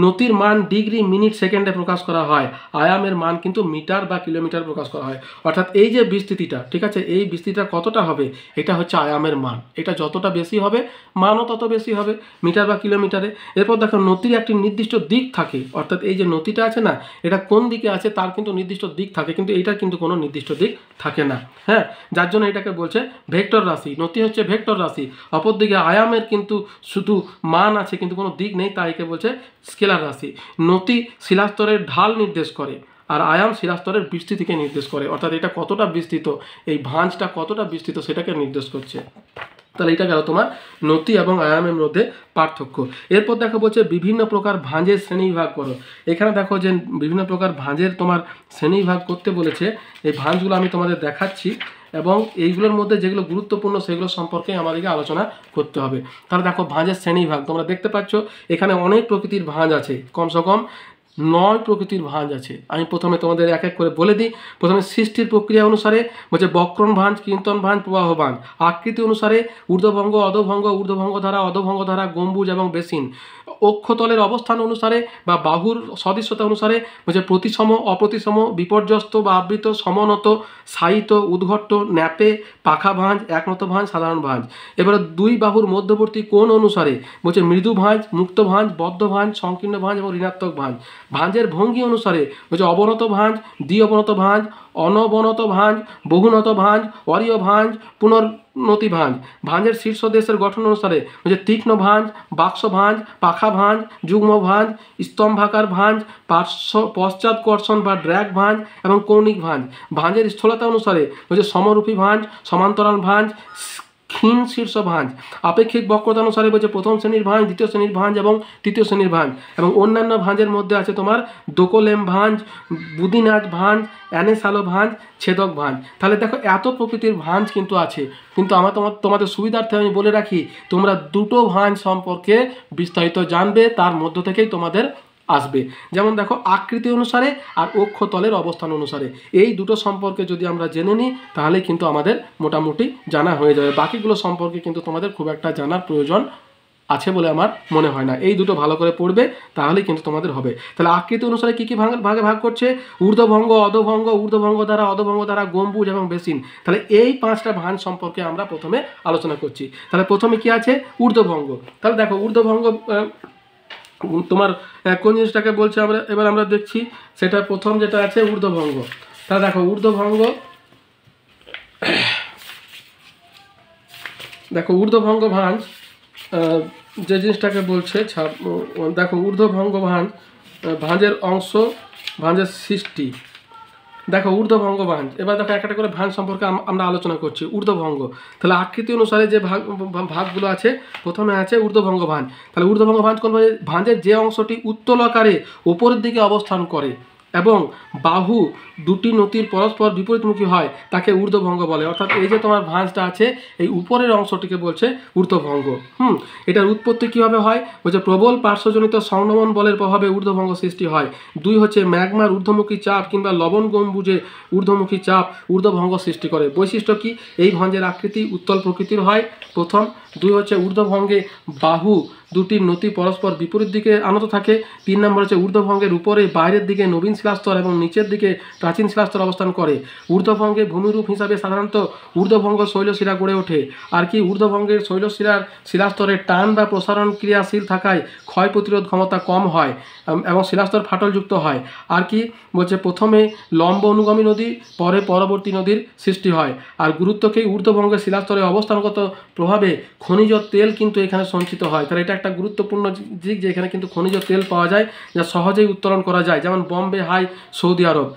নতির মান ডিগ্রি, মিনিট, সেকেন্ডে প্রকাশ করা হয়, আয়ামের মান কিন্তু মিটার বা কিলোমিটার প্রকাশ করা হয়। অর্থাৎ এই যে বিস্তৃতিটা, ঠিক আছে, এই বিস্তৃতিটা কতটা হবে এটা হচ্ছে আয়ামের মান। এটা যতটা বেশি হবে মানও তত বেশি হবে মিটার বা কিলোমিটারে। এরপর দেখো নতির একটি নির্দিষ্ট দিক থাকে, অর্থাৎ এই যে নতিটা আছে না এটা কোন দিকে আছে তার কিন্তু নির্দিষ্ট দিক থাকে, কিন্তু এটার কিন্তু কোনো নির্দিষ্ট দিক থাকে না। হ্যাঁ, যার জন্য এটাকে বলছে ভেক্টর রাশি। নতি হচ্ছে ভেক্টর রাশি, অপরদিকে আয়ামের কিন্তু শুধু মান আছে কিন্তু কোনো দিক নেই, তাই একে বলছে স্কেলার রাশি। নতি শিলাস্তরের ঢাল নির্দেশ করে আর আয়াম শিলাস্তরের বিস্তৃতিকে নির্দেশ করে, অর্থাৎ এটা কতটা বিস্তৃত, এই ভাঁজটা কতটা বিস্তৃত সেটাকে নির্দেশ করছে। তাহলে এটা গেল তোমার নতি এবং আয়ামের মধ্যে পার্থক্য। এরপর দেখো বলছে বিভিন্ন প্রকার ভাঁজের শ্রেণীবিভাগ করো। এখানে দেখো যে বিভিন্ন প্রকার ভাঁজের তোমার শ্রেণীবিভাগ করতে বলেছে, এই ভাঁজগুলো আমি তোমাদের দেখাচ্ছি এবং এইগুলোর মধ্যে যেগুলো গুরুত্বপূর্ণ সেগুলো সম্পর্কে আমাদেরকে আলোচনা করতে হবে। তাহলে দেখো ভাঁজের শ্রেণীবিভাগ তোমরা দেখতে পাচ্ছ এখানে অনেক প্রকৃতির ভাঁজ আছে, কমসে কম 9 প্রকৃতির ভাঁজ আছে। আমি প্রথমে তোমাদের এক এক করে বলে দিই। প্রথমে সৃষ্টির প্রক্রিয়া অনুসারে বলছে বক্রণ ভাঁজ, কীর্তন ভাঁজ, প্রবাহ ভাঁজ। আকৃতি অনুসারে ঊর্ধ্বভঙ্গ, অধোভঙ্গ, ঊর্ধ্বভঙ্গ ধারা, অধোভঙ্গ ধারা, গম্বুজ এবং বেসিন। অক্ষতলের অবস্থান অনুসারে বা বাহুর সদৃশ্যতা অনুসারে বলছে প্রতিসম, অপ্রতিসম, বিপর্যস্ত বা আবৃত, সমনত, সায়িত, উদ্ঘট্ট, ন্যাপে, পাখা ভাঁজ, একনত ভাঁজ, সাধারণ ভাঁজ। এবারে দুই বাহুর মধ্যবর্তী কোণ অনুসারে বলছে মৃদু ভাঁজ, মুক্ত ভাঁজ, বদ্ধ ভাঁজ, সংকীর্ণ ভাঁজ এবং ঋণাত্মক ভাঁজ। ভাঁজের ভঙ্গি অনুসারে বলছে অবনত ভাঁজ, দ্বি অবনত ভাঁজ, অনবনত ভাঁজ, বহুনত ভাঁজ, অরীয় ভাঁজ, পুনর্নতি ভাঁজ। ভাঁজের শীর্ষদেশের গঠন অনুসারে বলছে তীক্ষ্ণ ভাঁজ, বাক্স ভাঁজ, পাখা ভাঁজ, যুগ্ম ভাঁজ, স্তম্ভাকার ভাঁজ, পশ্চাৎকর্ষণ বা ড্র্যাগ ভাঁজ এবং কৌণিক ভাঁজ। ভাঁজের স্থূলতা অনুসারে বলছে সমরূপী ভাঁজ, সমান্তরাল ভাঁজ, ক্ষীণ শীর্ষ ভাঁজ। আপেক্ষিক বক্রতা অনুসারে বলছে প্রথম শ্রেণীর ভাঁজ, দ্বিতীয় শ্রেণীর ভাঁজ এবং তৃতীয় শ্রেণীর ভাঁজ। এবং অন্যান্য ভাঁজের মধ্যে আছে তোমার দোকলেম ভাঁজ, বুদিনাজ ভাঁজ, অ্যানেসালো ভাঁজ, ছেদক ভাঁজ। তাহলে দেখো এত প্রকৃতির ভাঁজ কিন্তু আছে, কিন্তু তোমাদের সুবিধার্থে আমি বলে রাখি তোমরা দুটো ভাঁজ সম্পর্কে বিস্তারিত জানবে, তার মধ্য থেকেই তোমাদের আসবে। যেমন দেখো আকৃতি অনুসারে আর অক্ষতলের অবস্থান অনুসারে, এই দুটো সম্পর্কে যদি আমরা জেনে নিই তাহলে কিন্তু আমাদের মোটামুটি জানা হয়ে যাবে। বাকিগুলো সম্পর্কে কিন্তু তোমাদের খুব একটা জানার প্রয়োজন আছে বলে আমার মনে হয় না। এই দুটো ভালো করে পড়বে তাহলে কিন্তু তোমাদের হবে। তাহলে আকৃতি অনুসারে কী কী ভাগে ভাগ করছে? ঊর্ধ্বভঙ্গ, অধোভঙ্গ, ঊর্ধ্বভঙ্গ দ্বারা, অধোভঙ্গ দ্বারা, গম্বুজ এবং বেসিন। তাহলে এই 5টা ভাঁজ সম্পর্কে আমরা প্রথমে আলোচনা করছি। তাহলে প্রথমে কি আছে? ঊর্ধ্বভঙ্গ। তাহলে দেখো ঊর্ধ্বভঙ্গ তোমার কোন জিনিসটাকে বলছে এবার আমরা দেখছি, সেটা প্রথম যেটা আছে ঊর্ধ্বভঙ্গ। তাহলে দেখো ঊর্ধ্বভঙ্গ, দেখো ঊর্ধ্বভঙ্গ ভাঁজ যে জিনিসটাকে বলছে, দেখো ঊর্ধ্বভঙ্গ ভাঁজের অংশ, ভাঁজের সৃষ্টি। দেখো ঊর্ধ্বভঙ্গ ভাঁজ, এবার দেখো একটা করে ভাঁজ সম্পর্কে আমরা আলোচনা করছি। ঊর্ধ্বভঙ্গ, তাহলে আকৃতি অনুসারে যে ভাগগুলো আছে, প্রথমে আছে ঊর্ধ্বভঙ্গ ভাঁজ। তাহলে ঊর্ধ্বভঙ্গ ভাঁজ কোন ভাঁজের যে অংশটি উত্তোলকারে উপরের দিকে অবস্থান করে এবং বাহু দুটি নতির পরস্পর বিপরীতমুখী হয় তাকে ঊর্ধ্বভঙ্গ বলে। অর্থাৎ এই যে তোমার ভাঁজটা আছে এই উপরের অংশটিকে বলছে ঊর্ধ্বভঙ্গ। এটার উৎপত্তি কীভাবে হয়? বলছে প্রবল পার্শ্বজনিত সংনমন বলের প্রভাবে ঊর্ধ্বভঙ্গ সৃষ্টি হয়। 2 হচ্ছে ম্যাগমার ঊর্ধ্বমুখী চাপ কিংবা লবণ গম্বুজে ঊর্ধ্বমুখী চাপ ঊর্ধ্বভঙ্গ সৃষ্টি করে। বৈশিষ্ট্য কি? এই ভাঁজের আকৃতি উত্তল প্রকৃতির হয় প্রথম। 2 হচ্ছে ঊর্ধ্বভঙ্গে বাহু দুটি নতি পরস্পর বিপরীত দিকে আনত থাকে। 3 নম্বর হচ্ছে ঊর্ধ্বভঙ্গের উপরে বাইরের দিকে নবীন শিলাস্তর এবং নিচের দিকে প্রাচীন শিলাস্তর অবস্থান করে। ঊর্ধ্বভঙ্গে ভূমিরূপ হিসাবে সাধারণত ঊর্ধ্বভঙ্গ শৈলশিরা গড়ে ওঠে। আর কি ঊর্ধ্বভঙ্গের শৈলশিরার শিলাস্তরে টান বা প্রসারণ ক্রিয়াশীল থাকায় ক্ষয় প্রতিরোধ ক্ষমতা কম হয় এবং শিলাস্তর ফাটলযুক্ত হয়। আর কি বলছে প্রথমে লম্ব অনুগামী নদী, পরে পরবর্তী নদীর সৃষ্টি হয়। আর গুরুত্বকেই ঊর্ধ্বভঙ্গের শিলাস্তরে অবস্থানগত প্রভাবে খনিজ তেল কিন্তু এখানে সঞ্চিত হয়। তাহলে এটা একটা গুরুত্বপূর্ণ দিক যে এখানে কিন্তু খনিজ তেল পাওয়া যায় যা সহজেই উত্তোলন করা যায়। যেমন বম্বে হাই সৌদি আরব।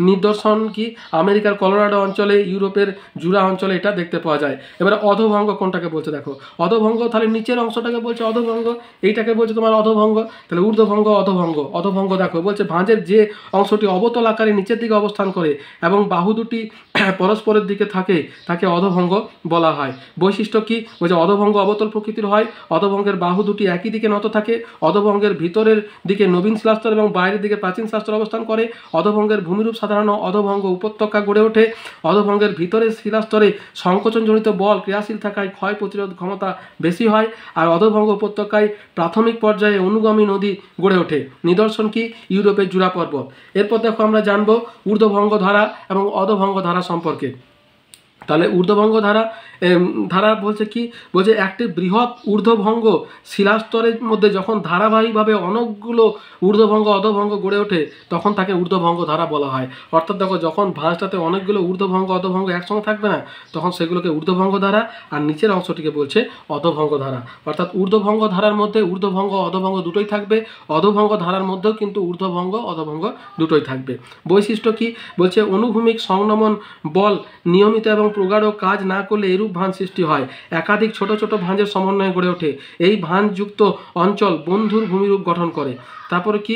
নিদর্শন কি আমেরিকার কলোরাডো অঞ্চলে, ইউরোপের জুরা অঞ্চলে এটা দেখতে পাওয়া যায়। এবারে অধভঙ্গ কোনটাকে বলছে দেখো, অধভঙ্গ তাহলে নিচের অংশটাকে বলছে অধভঙ্গ, এইটাকে বলছে তোমার অধভঙ্গ। তাহলে ঊর্ধ্বভঙ্গ অধভঙ্গ। অধভঙ্গ দেখো বলছে ভাঁজের যে অংশটি অবতল আকারে নিচের দিকে অবস্থান করে এবং বাহু দুটি পরস্পরের দিকে থাকে তাকে অধভঙ্গ বলা হয়। বৈশিষ্ট্য কি বলছে অধভঙ্গ অবতল প্রকৃতির হয়, অধভঙ্গের বাহু দুটি একই দিকে নত থাকে, অধভঙ্গের ভিতরের দিকে নবীন শিলাস্তর এবং বাইরের দিকে প্রাচীন শিলাস্তর অবস্থান করে, অধভঙ্গের ভূমিরূপ সাধারণ অধভঙ্গ উপত্যকা গড়ে ওঠে, অধভঙ্গের ভিতরের শিলাস্তরে সংকোচনজনিত বল ক্রিয়াশীল থাকায় ক্ষয় প্রতিরোধ ক্ষমতা বেশি হয়, আর অধভঙ্গ উপত্যকায় প্রাথমিক পর্যায়ে অনুগামী নদী গড়ে ওঠে। নিদর্শন কি ইউরোপের জুরা পর্বত। এরপর দেখো আমরা জানবো ঊর্ধ্বভঙ্গ ধারা এবং অধভঙ্গ ধারা সম্পর্কে। তাহলে ঊর্ধ্বভঙ্গ ধারা বলছে কি বলছে একটি বৃহৎ ঊর্ধ্বভঙ্গ শিলাস্তরের মধ্যে যখন ধারাবাহিকভাবে অনেকগুলো ঊর্ধ্বভঙ্গ অধভঙ্গ গড়ে ওঠে তখন তাকে ঊর্ধ্বভঙ্গ ধারা বলা হয়। অর্থাৎ দেখো যখন ভাঁজটাতে অনেকগুলো ঊর্ধ্বভঙ্গ অধভঙ্গ একসঙ্গে থাকবে না তখন সেগুলোকে ঊর্ধ্বভঙ্গ ধারা, আর নিচের অংশটিকে বলছে অধভঙ্গ ধারা। অর্থাৎ ঊর্ধ্বভঙ্গ ধারার মধ্যে ঊর্ধ্বভঙ্গ অধভঙ্গ দুটোই থাকবে, অধভঙ্গ ধারার মধ্যেও কিন্তু ঊর্ধ্বভঙ্গ অধভঙ্গ দুটোই থাকবে। বৈশিষ্ট্য কি বলছে অনুভূমিক সংনমন বল নিয়মিত এবং প্রগাঢ় কাজ না করলে এরূপ ভাঁজ সৃষ্টি হয়। একাধিক ছোট ছোট ভাঁজের সমন্বয়ে গড়ে ওঠে। এই ভাঁজযুক্ত অঞ্চল বন্ধুর ভূমিরূপ গঠন করে। তারপরে কি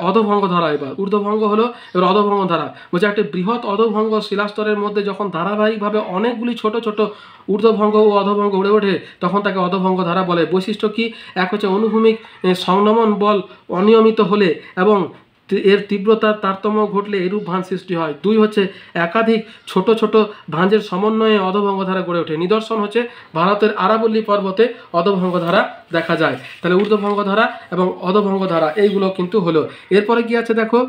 অধভঙ্গ ধারা। এবার ঊর্ধ্বভঙ্গ হলো, এবার অধভঙ্গ ধারা বলছে একটি বৃহৎ অধভঙ্গ শিলাস্তরের মধ্যে যখন ধারাবাহিকভাবে অনেকগুলি ছোট ছোট ঊর্ধ্বভঙ্গ ও অধভঙ্গ গড়ে ওঠে তখন তাকে অধভঙ্গ ধারা বলে। বৈশিষ্ট্য কি এক হচ্ছে অনুভূমিক সংনমন বল অনিয়মিত হলে এবং এর তীব্রতার তারতম্য ঘটলে এরূপ ভাঁজ সৃষ্টি হয়। দুই হচ্ছে একাধিক ছোট ছোট ভাঁজের সমন্বয়ে অধভঙ্গ ধারা গড়ে ওঠে। নিদর্শন হচ্ছে ভারতের আরাবল্লী পর্বতে অধভঙ্গ ধারা দেখা যায়। তাহলে ঊর্ধ্বভঙ্গ ধারা এবং অধভঙ্গ ধারা এইগুলো কিন্তু হলো। এরপরে কি আছে দেখো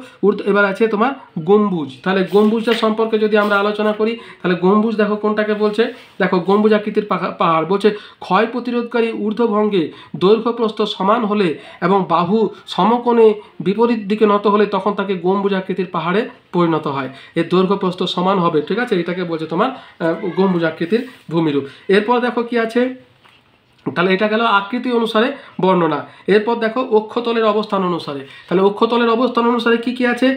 এবার আছে তোমার গম্বুজ। তাহলে গম্বুজটা সম্পর্কে যদি আমরা আলোচনা করি তাহলে গম্বুজ দেখো কোনটাকে বলছে, দেখো গম্বুজ আকৃতির পাহাড় বলছে ক্ষয় প্রতিরোধকারী ঊর্ধ্বভঙ্গে দৈর্ঘ্য প্রস্থ সমান হলে এবং বাহু সমকোণে বিপরীত দিকে নত হলে তখন তাকে গম্বুজ আকৃতির পাহাড়ে পরিণত হয়। এর দৈর্ঘ্য প্রস্থ সমান হবে, ঠিক আছে, এটাকে বলছে তোমার গম্বুজ আকৃতির ভূমিরূপ। এরপর দেখো কি আছে, তাহলে এটা গেল আকৃতি অনুসারে বর্ণনা। এরপর দেখো অক্ষতলের অবস্থান অনুসারে। তাহলে অক্ষতলের অবস্থান অনুসারে কি কি আছে,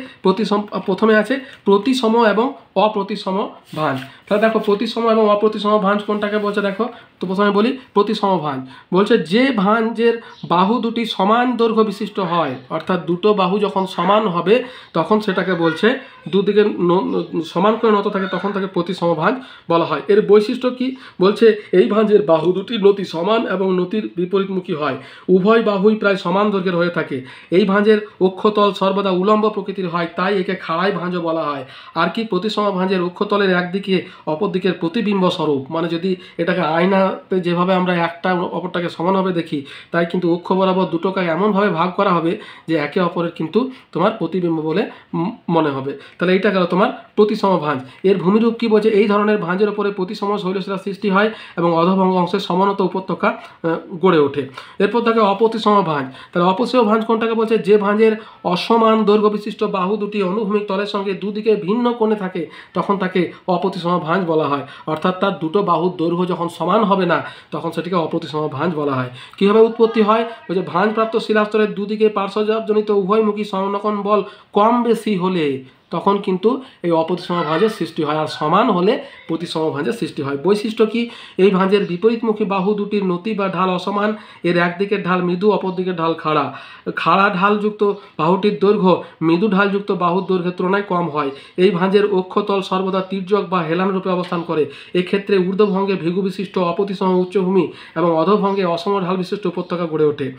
প্রথমে আছে প্রতিসম এবং অপ্রতিসম ভাঁজ। তাহলে দেখো প্রতিসম এবং অপ্রতিসম ভাঁজ কোনটাকে বলছে দেখো, তো প্রথমে বলি প্রতিসম ভাঁজ বলছে যে ভাঁজের বাহু দুটি সমান দৈর্ঘ্য বিশিষ্ট হয়, অর্থাৎ দুটো বাহু যখন সমান হবে তখন সেটাকে বলছে দুদিকে সমান করে নত থাকে তখন তাকে প্রতিসম ভাঁজ বলা হয়। এর বৈশিষ্ট্য কি বলছে এই ভাঁজের বাহু দুটি নতি সমান এবং নতির বিপরীতমুখী হয়, উভয় বাহুই প্রায় সমান দৈর্ঘ্যের হয়ে থাকে। এই ভাঁজের অক্ষতল সর্বদা উলম্ব প্রকৃতির হয়, তাই একে খাড়াই ভাঁজও বলা হয়। আর কি প্রতিসম ভাঁজের অক্ষতলের একদিকে অপর দিকের প্রতিবিম্ব স্বরূপ, মানে যদি এটাকে আয়নাতে যেভাবে আমরা একটা অপরটাকে সমানভাবে দেখি তাই কিন্তু অক্ষ বরাবর দুটোকে এমনভাবে ভাগ করা হবে যে একে অপরের কিন্তু তোমার প্রতিবিম্ব বলে মনে হবে। তাহলে এইটা গেল তোমার প্রতিসম ভাঁজ। এর ভূমিরূপ কি বলছে এই ধরনের ভাঁজের ওপরে প্রতিসম শৈলশিলা সৃষ্টি হয় এবং অধভঙ্গ অংশের সমানত উপত্যকা গড়ে ওঠে। এরপর থাকে অপ্রতিসম ভাঁজ। তাহলে অপ্রতিসম ভাঁজ কোনটাকে বলছে যে ভাঁজের অসমান দৈর্ঘ্য বিশিষ্ট বাহু দুটি অনুভূমিক তলের সঙ্গে দুদিকে ভিন্ন কোণে থাকে তখন তাকে অপ্রতিসম ভাঁজ বলা হয়। অর্থাৎ তার দুটো বাহুর দৈর্ঘ্য যখন সমান হবে না তখন সেটিকে অপ্রতিসম ভাঁজ বলা হয়। কীভাবে উৎপত্তি হয় বলছে ভাঁজপ্রাপ্ত শিলাস্তরের দুদিকে পার্শ্বচাপজনিত উভয়মুখী সংনকন বল কম বেশি হলে তখন কিন্তু এই অপ্রতিসম ভাঁজের সৃষ্টি হয়, আর সমান হলে প্রতিসম ভাঁজের সৃষ্টি হয়। বৈশিষ্ট্য কি এই ভাঁজের বিপরীতমুখী বাহু দুটির নতি বা ঢাল অসমান, এর একদিকের ঢাল মৃদু অপর দিকের ঢাল খাড়া। খাড়া ঢালযুক্ত বাহুটির দৈর্ঘ্য মৃদু ঢালযুক্ত বাহুর দৈর্ঘ্যের তুলনায় কম হয়। এই ভাঁজের অক্ষতল সর্বদা তির্যক বা হেলান রূপে অবস্থান করে। এক্ষেত্রে ঊর্ধ্বভঙ্গে ভৃগু বিশিষ্ট অপ্রতিসম উচ্চভূমি এবং অধোভঙ্গে অসম ঢাল বিশিষ্ট উপত্যকা গড়ে ওঠে।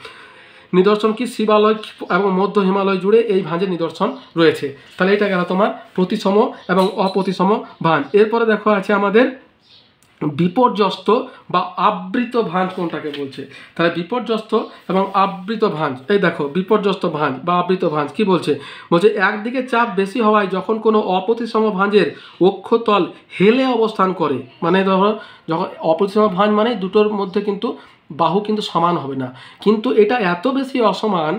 নিদর্শন কি শিবালয় এবং মধ্য হিমালয় জুড়ে এই ভাঁজের নিদর্শন রয়েছে। তাহলে এটা গেল তোমার প্রতিসম এবং অপ্রতিসম ভাঁজ। এরপরে দেখো আছে আমাদের বিপর্যস্ত বা আবৃত ভাঁজ কোনটাকে বলছে। তাহলে বিপর্যস্ত এবং আবৃত ভাঁজ, এই দেখো বিপর্যস্ত ভাঁজ বা আবৃত ভাঁজ কি বলছে বলছে একদিকে চাপ বেশি হওয়ায় যখন কোনো অপ্রতিসম ভাঁজের অক্ষতল হেলে অবস্থান করে, মানে ধরো যখন অপ্রতিসম ভাঁজ মানে দুটোর মধ্যে কিন্তু বাহু কিন্তু সমান হবে না, কিন্তু এটা এত বেশি অসমান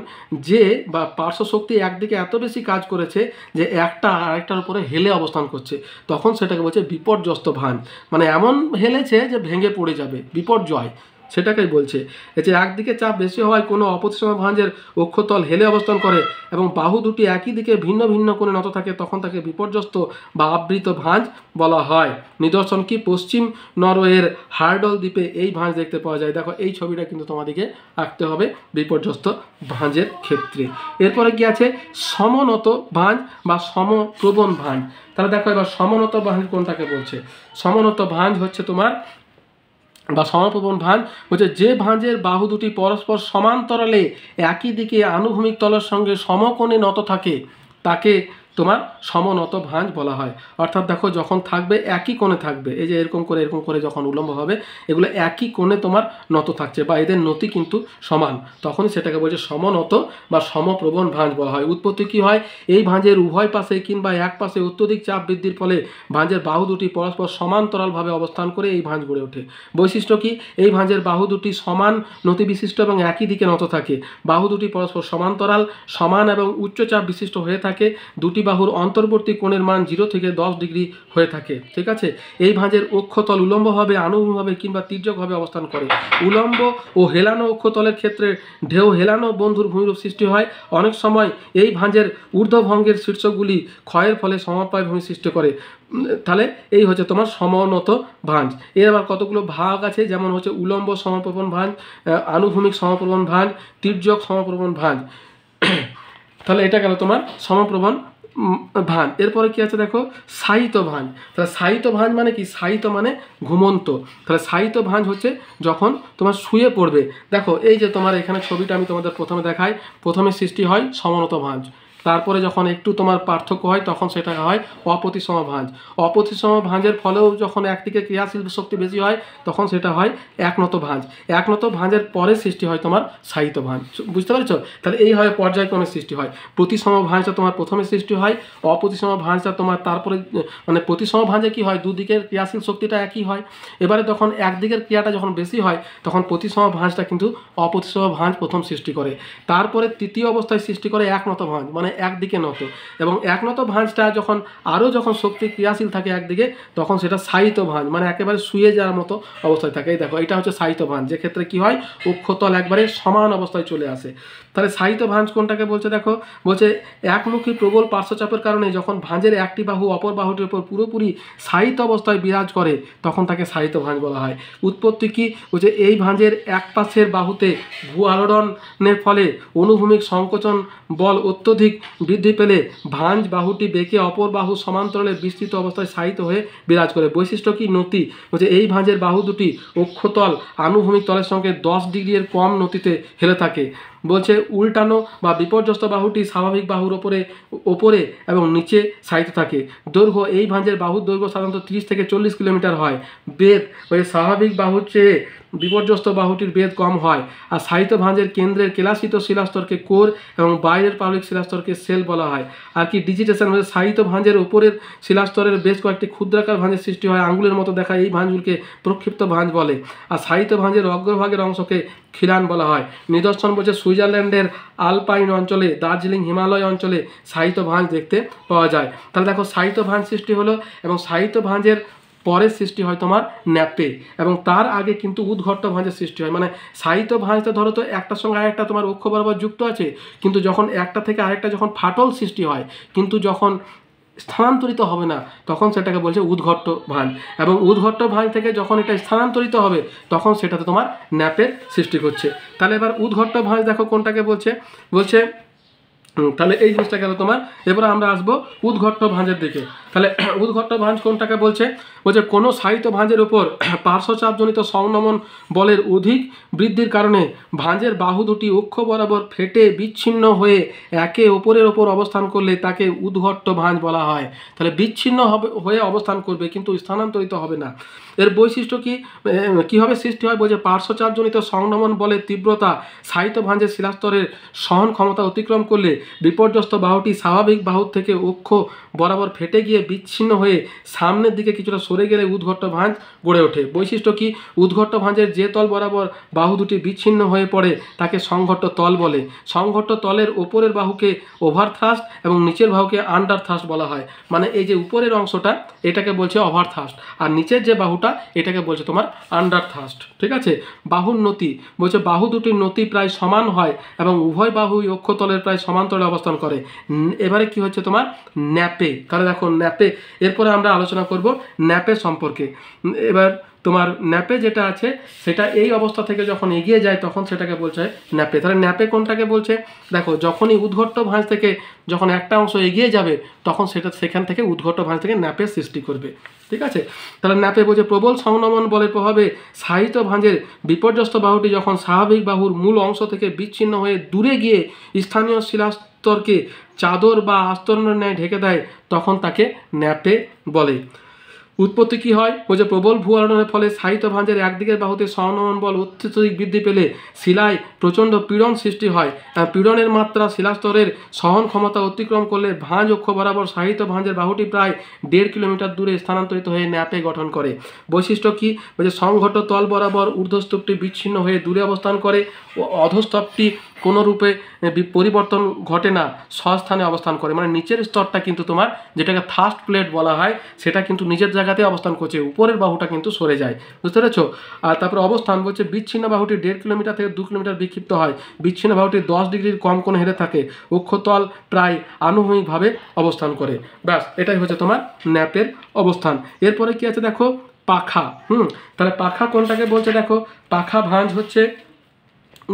যে বা পার্শ্ব শক্তি একদিকে এত বেশি কাজ করেছে যে একটা আরেকটার উপরে হেলে অবস্থান করছে, তখন সেটাকে বলছে বিপর্যস্ত ভাঁজ। মানে এমন হেলেছে যে ভেঙে পড়ে যাবে, বিপর্যয়, সেটাকেই বলছে। এই যে একদিকে চাপ বেশি হওয়ায় কোনো অপ্রতিসম ভাঁজের অক্ষতল হেলে অবস্থান করে এবং বাহু দুটি একই দিকে ভিন্ন ভিন্ন কোণে নত থাকে, তখন তাকে বিপর্যস্ত বা আবৃত ভাঁজ বলা হয়। নিদর্শন কি? পশ্চিম নরওয়ের হার্ডল দ্বীপে এই ভাঁজ দেখতে পাওয়া যায়। দেখো এই ছবিটা কিন্তু তোমাদেরকে আঁকতে হবে বিপর্যস্ত ভাঁজের ক্ষেত্রে। এরপরে কি আছে? সমনত ভাঁজ বা সমপ্রবণ ভাঁজ। তাহলে দেখো এবার সমনত ভাঁজ কোনটাকে বলছে? সমনত ভাঁজ হচ্ছে তোমার বা সমপ্রবণ ভাঁজ হচ্ছে যে ভাঁজের বাহু দুটি পরস্পর সমান্তরালে একই দিকে আনুভূমিক তলের সঙ্গে সমকোণে নত থাকে, তাকে তোমার সমনত ভাঁজ বলা হয়। অর্থাৎ দেখো যখন থাকবে একই কোণে থাকবে, এই যে এরকম করে যখন উলম্ব হবে, এগুলো একই কোণে তোমার নত থাকছে বা এদের নতি কিন্তু সমান, তখনই সেটাকে বলছে সমনত বা সমপ্রবণ ভাঁজ বলা হয়। উৎপত্তি কী হয়? এই ভাঁজের উভয় পাশে কিংবা এক পাশে অত্যধিক চাপ বৃদ্ধির ফলে ভাঁজের বাহু দুটি পরস্পর সমান্তরালভাবে অবস্থান করে এই ভাঁজ গড়ে ওঠে। বৈশিষ্ট্য কি? এই ভাঁজের বাহু দুটি সমান নতি বিশিষ্ট এবং একই দিকে নত থাকে। বাহু দুটি পরস্পর সমান্তরাল, সমান এবং উচ্চচাপ বিশিষ্ট হয়ে থাকে। দুটি বাহুর অন্তর্বর্তী কোণের মান 0 থেকে 10 ডিগ্রি হয়ে থাকে। ঠিক আছে? এই ভাঁজের অক্ষতল উলম্বভাবে, আনুভূমিকভাবে কিংবা তির্যকভাবে অবস্থান করে। উলম্ব ও হেলানো অক্ষতলের ক্ষেত্রে ঢেউ হেলানো বন্ধুর ভূমিরূপ সৃষ্টি হয়। অনেক সময় এই ভাঁজের ঊর্ধ্বভঙ্গের শীর্ষগুলি ক্ষয়ের ফলে সমবায় ভূমি সৃষ্টি করে। তাহলে এই হচ্ছে তোমার সমনত ভাঁজ। এর আবার কতগুলো ভাগ আছে, যেমন হচ্ছে উলম্ব সমপ্রবণ ভাঁজ, আনুভূমিক সমপ্রবণ ভাঁজ, তির্যক সমপ্রবণ ভাঁজ। তাহলে এটা গেল তোমার সমপ্রবণ ভাঁজ। এরপরে কি আছে দেখো? শায়িত ভাঁজ। তাহলে শায়িত ভাঁজ মানে কি? শায়িত মানে ঘুমন্ত। তাহলে শায়িত ভাঁজ হচ্ছে যখন তোমার শুয়ে পড়বে। দেখো এই যে তোমার এখানে ছবিটা আমি তোমাদের প্রথমে দেখাই। প্রথমে সৃষ্টি হয় সমনত ভাঁজ, তারপরে যখন একটু তোমার পার্থক্য হয় তখন সেটা হয় অপ্রতিসম ভাঁজ। অপ্রতিসম ভাঁজের ফলেও যখন একদিকে ক্রিয়াশীল শক্তি বেশি হয় তখন সেটা হয় একনত ভাঁজ। একনত ভাঁজের পরে সৃষ্টি হয় তোমার শায়িত ভাঁজ। বুঝতে পারছো? তাহলে এইভাবে পর্যায়ক্রমে সৃষ্টি হয়। প্রতিসম ভাঁজটা তোমার প্রথমে সৃষ্টি হয়, অপ্রতিসম ভাঁজটা তোমার তারপরে, মানে প্রতিসম ভাঁজে কি হয়? দুদিকের ক্রিয়াশীল শক্তিটা একই হয়। এবারে তখন একদিকের ক্রিয়াটা যখন বেশি হয় তখন প্রতিসম ভাঁজটা কিন্তু অপ্রতিসম ভাঁজ প্রথম সৃষ্টি করে। তারপরে তৃতীয় অবস্থায় সৃষ্টি করে একনত ভাঁজ, মানে একদিকে নত। এবং একনত ভাঁজটা যখন শক্তি ক্রিয়াশীল থাকে একদিকে, তখন সেটা শায়িত ভাঁজ, মানে একেবারে শুয়ে যাওয়ার মতো অবস্থায় থাকে। এই দেখো এটা হচ্ছে শায়িত ভাঁজ, যে ক্ষেত্রে কি হয়? অক্ষতল একবারে সমান অবস্থায় চলে আসে। তাহলে শায়িত ভাঁজ কোনটাকে বলছে? দেখো বলছে একমুখী প্রবল পার্শ্বচাপের কারণে যখন ভাঁজের একটি বাহু অপর বাহুটির উপর পুরোপুরি শায়িত অবস্থায় বিরাজ করে তখন তাকে শায়িত ভাঁজ বলা হয়। উৎপত্তি কি? বলছে এই ভাঁজের এক পাশের বাহুতে ভূ আলোড়নের ফলে অনুভূমিক সংকোচন বল অত্যধিক বৃদ্ধি পেলে ভাঁজ বাহুটি বেঁকে অপর বাহু সমান্তরালে বিস্তৃত অবস্থায় শায়িত হয়ে বিরাজ করে। বৈশিষ্ট্য কি? নতি। বলছে এই ভাঁজের বাহু দুটি অক্ষতল আনুভূমিক তলের সঙ্গে 10 ডিগ্রির কম নতিতে হেলে থাকে। বলছে উল্টানো বা বিপর্যস্ত বাহুটি স্বাভাবিক বাহুর ওপরে এবং নিচে শায়িত থাকে। দৈর্ঘ্য এই ভাঁজের বাহুর দৈর্ঘ্য সাধারণত 30 থেকে 40 কিলোমিটার হয়। বেদ ওই স্বাভাবিক বাহুর চেয়ে বিপর্যস্ত বাহুটির বেদ কম হয়। আর শায়িত ভাঁজের কেন্দ্রের কেলাসিত শিলাস্তরকে কোর এবং বাইরের পাললিক শিলাস্তরকে সেল বলা হয়। আর কি ডিজিটেশন হচ্ছে শায়িত ভাঁজের উপরের শিলাস্তরের বেশ কয়েকটি ক্ষুদ্রাকার ভাঁজের সৃষ্টি হয়। আঙ্গুলের মতো দেখা এই ভাঁজগুলিকে প্রক্ষিপ্ত ভাঁজ বলে। আর শায়িত ভাঁজের অগ্রভাগের অংশকে খিলান বলা হয়। নিদর্শন বলছে সুইজারল্যান্ডের আলপাইন অঞ্চলে, দার্জিলিং হিমালয় অঞ্চলে শায়িত ভাঁজ দেখতে পাওয়া যায়। তাহলে দেখো শায়িত ভাঁজ সৃষ্টি হলো এবং শায়িত ভাঁজের পরে সৃষ্টি হয় তোমার ন্যাপে, এবং তার আগে কিন্তু উদ্ঘট্ট ভাঁজের সৃষ্টি হয়। মানে শায়িত ভাঁজটা ধরো তো একটার সঙ্গে আরেকটা তোমার অক্ষ বরাবর যুক্ত আছে, কিন্তু যখন একটা থেকে আরেকটা যখন ফাটল সৃষ্টি হয়, কিন্তু যখন স্থানান্তরিত হবে না তখন সেটাকে বলছে উদ্ঘট্ট ভাঁজ। এবং উদ্ঘট্ট ভাঁজ থেকে যখন এটা স্থানান্তরিত হবে তখন সেটাতে তোমার ন্যাপের সৃষ্টি করছে। তাহলে এবার উদ্ঘট্ট ভাঁজ দেখো কোনটাকে বলছে? তাহলে এই জিনিসটা গেল তোমার। এবারে আমরা আসবো উদ্ঘট্ট ভাঁজের দিকে। তাহলে উদ্ঘট্ট ভাঁজ কোনটাকে বলছে? কোনো শায়িত ভাঁজের উপর পার্শ্বচাপজনিত সংনমন বলের অধিক বৃদ্ধির কারণে ভাঁজের বাহু দুটি অক্ষ বরাবর ফেটে বিচ্ছিন্ন হয়ে একে অপরের ওপর অবস্থান করলে তাকে উদ্ঘট্ট ভাঁজ বলা হয়। তাহলে বিচ্ছিন্ন হয়ে অবস্থান করবে কিন্তু স্থানান্তরিত হবে না। এর বৈশিষ্ট্য কি? কীভাবে সৃষ্টি হয়? বলছে পার্শ্বচাপজনিত সংনমন বলের তীব্রতা শায়িত ভাঁজের শিলাস্তরের সহন ক্ষমতা অতিক্রম করলে বিপর্যস্ত বাহুটি স্বাভাবিক বাহুর থেকে অক্ষ বরাবর ফেটে গিয়ে বিচ্ছিন্ন হয়ে সামনের দিকে কিছুটা সরে গেলে উদ্ঘট্ট ভাঁজ গড়ে ওঠে। বৈশিষ্ট্য কি? উদ্ঘট্ট ভাঁজের যে তল বরাবর বাহু দুটি বিচ্ছিন্ন হয়ে পড়ে তাকে সংঘট্ট তল বলে। সংঘট্ট তলের ওপরের বাহুকে ওভার থ্রাস্ট এবং নিচের বাহুকে আন্ডার থ্রাস্ট বলা হয়। মানে এই যে উপরের অংশটা এটাকে বলছে ওভার থ্রাস্ট, আর নিচের যে বাহুটা এটাকে বলছে তোমার আন্ডার থ্রাস্ট। ঠিক আছে। বাহুর নতি বলছে বাহু দুটির নতি প্রায় সমান হয় এবং উভয় বাহুই অক্ষতলের প্রায় সমান্তরালে অবস্থান করে। এবারে কি হচ্ছে তোমার ন্যাপে। তাহলে দেখো ন্যাপে, এরপরে আমরা আলোচনা করব ন্যাপে সম্পর্কে। এবার তোমার ন্যাপে যেটা আছে সেটা এই অবস্থা থেকে যখন এগিয়ে যায় তখন সেটাকে বলছে ন্যাপে। তাহলে ন্যাপে কোনটাকে বলছে? দেখো যখনই উদ্ঘট্ট ভাঁজ থেকে যখন একটা অংশ এগিয়ে যাবে তখন সেখান থেকে উদ্ঘট্ট ভাঁজ থেকে ন্যাপের সৃষ্টি করবে। ঠিক আছে। তাহলে ন্যাপে বলছে প্রবল সংনমন বলের প্রভাবে সাহিত্য ভাঁজের বিপর্যস্ত বাহুটি যখন স্বাভাবিক বাহুর মূল অংশ থেকে বিচ্ছিন্ন হয়ে দূরে গিয়ে স্থানীয় শিলাস্তরকে চাদর বা আস্তরণের ন্যায় ঢেকে দেয় তখন তাকে ন্যাপে বলে। উৎপত্তি কি হয়? বলছে প্রবল ভূয়ালনের ফলে সাহিত্য ভাঁজের একদিকের বাহুতে সংনমন বল অত্যধিক বৃদ্ধি পেলে শিলায় প্রচণ্ড পীড়ন সৃষ্টি হয়। পীড়নের মাত্রা শিলাস্তরের সহন ক্ষমতা অতিক্রম করলে ভাঁজ অক্ষ বরাবর সাহিত্য ভাঁজের বাহুটি প্রায় 1.5 কিলোমিটার দূরে স্থানান্তরিত হয়ে ন্যাপে গঠন করে। বৈশিষ্ট্য কি? বলছে সংঘট্ট তল বরাবর ঊর্ধ্বস্তূপটি বিচ্ছিন্ন হয়ে দূরে অবস্থান করে ও অধস্তূপটি কোনো রূপে পরিবর্তন ঘটে না, স্বস্থানে অবস্থান করে। মানে নিচের স্তরটা কিন্তু তোমার যেটাকে থার্স্ট প্লেট বলা হয় সেটা কিন্তু নিজের জায়গাতে অবস্থান করছে, উপরের বাহুটা কিন্তু সরে যায়। বুঝতে পেরেছো? আর তারপরে অবস্থান বলছে বিচ্ছিন্ন বাহুটি 1.5 কিলোমিটার থেকে 2 কিলোমিটার বিক্ষিপ্ত হয়। বিচ্ছিন্ন বাহুটি 10 ডিগ্রির কম কোণে হেরে থাকে। অক্ষতল প্রায় আনুভূমিকভাবে অবস্থান করে। ব্যাস, এটাই হচ্ছে তোমার ন্যাপের অবস্থান। এরপরে কি আছে দেখো পাখা। তাহলে পাখা কোনটাকে বলছে? দেখো পাখা ভাঁজ হচ্ছে,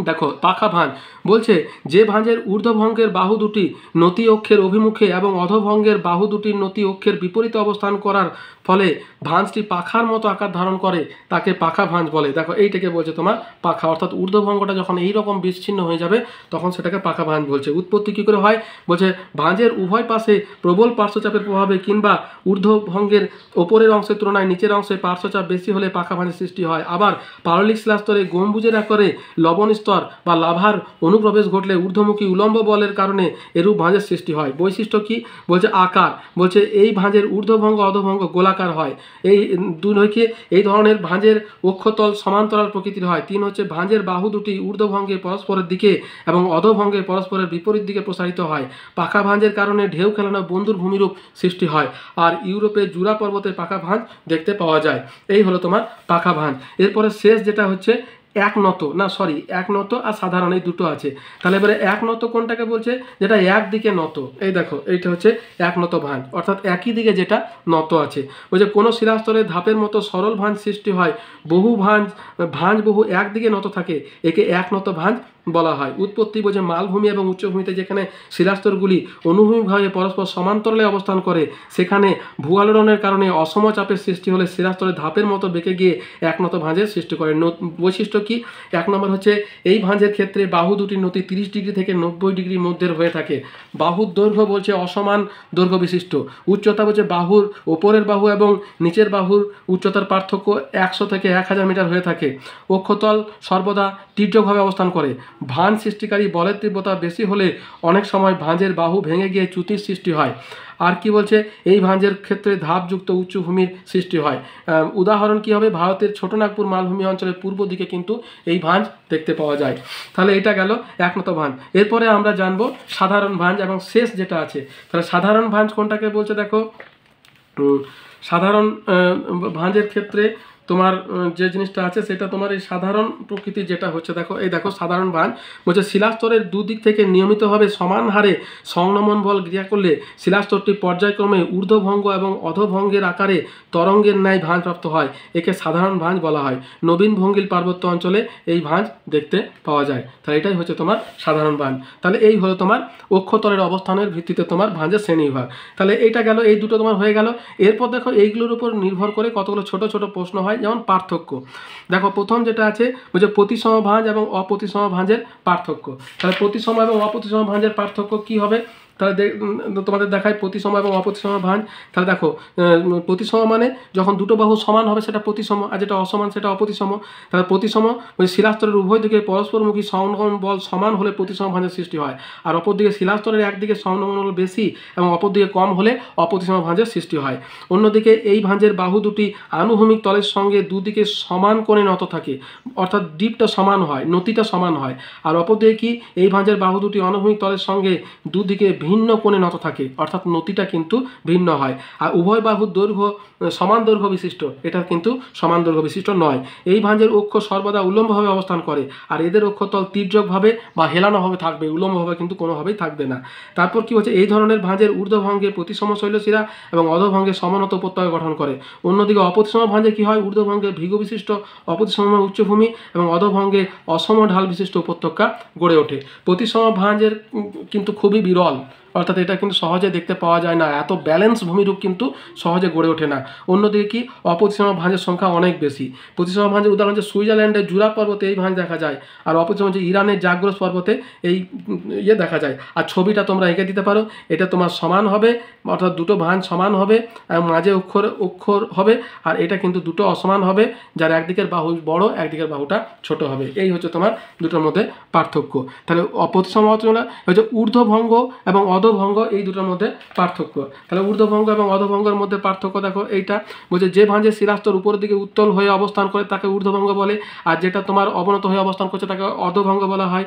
দেখো পাখা ভাঁজ বলছে যে ভাঁজের ঊর্ধ্বভঙ্গের বাহু দুটি নতি অক্ষের অভিমুখে এবং অধভঙ্গের বাহু দুটির নতি অক্ষের বিপরীতে অবস্থান করার ফলে ভাঁজটি পাখার মতো আকার ধারণ করে তাকে পাখা ভাঁজ বলে। দেখো এইটাকে বলছে তোমার পাখা, অর্থাৎ ঊর্ধ্বভঙ্গটা যখন এইরকম বিচ্ছিন্ন হয়ে যাবে তখন সেটাকে পাখা ভাঁজ বলছে। উৎপত্তি কী করে হয়? বলছে ভাঁজের উভয় পাশে প্রবল পার্শ্বচাপের প্রভাবে কিংবা ঊর্ধ্বভঙ্গের ওপরের অংশের তুলনায় নিচের অংশে পার্শ্বচাপ বেশি হলে পাখা ভাঁজের সৃষ্টি হয়। আবার পাললিক শিলাস্তরে গম্বুজের আকারে লবণ স্তর বা লাভার অনুপ্রবেশ ঘটলে ঊর্ধ্বমুখী উলম্ব বলের কারণে এরূপ ভাঁজের সৃষ্টি হয়। বৈশিষ্ট্য কি? বলছে আকার। বলছে এই ভাঁজের ঊর্ধ্বভঙ্গ অধভঙ্গ গোলাকার হয়। এই দুই হচ্ছে এই ধরনের ভাঁজের অক্ষতল সমান্তরাল প্রকৃতির হয়। 3 হচ্ছে ভাঁজের বাহু দুটি ঊর্ধ্বভঙ্গে পরস্পরের দিকে এবং অধভঙ্গে পরস্পরের বিপরীত দিকে প্রসারিত হয়। পাখা ভাঁজের কারণে ঢেউ খেলানো বন্ধুর ভূমিরূপ সৃষ্টি হয়। আর ইউরোপে জুরা পর্বতে পাখা ভাঁজ দেখতে পাওয়া যায়। এই হলো তোমার পাখা ভাঁজ। এরপরে শেষ যেটা হচ্ছে একনত আর সাধারণ, এই দুটো আছে। তাহলে এবারে একনত কোনটাকে বলছে? যেটা একদিকে নত। এই দেখো এইটা হচ্ছে একনত ভাঁজ, অর্থাৎ একই দিকে যেটা নত আছে। বলছে কোনো শিলাস্তরে ধাপের মতো সরল ভাঁজ সৃষ্টি হয়। বহু ভাঁজ বহু একদিকে নত থাকে, একে একনত ভাঁজ বলা হয়। উৎপত্তি বলছে মালভূমি এবং উচ্চভূমিতে যেখানে শিলাস্তরগুলি অনুভূমিকভাবে পরস্পর সমান্তরালে অবস্থান করে সেখানে ভূয়ালোড়নের কারণে অসম চাপের সৃষ্টি হলে শিলাস্তরের ধাপের মতো বেঁকে গিয়ে একনত ভাঁজের সৃষ্টি করে। বৈশিষ্ট্য কি? 1 নম্বর হচ্ছে এই ভাঁজের ক্ষেত্রে বাহু দুটির নতি 30 ডিগ্রি থেকে 90 ডিগ্রির মধ্যে হয়ে থাকে। বাহুর দৈর্ঘ্য বলছে অসমান দৈর্ঘ্য বিশিষ্ট। উচ্চতা বলছে বাহুর ওপরের বাহু এবং নিচের বাহুর উচ্চতার পার্থক্য 100 থেকে 1000 মিটার হয়ে থাকে। অক্ষতল সর্বদা তির্যকভাবে অবস্থান করে। ভাঁজ সৃষ্টিকারী বলের তীব্রতা বেশি হলে অনেক সময় ভাঁজের বাহু ভেঙে গিয়ে চ্যুতির সৃষ্টি হয়। আর কি বলছে? এই ভাঁজের ক্ষেত্রে ধাপযুক্ত উচ্চভূমির সৃষ্টি হয়। উদাহরণ কি হবে? ভারতের ছোটনাগপুর মালভূমি অঞ্চলের পূর্ব দিকে কিন্তু এই ভাঁজ দেখতে পাওয়া যায়। তাহলে এটা গেল একনত ভাঁজ। এরপরে আমরা জানবো সাধারণ ভাঁজ এবং শেষ যেটা আছে। তাহলে সাধারণ ভাঁজ কোনটাকে বলছে? দেখো সাধারণ ভাঁজের ক্ষেত্রে তোমার যে জিনিসটা আছে সেটা তোমার এই সাধারণ প্রকৃতির যেটা হচ্ছে, দেখো এই দেখো সাধারণ ভাঁজ বলছে শিলাস্তরের দুদিক থেকে নিয়মিতভাবে সমান হারে সংনমন বল ক্রিয়া করলে শিলাস্তরটি পর্যায়ক্রমে ঊর্ধ্বভঙ্গ এবং অধভঙ্গের আকারে তরঙ্গের ন্যায় ভাঁজ প্রাপ্ত হয়। একে সাধারণ ভাঁজ বলা হয়। নবীন ভঙ্গিল পার্বত্য অঞ্চলে এই ভাঁজ দেখতে পাওয়া যায়। তাহলে এটাই হচ্ছে তোমার সাধারণ ভাঁজ। তাহলে এই হলো তোমার অক্ষতলের অবস্থানের ভিত্তিতে তোমার ভাঁজের শ্রেণীবিভাগ। তাহলে এইটা গেল, এই দুটো তোমার হয়ে গেল। এরপর দেখো এইগুলোর উপর নির্ভর করে কতগুলো ছোট ছোট প্রশ্ন হয়, যেমন পার্থক্য। দেখো প্রথম যেটা আছে বলছে প্রতিসম ভাঁজ এবং অপ্রতিসম ভাঁজের পার্থক্য। তাহলে প্রতিসম এবং অপ্রতিসম ভাঁজের পার্থক্য কি হবে? তাহলে তোমাদের দেখায় প্রতিসম এবং অপ্রতিসম ভাঁজ। তাহলে দেখো প্রতিসম মানে যখন দুটো বাহু সমান হবে সেটা প্রতিসম, আর যেটা অসমান সেটা অপ্রতিসম। তাহলে প্রতিসম শিলাস্তরের উভয় দিকে পরস্পরমুখী সংনমন বল সমান হলে প্রতিসম ভাঁজের সৃষ্টি হয়, আর অপরদিকে শিলাস্তরের একদিকে সংনমন বল বেশি এবং অপরদিকে কম হলে অপ্রতিসম ভাঁজের সৃষ্টি হয়। অন্যদিকে এই ভাঁজের বাহু দুটি আনুভূমিক তলের সঙ্গে দুদিকে সমান কোণে নত থাকে, অর্থাৎ ডিপটা সমান হয়, নতিটা সমান হয়। আর অপরদিকে কি এই ভাঁজের বাহু দুটি অনুভূমিক তলের সঙ্গে দুদিকে ভিন্ন কোণে নত থাকে, অর্থাৎ নতিটা কিন্তু ভিন্ন হয়। আর উভয় বাহুর দৈর্ঘ্য সমান দৈর্ঘ্য বিশিষ্ট, এটা কিন্তু সমান দৈর্ঘ্য বিশিষ্ট নয়। এই ভাঁজের অক্ষ সর্বদা উল্লম্বভাবে অবস্থান করে, আর এদের অক্ষতল তির্যকভাবে বা হেলানোভাবে থাকবে, উল্লম্বভাবে কিন্তু কোনোভাবেই থাকবে না। তারপর কি হচ্ছে, এই ধরনের ভাঁজের ঊর্ধ্বভঙ্গে প্রতিসম শৈলশিরা এবং অধোভঙ্গে সমানত উপত্যকা গঠন করে। অন্যদিকে অপ্রতিসম ভাঁজে কি হয়, ঊর্ধ্বভঙ্গে ভৃগু বিশিষ্ট, অপ্রতিসম উচ্চভূমি এবং অধোভঙ্গে অসম ঢাল বিশিষ্ট উপত্যকা গড়ে ওঠে। প্রতিসম ভাঁজের কিন্তু খুবই বিরল, অর্থাৎ এটা কিন্তু সহজে দেখতে পাওয়া যায় না, এত ব্যালেন্স ভূমিরূপ কিন্তু সহজে গড়ে ওঠে না। অন্যদিকে কি অপ্রতিসম ভাঁজের সংখ্যা অনেক বেশি। প্রতিসম ভাঁজের উদাহরণ হচ্ছে সুইজারল্যান্ডের জুরা পর্বতে এই ভাঁজ দেখা যায়, আর অপ্রতিসম হচ্ছে ইরানের জাগ্রস পর্বতে এই দেখা যায়। আর ছবিটা তোমরা এঁকে দিতে পারো, এটা তোমার সমান হবে, অর্থাৎ দুটো ভাঁজ সমান হবে এবং মাঝে অক্ষর হবে, আর এটা কিন্তু দুটো অসমান হবে, যার একদিকের বাহু বড় একদিকের বাহুটা ছোট হবে। এই হচ্ছে তোমার দুটোর মধ্যে পার্থক্য। তাহলে অপ্রতিসম হচ্ছে ঊর্ধ্বভঙ্গ এবং অধোভঙ্গ, এই দুটোর মধ্যে পার্থক্য। তাহলে ঊর্ধ্বভঙ্গ এবং অধোভঙ্গের মধ্যে পার্থক্য দেখো, এইটা বলছে যে ভাঁজের শিলাস্তর উপরের দিকে উত্তল হয়ে অবস্থান করে তাকে ঊর্ধ্বভঙ্গ বলে, আর যেটা তোমার অবনত হয়ে অবস্থান করছে তাকে অধোভঙ্গ বলা হয়।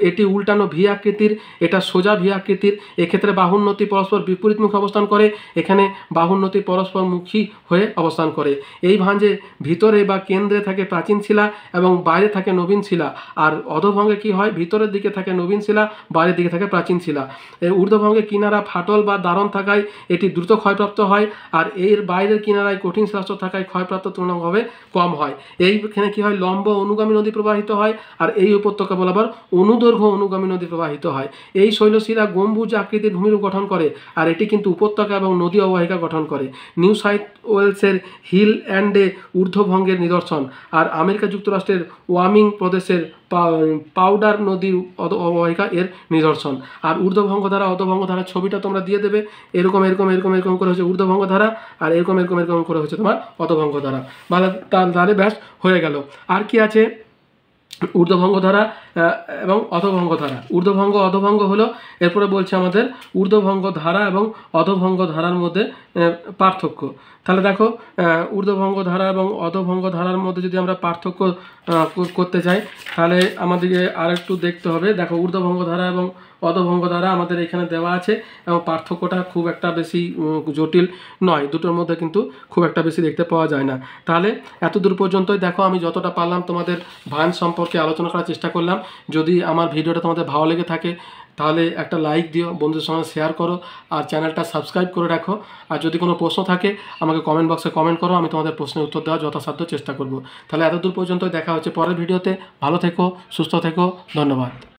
এটি উল্টানো ভি আকৃতির, এটা সোজা ভি আকৃতির। এক্ষেত্রে বাহুন্নতি পরস্পর বিপরীতমুখী অবস্থান করে, এখানে বাহুন্নতি পরস্পরমুখী হয়ে অবস্থান করে। এই ভাঁজে ভিতরে বা কেন্দ্রে থাকে প্রাচীন শিলা এবং বাইরে থাকে নবীন শিলা, আর অধোভঙ্গে কি হয়, ভিতরের দিকে থাকে নবীন শিলা, বাইরের দিকে থাকে প্রাচীন শিলা। ঊর্ধ্বভঙ্গে কিনারা ফাটল বা দারণ থাকায় এটি দ্রুত ক্ষয়প্রাপ্ত হয়, আর এর বাইরের কিনারায় কঠিন শিলাস্তর থাকায় ক্ষয়প্রাপ্ত তুলনামূলকভাবে কম হয়। এইখানে কি হয়, লম্ব অনুগামী নদী প্রবাহিত হয়, আর এই উপত্যকা বলে আবার অনুদৈর্ঘ্য অনুগামী নদী প্রবাহিত হয়। এই শৈলশিরা গম্বুজ আকৃতির ভূমিরূপ গঠন করে, আর এটি কিন্তু উপত্যকা এবং নদী অববাহিকা গঠন করে। নিউ সাউথ ওয়েলসের হিল অ্যান্ডে ঊর্ধ্বভঙ্গের নিদর্শন, আর আমেরিকা যুক্তরাষ্ট্রের ওয়ামিং প্রদেশের পাউডার নদীর অববাহিকা এর নিদর্শন। আর ঊর্ধ্বভঙ্গ ধারা অধোভঙ্গ ধারা ছবিটা তোমরা দিয়ে দেবে, এরকম এরকম এরকম এরকম করে হচ্ছে ঊর্ধ্বভঙ্গ ধারা, আর এরকম এরকম এরকম করে হচ্ছে তোমার অধোভঙ্গ ধারা। তাহলে ব্যাস হয়ে গেল। আর কি আছে, ঊর্ধ্বভঙ্গ ধারা এবং অধোভঙ্গ ধারা। ঊর্ধ্বভঙ্গ অধোভঙ্গ হলো, এরপরে বলছে আমাদের ঊর্ধ্বভঙ্গ ধারা এবং অধোভঙ্গ ধারার মধ্যে পার্থক্য। তাহলে দেখো, ঊর্ধ্বভঙ্গ ধারা এবং অধোভঙ্গ ধারার মধ্যে যদি আমরা পার্থক্য করতে চাই, তাহলে আমাদেরকে আরেকটু দেখতে হবে। দেখো, ঊর্ধ্বভঙ্গ ধারা এবং অধোভঙ্গ ধারা আমাদের এখানে দেওয়া আছে, এবং পার্থক্যটা খুব একটা বেশি জটিল নয়, দুটোর মধ্যে কিন্তু খুব একটা বেশি দেখতে পাওয়া যায় না। তাহলে এত দূর পর্যন্তই দেখো, আমি যতটা পারলাম তোমাদের ভাঁজ সম্পর্কে আলোচনা করার চেষ্টা করলাম। যদি আমার ভিডিওটা তোমাদের ভালো লেগে থাকে তাহলে একটা লাইক দিও, বন্ধুদের সঙ্গে শেয়ার করো, আর চ্যানেলটা সাবস্ক্রাইব করে রাখো। আর যদি কোনো প্রশ্ন থাকে আমাকে কমেন্ট বক্সে কমেন্ট করো, আমি তোমাদের প্রশ্নের উত্তর দেওয়ার যথাসাধ্য চেষ্টা করব। তাহলে এত দূর পর্যন্ত দেখা হচ্ছে পরের ভিডিওতে। ভালো থেকো, সুস্থ থেকো, ধন্যবাদ।